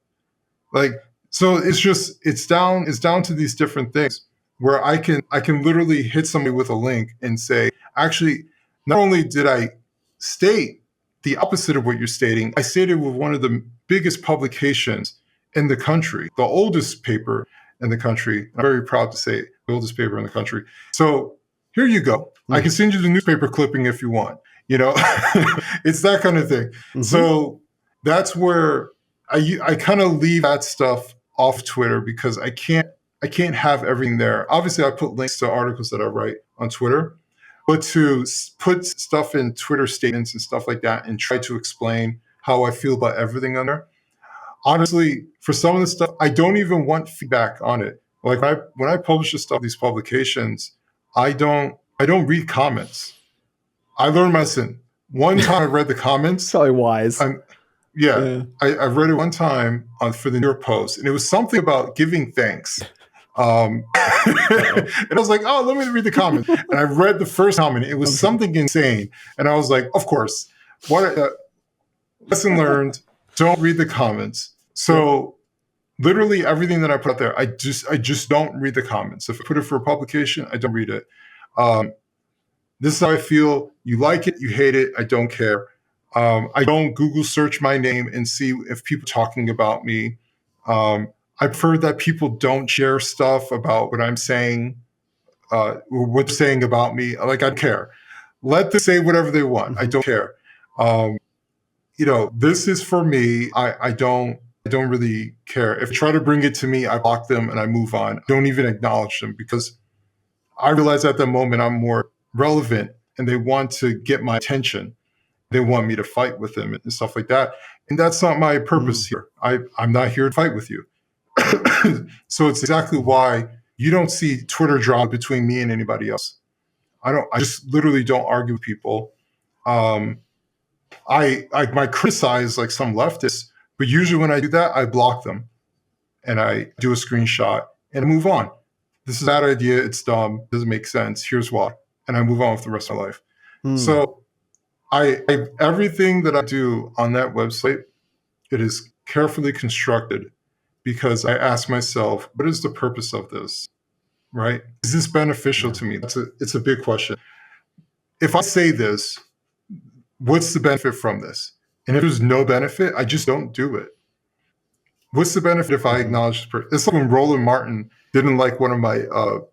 Like, so it's down to these different things where I can literally hit somebody with a link and say, actually, not only did I state the opposite of what you're stating, I stated with one of the biggest publications in the country, the oldest paper in the country. I'm very proud to say it, the oldest paper in the country. So here you go. I can send you the newspaper clipping if you want. It's that kind of thing. So that's where I kind of leave that stuff off Twitter, because I can't have everything there. Obviously, I put links to articles that I write on Twitter, but to put stuff in Twitter statements and stuff like that and try to explain how I feel about everything on there, honestly, for some of the stuff, I don't even want feedback on it. Like when I publish this stuff, these publications, I don't read comments. I learned my lesson. One time I read the comments. Probably wise. I read it one time for the New York Post, and it was something about giving thanks. And I was like, oh, let me read the comment. And I read the first comment. It was something insane. And I was like, of course, lesson learned, don't read the comments. So literally everything that I put out there, I just don't read the comments. If I put it for a publication, I don't read it. This is how I feel. You like it, you hate it, I don't care. I don't Google search my name and see if people are talking about me. I prefer that people don't share stuff about what I'm saying, what they're saying about me. Like, I don't care. Let them say whatever they want. I don't care. This is for me. I don't really care. If they try to bring it to me, I block them and I move on. I don't even acknowledge them, because I realize at the moment I'm more relevant and they want to get my attention. They want me to fight with them and stuff like that. And that's not my purpose here. I'm not here to fight with you. So it's exactly why you don't see Twitter drama between me and anybody else. I just literally don't argue with people. I might criticize like some leftists, but usually when I do that, I block them and I do a screenshot and move on. This is a bad idea. It's dumb. Doesn't make sense. Here's why. And I move on with the rest of my life. So everything that I do on that website, it is carefully constructed, because I ask myself, what is the purpose of this? Right? Is this beneficial to me? It's a big question. If I say this, what's the benefit from this? And if there's no benefit, I just don't do it. What's the benefit if I acknowledge this person? It's like when Roland Martin didn't like one of my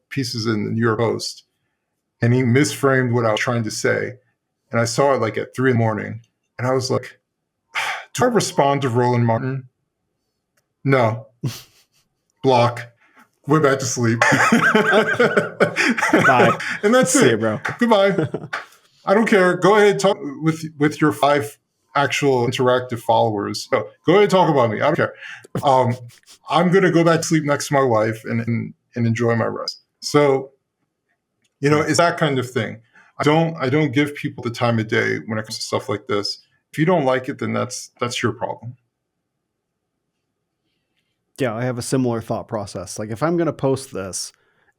pieces in the New York Post, and he misframed what I was trying to say. And I saw it like at 3 a.m. and I was like, do I respond to Roland Martin? No. Block. Went back to sleep. Bye. And that's See it. you, bro. Goodbye. I don't care. Go ahead, talk with your 5 actual interactive followers. So go ahead, talk about me. I don't care. I'm gonna go back to sleep next to my wife and enjoy my rest. So Right. it's that kind of thing. I don't give people the time of day when it comes to stuff like this. If you don't like it, then that's your problem. Yeah, I have a similar thought process. Like, if I'm going to post this,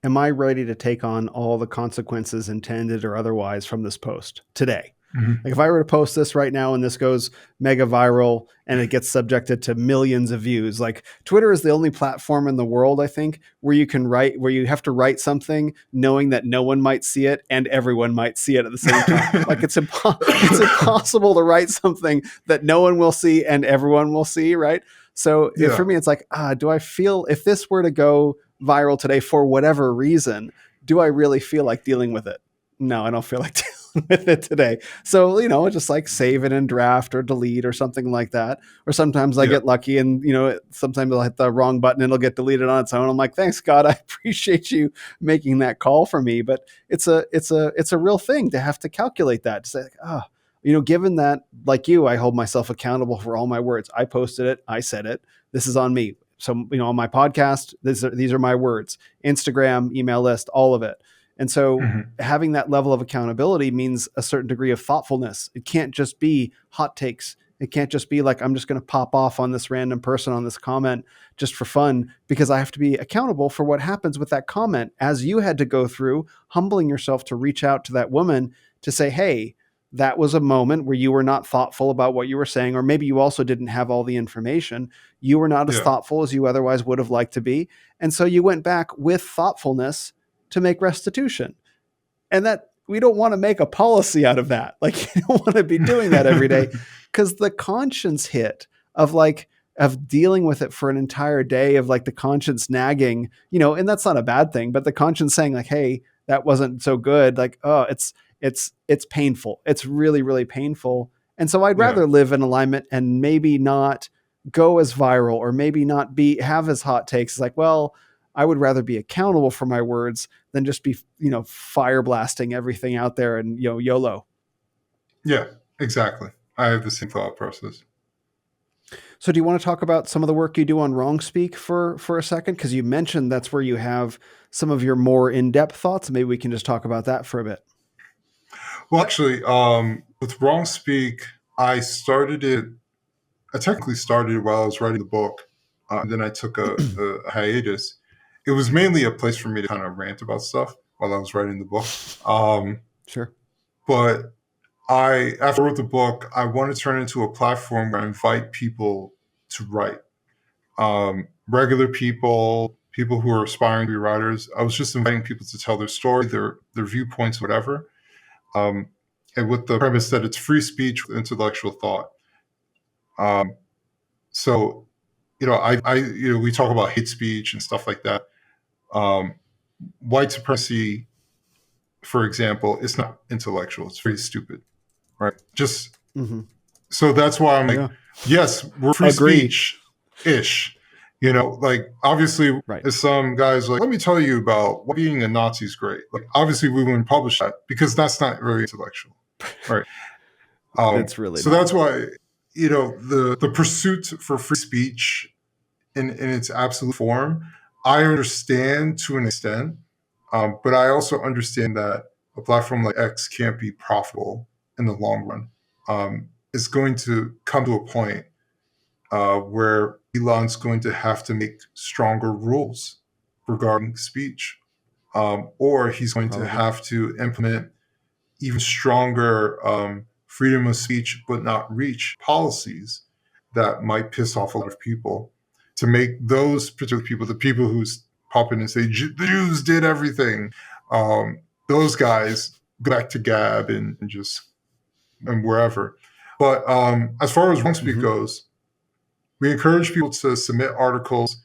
am I ready to take on all the consequences, intended or otherwise, from this post today? Mm-hmm. Like, if I were to post this right now and this goes mega viral and it gets subjected to millions of views, like, Twitter is the only platform in the world, I think, where you have to write something knowing that no one might see it and everyone might see it at the same time. Like, it's impossible to write something that no one will see and everyone will see, right? So for Yeah. me, it's like, do I feel, if this were to go viral today for whatever reason, do I really feel like dealing with it? No, I don't feel like dealing with it today. So, just like save it in draft or delete or something like that. Or sometimes I Yeah. get lucky and, sometimes I'll hit the wrong button and it'll get deleted on its own. I'm like, thanks God, I appreciate you making that call for me. But it's a real thing to have to calculate that, to say, like, given that, like you, I hold myself accountable for all my words. I posted it. I said it. This is on me. So, on my podcast, these are my words. Instagram, email list, all of it. And so Mm-hmm. having that level of accountability means a certain degree of thoughtfulness. It can't just be hot takes. It can't just be like, I'm just going to pop off on this random person on this comment just for fun, because I have to be accountable for what happens with that comment, as you had to go through humbling yourself to reach out to that woman to say, hey, that was a moment where you were not thoughtful about what you were saying, or maybe you also didn't have all the information. You were not as Yeah. thoughtful as you otherwise would have liked to be. And so you went back with thoughtfulness to make restitution. And that, we don't want to make a policy out of that. Like, you don't want to be doing that every day, because the conscience hit of dealing with it for an entire day, of like the conscience nagging, and that's not a bad thing, but the conscience saying like, hey, that wasn't so good. Like, oh, it's painful. It's really, really painful. And so I'd Yeah. rather live in alignment and maybe not go as viral, or maybe not have as hot takes. It's like, well, I would rather be accountable for my words than just be, fire blasting everything out there and, YOLO. Yeah. Exactly. I have the same thought process. So do you want to talk about some of the work you do on wrong speak for a second? Because you mentioned that's where you have some of your more in-depth thoughts. Maybe we can just talk about that for a bit. Well, actually, with Wrong Speak, I started it. I technically started it while I was writing the book, and then I took a hiatus. It was mainly a place for me to kind of rant about stuff while I was writing the book. Sure. But after I wrote the book, I wanted to turn it into a platform where I invite people to write. Regular people who are aspiring to be writers. I was just inviting people to tell their story, their viewpoints, whatever. Um, and with the premise that it's free speech with intellectual thought. So, we talk about hate speech and stuff like that. Um, White supremacy, for example, is not intellectual. It's very stupid, right? Just Mm-hmm. so that's why I'm like, Yeah. yes, we're free Agree. speech ish. Like obviously, Right. if some guys like, let me tell you about why being a Nazi is great. Like obviously, we wouldn't publish that because that's not very intellectual, right? It's really So not. that's why the pursuit for free speech in its absolute form, I understand to an extent, but I also understand that a platform like X can't be profitable in the long run. It's going to come to a point where Elon's going to have to make stronger rules regarding speech, or he's going to Probably. have to implement even stronger freedom of speech but not reach policies that might piss off a lot of people, to make those particular people, the people who pop in and say the Jews did everything, those guys go back to Gab and wherever. But as far as Wrong Speak goes, we encourage people to submit articles.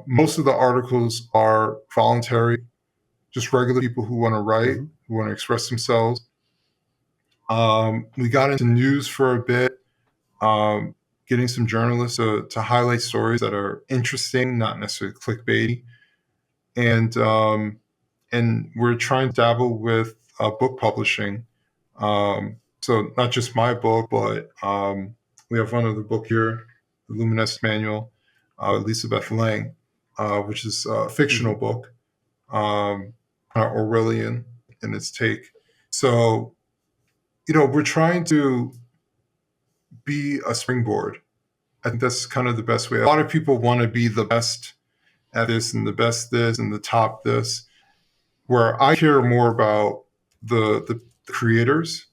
Most of the articles are voluntary, just regular people who want to write, Mm-hmm. who want to express themselves. We got into news for a bit, getting some journalists to highlight stories that are interesting, not necessarily clickbaity. And we're trying to dabble with book publishing. So not just my book, but we have one other book here, the Luminescence Manual, Elizabeth Lang, which is a fictional book, kind of Orwellian in its take. So, we're trying to be a springboard. I think that's kind of the best way. A lot of people want to be the best at this and the best this and the top this, where I care more about the creators.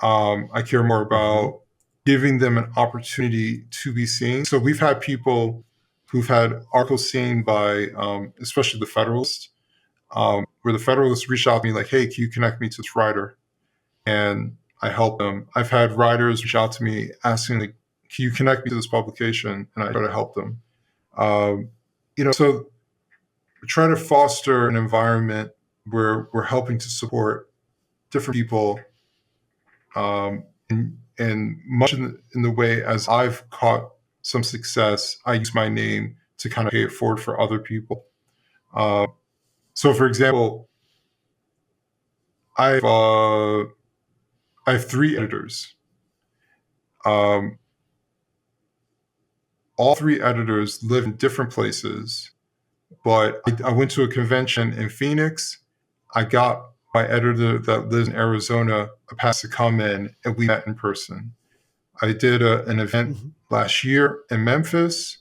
I care more about giving them an opportunity to be seen. So we've had people who've had articles seen by, especially the Federalist, where the Federalist reached out to me like, "Hey, can you connect me to this writer?" And I help them. I've had writers reach out to me asking, like, "Can you connect me to this publication?" And I try to help them. So we try to foster an environment where we're helping to support different people, and much in the way as I've caught some success, I use my name to kind of pay it forward for other people. So, for example, I've I have 3 editors. All 3 editors live in different places, but I went to a convention in Phoenix. I got my editor that lives in Arizona a pass to come in, and we met in person. I did an event last year in Memphis.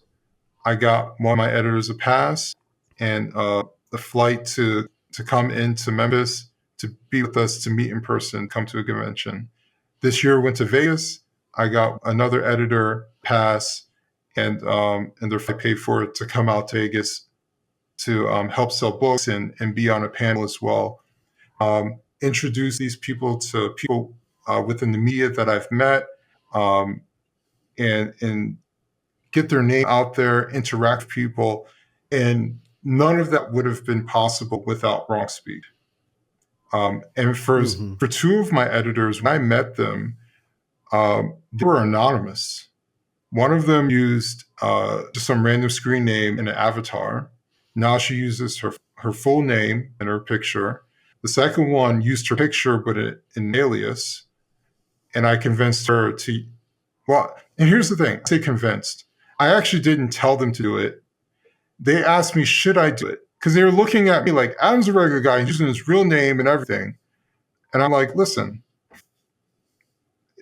I got one of my editors a pass and the flight to come into Memphis to be with us, to meet in person, come to a convention. This year, I went to Vegas. I got another editor pass and their flight paid for it to come out to Vegas to help sell books and be on a panel as well. Introduce these people to people within the media that I've met, and get their name out there, interact with people. And none of that would have been possible without Wrong Speed. And for 2 of my editors, when I met them, they were anonymous. One of them used just some random screen name and an avatar. Now she uses her full name and her picture. The second one used her picture, but an alias. And I convinced her to, well, and here's the thing, I say convinced. I actually didn't tell them to do it. They asked me, should I do it? Because they were looking at me like, Adam's a regular guy, he's using his real name and everything. And I'm like, listen,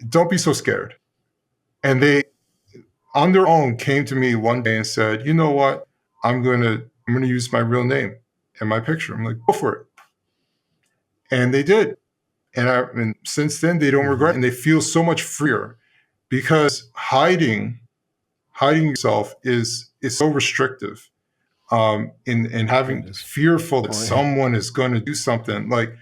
don't be so scared. And they, on their own, came to me one day and said, you know what? I'm gonna use my real name and my picture. I'm like, go for it. And they did. And since then, they don't regret it, and they feel so much freer, because hiding yourself is so restrictive. In having fearful that someone is going to do something, like,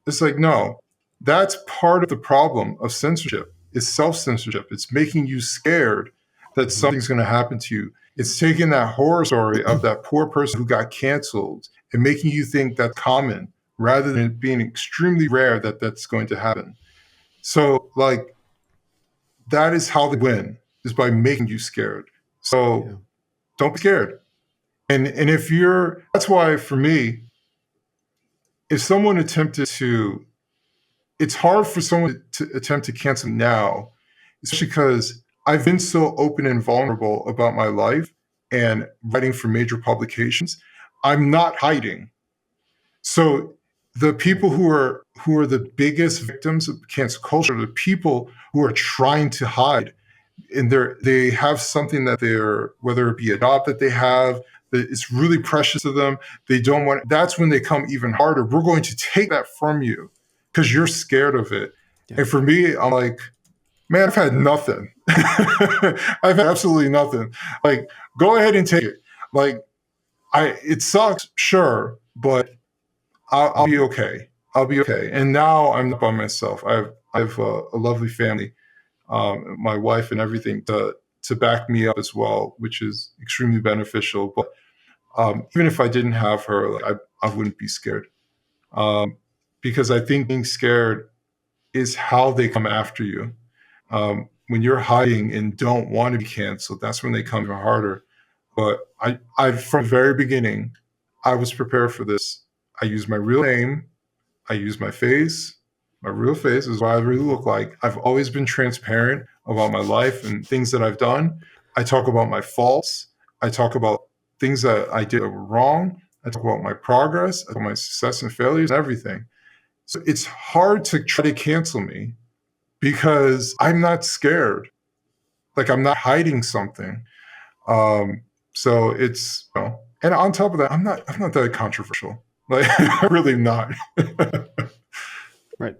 it's like, no, that's part of the problem of censorship. It's self-censorship. It's making you scared that something's going to happen to you. It's taking that horror story of that poor person who got canceled and making you think that's common, rather than it being extremely rare that that's going to happen. So, like, that is how they win, is by making you scared. So don't be scared. And if you're, that's why for me, if someone attempted to, it's hard for someone to attempt to cancel now, especially because I've been so open and vulnerable about my life and writing for major publications. I'm not hiding. So the people who are the biggest victims of cancel culture are the people who are trying to hide. And they have something that they're, whether it be a job that they have, that it's really precious to them. They don't want, that's when they come even harder. We're going to take that from you because you're scared of it. Yeah. And for me, I'm like, man, I've had nothing. I've had absolutely nothing. Like, go ahead and take it. Like, it sucks, sure, but I'll be okay. I'll be okay. And now I'm not by myself. I have a lovely family, my wife and everything to back me up as well, which is extremely beneficial. But even if I didn't have her, like, I wouldn't be scared, because I think being scared is how they come after you. When you're hiding and don't want to be canceled, that's when they come harder. But I from the very beginning, I was prepared for this. I used my real name. I used my face. My real face is what I really look like. I've always been transparent about my life and things that I've done. I talk about my faults. I talk about things that I did wrong. I talk about my progress, about my success and failures, and everything. So it's hard to try to cancel me because I'm not scared. Like I'm not hiding something. So it's, and on top of that, I'm not that controversial. Like I'm really not. Right.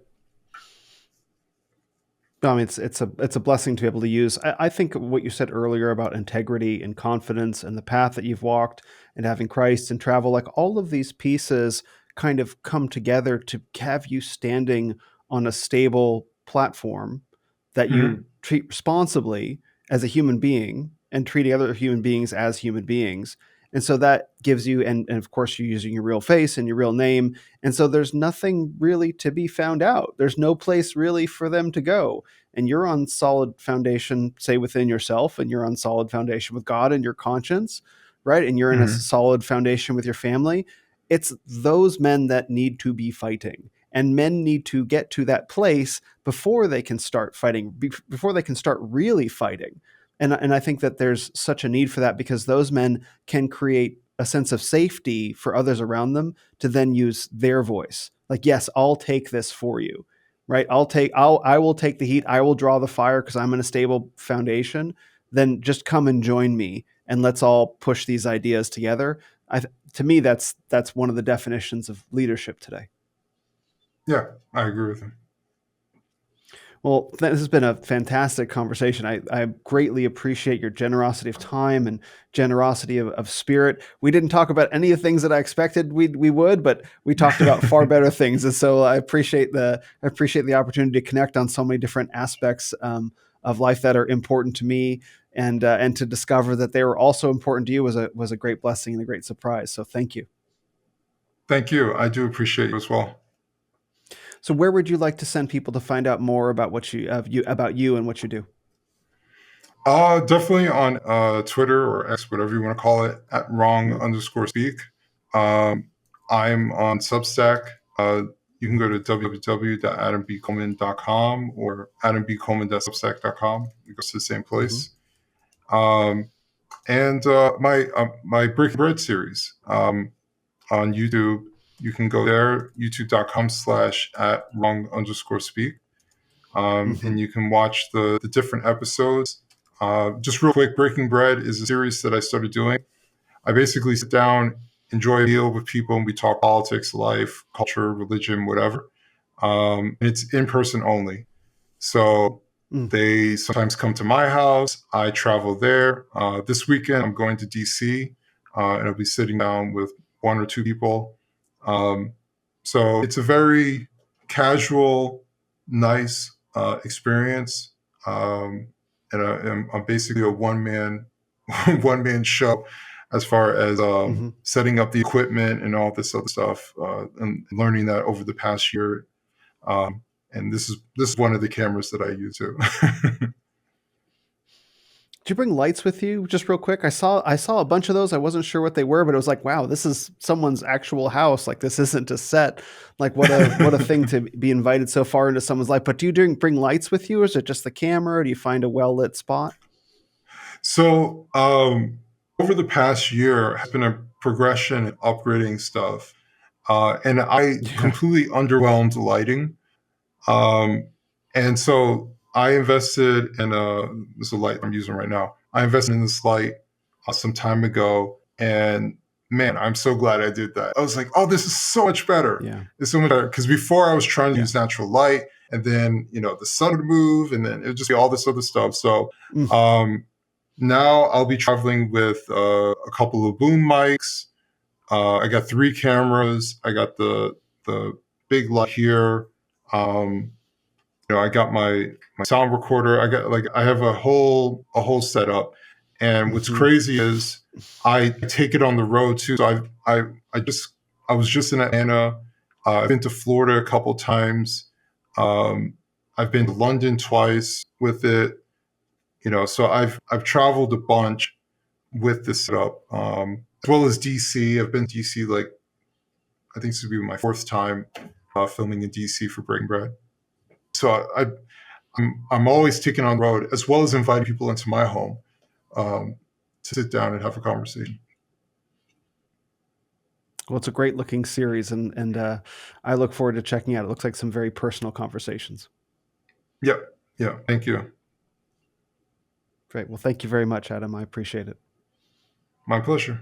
No, I mean, it's a blessing to be able to use. I think what you said earlier about integrity and confidence and the path that you've walked and having Christ and travel, like all of these pieces kind of come together to have you standing on a stable platform that you Mhm. treat responsibly as a human being and treating other human beings as human beings. And so that gives you, and of course, you're using your real face and your real name. And so there's nothing really to be found out. There's no place really for them to go, and you're on solid foundation, say within yourself, and you're on solid foundation with God and your conscience, right? And you're in a Mhm. solid foundation with your family. It's those men that need to be fighting. And men need to get to that place before they can start fighting, before they can start really fighting. And I think that there's such a need for that because those men can create a sense of safety for others around them to then use their voice. Like, yes, I'll take this for you, right? I will take the heat. I will draw the fire because I'm in a stable foundation. Then just come and join me and let's all push these ideas together. To me, that's one of the definitions of leadership today. Yeah, I agree with him. Well, this has been a fantastic conversation. I greatly appreciate your generosity of time and generosity of spirit. We didn't talk about any of the things that I expected we would, but we talked about far better things. And so I appreciate the opportunity to connect on so many different aspects of life that are important to me, and to discover that they were also important to you was a great blessing and a great surprise. So thank you. Thank you. I do appreciate you as well. So where would you like to send people to find out more about about you and what you do? Definitely on Twitter or X, whatever you want to call it, at wrong Mhm. underscore speak. Um, I'm on Substack. You can go to www.adambcoleman.com or adambcoleman.substack.com. It goes to the same Mhm. place. Um, and my Breaking Bread series on YouTube, you can go there, youtube.com/ at wrong underscore speak. And Mhm. you can watch the different episodes. Just real quick, Breaking Bread is a series that I started doing. I basically sit down, enjoy a meal with people, and we talk politics, life, culture, religion, whatever. And it's in person only. So Mm. they sometimes come to my house. I travel there. This weekend, I'm going to DC, and I'll be sitting down with one or two people. Um, so it's a very casual, nice experience. And I'm basically a one man show as far as Mhm. setting up the equipment and all this other stuff, and learning that over the past year. Um, and this is one of the cameras that I use too. Did you bring lights with you? Just real quick, I saw a bunch of those. I wasn't sure what they were, but it was like, wow, this is someone's actual house. Like this isn't a set. Like what a thing to be invited so far into someone's life. But do you bring lights with you, or is it just the camera? Or do you find a well lit spot? So over the past year has been a progression in upgrading stuff, and I Yeah. completely underwhelmed lighting. Um, and so I invested in this is a light I'm using right now. I invested in this light some time ago, and man, I'm so glad I did that. I was like, oh, this is so much better. Yeah. It's so much better because before I was trying to Yeah. use natural light, and then the sun would move, and then it would just be all this other stuff. So Mm. um, now I'll be traveling with a couple of boom mics. I got three cameras. I got the big light here. Um, I got my sound recorder. I have a whole setup. And what's Mhm. crazy is I take it on the road too. So I was just in Atlanta. I've been to Florida a couple times. Um, I've been to London twice with it. So I've traveled a bunch with this setup, as well as DC. I've been to DC, like I think this would be my fourth time filming in DC for Breaking Bread. So I'm always taking on the road, as well as inviting people into my home to sit down and have a conversation. Well, it's a great looking series, and I look forward to checking out. It looks like some very personal conversations. Yeah. Thank you. Great. Well, thank you very much, Adam. I appreciate it. My pleasure.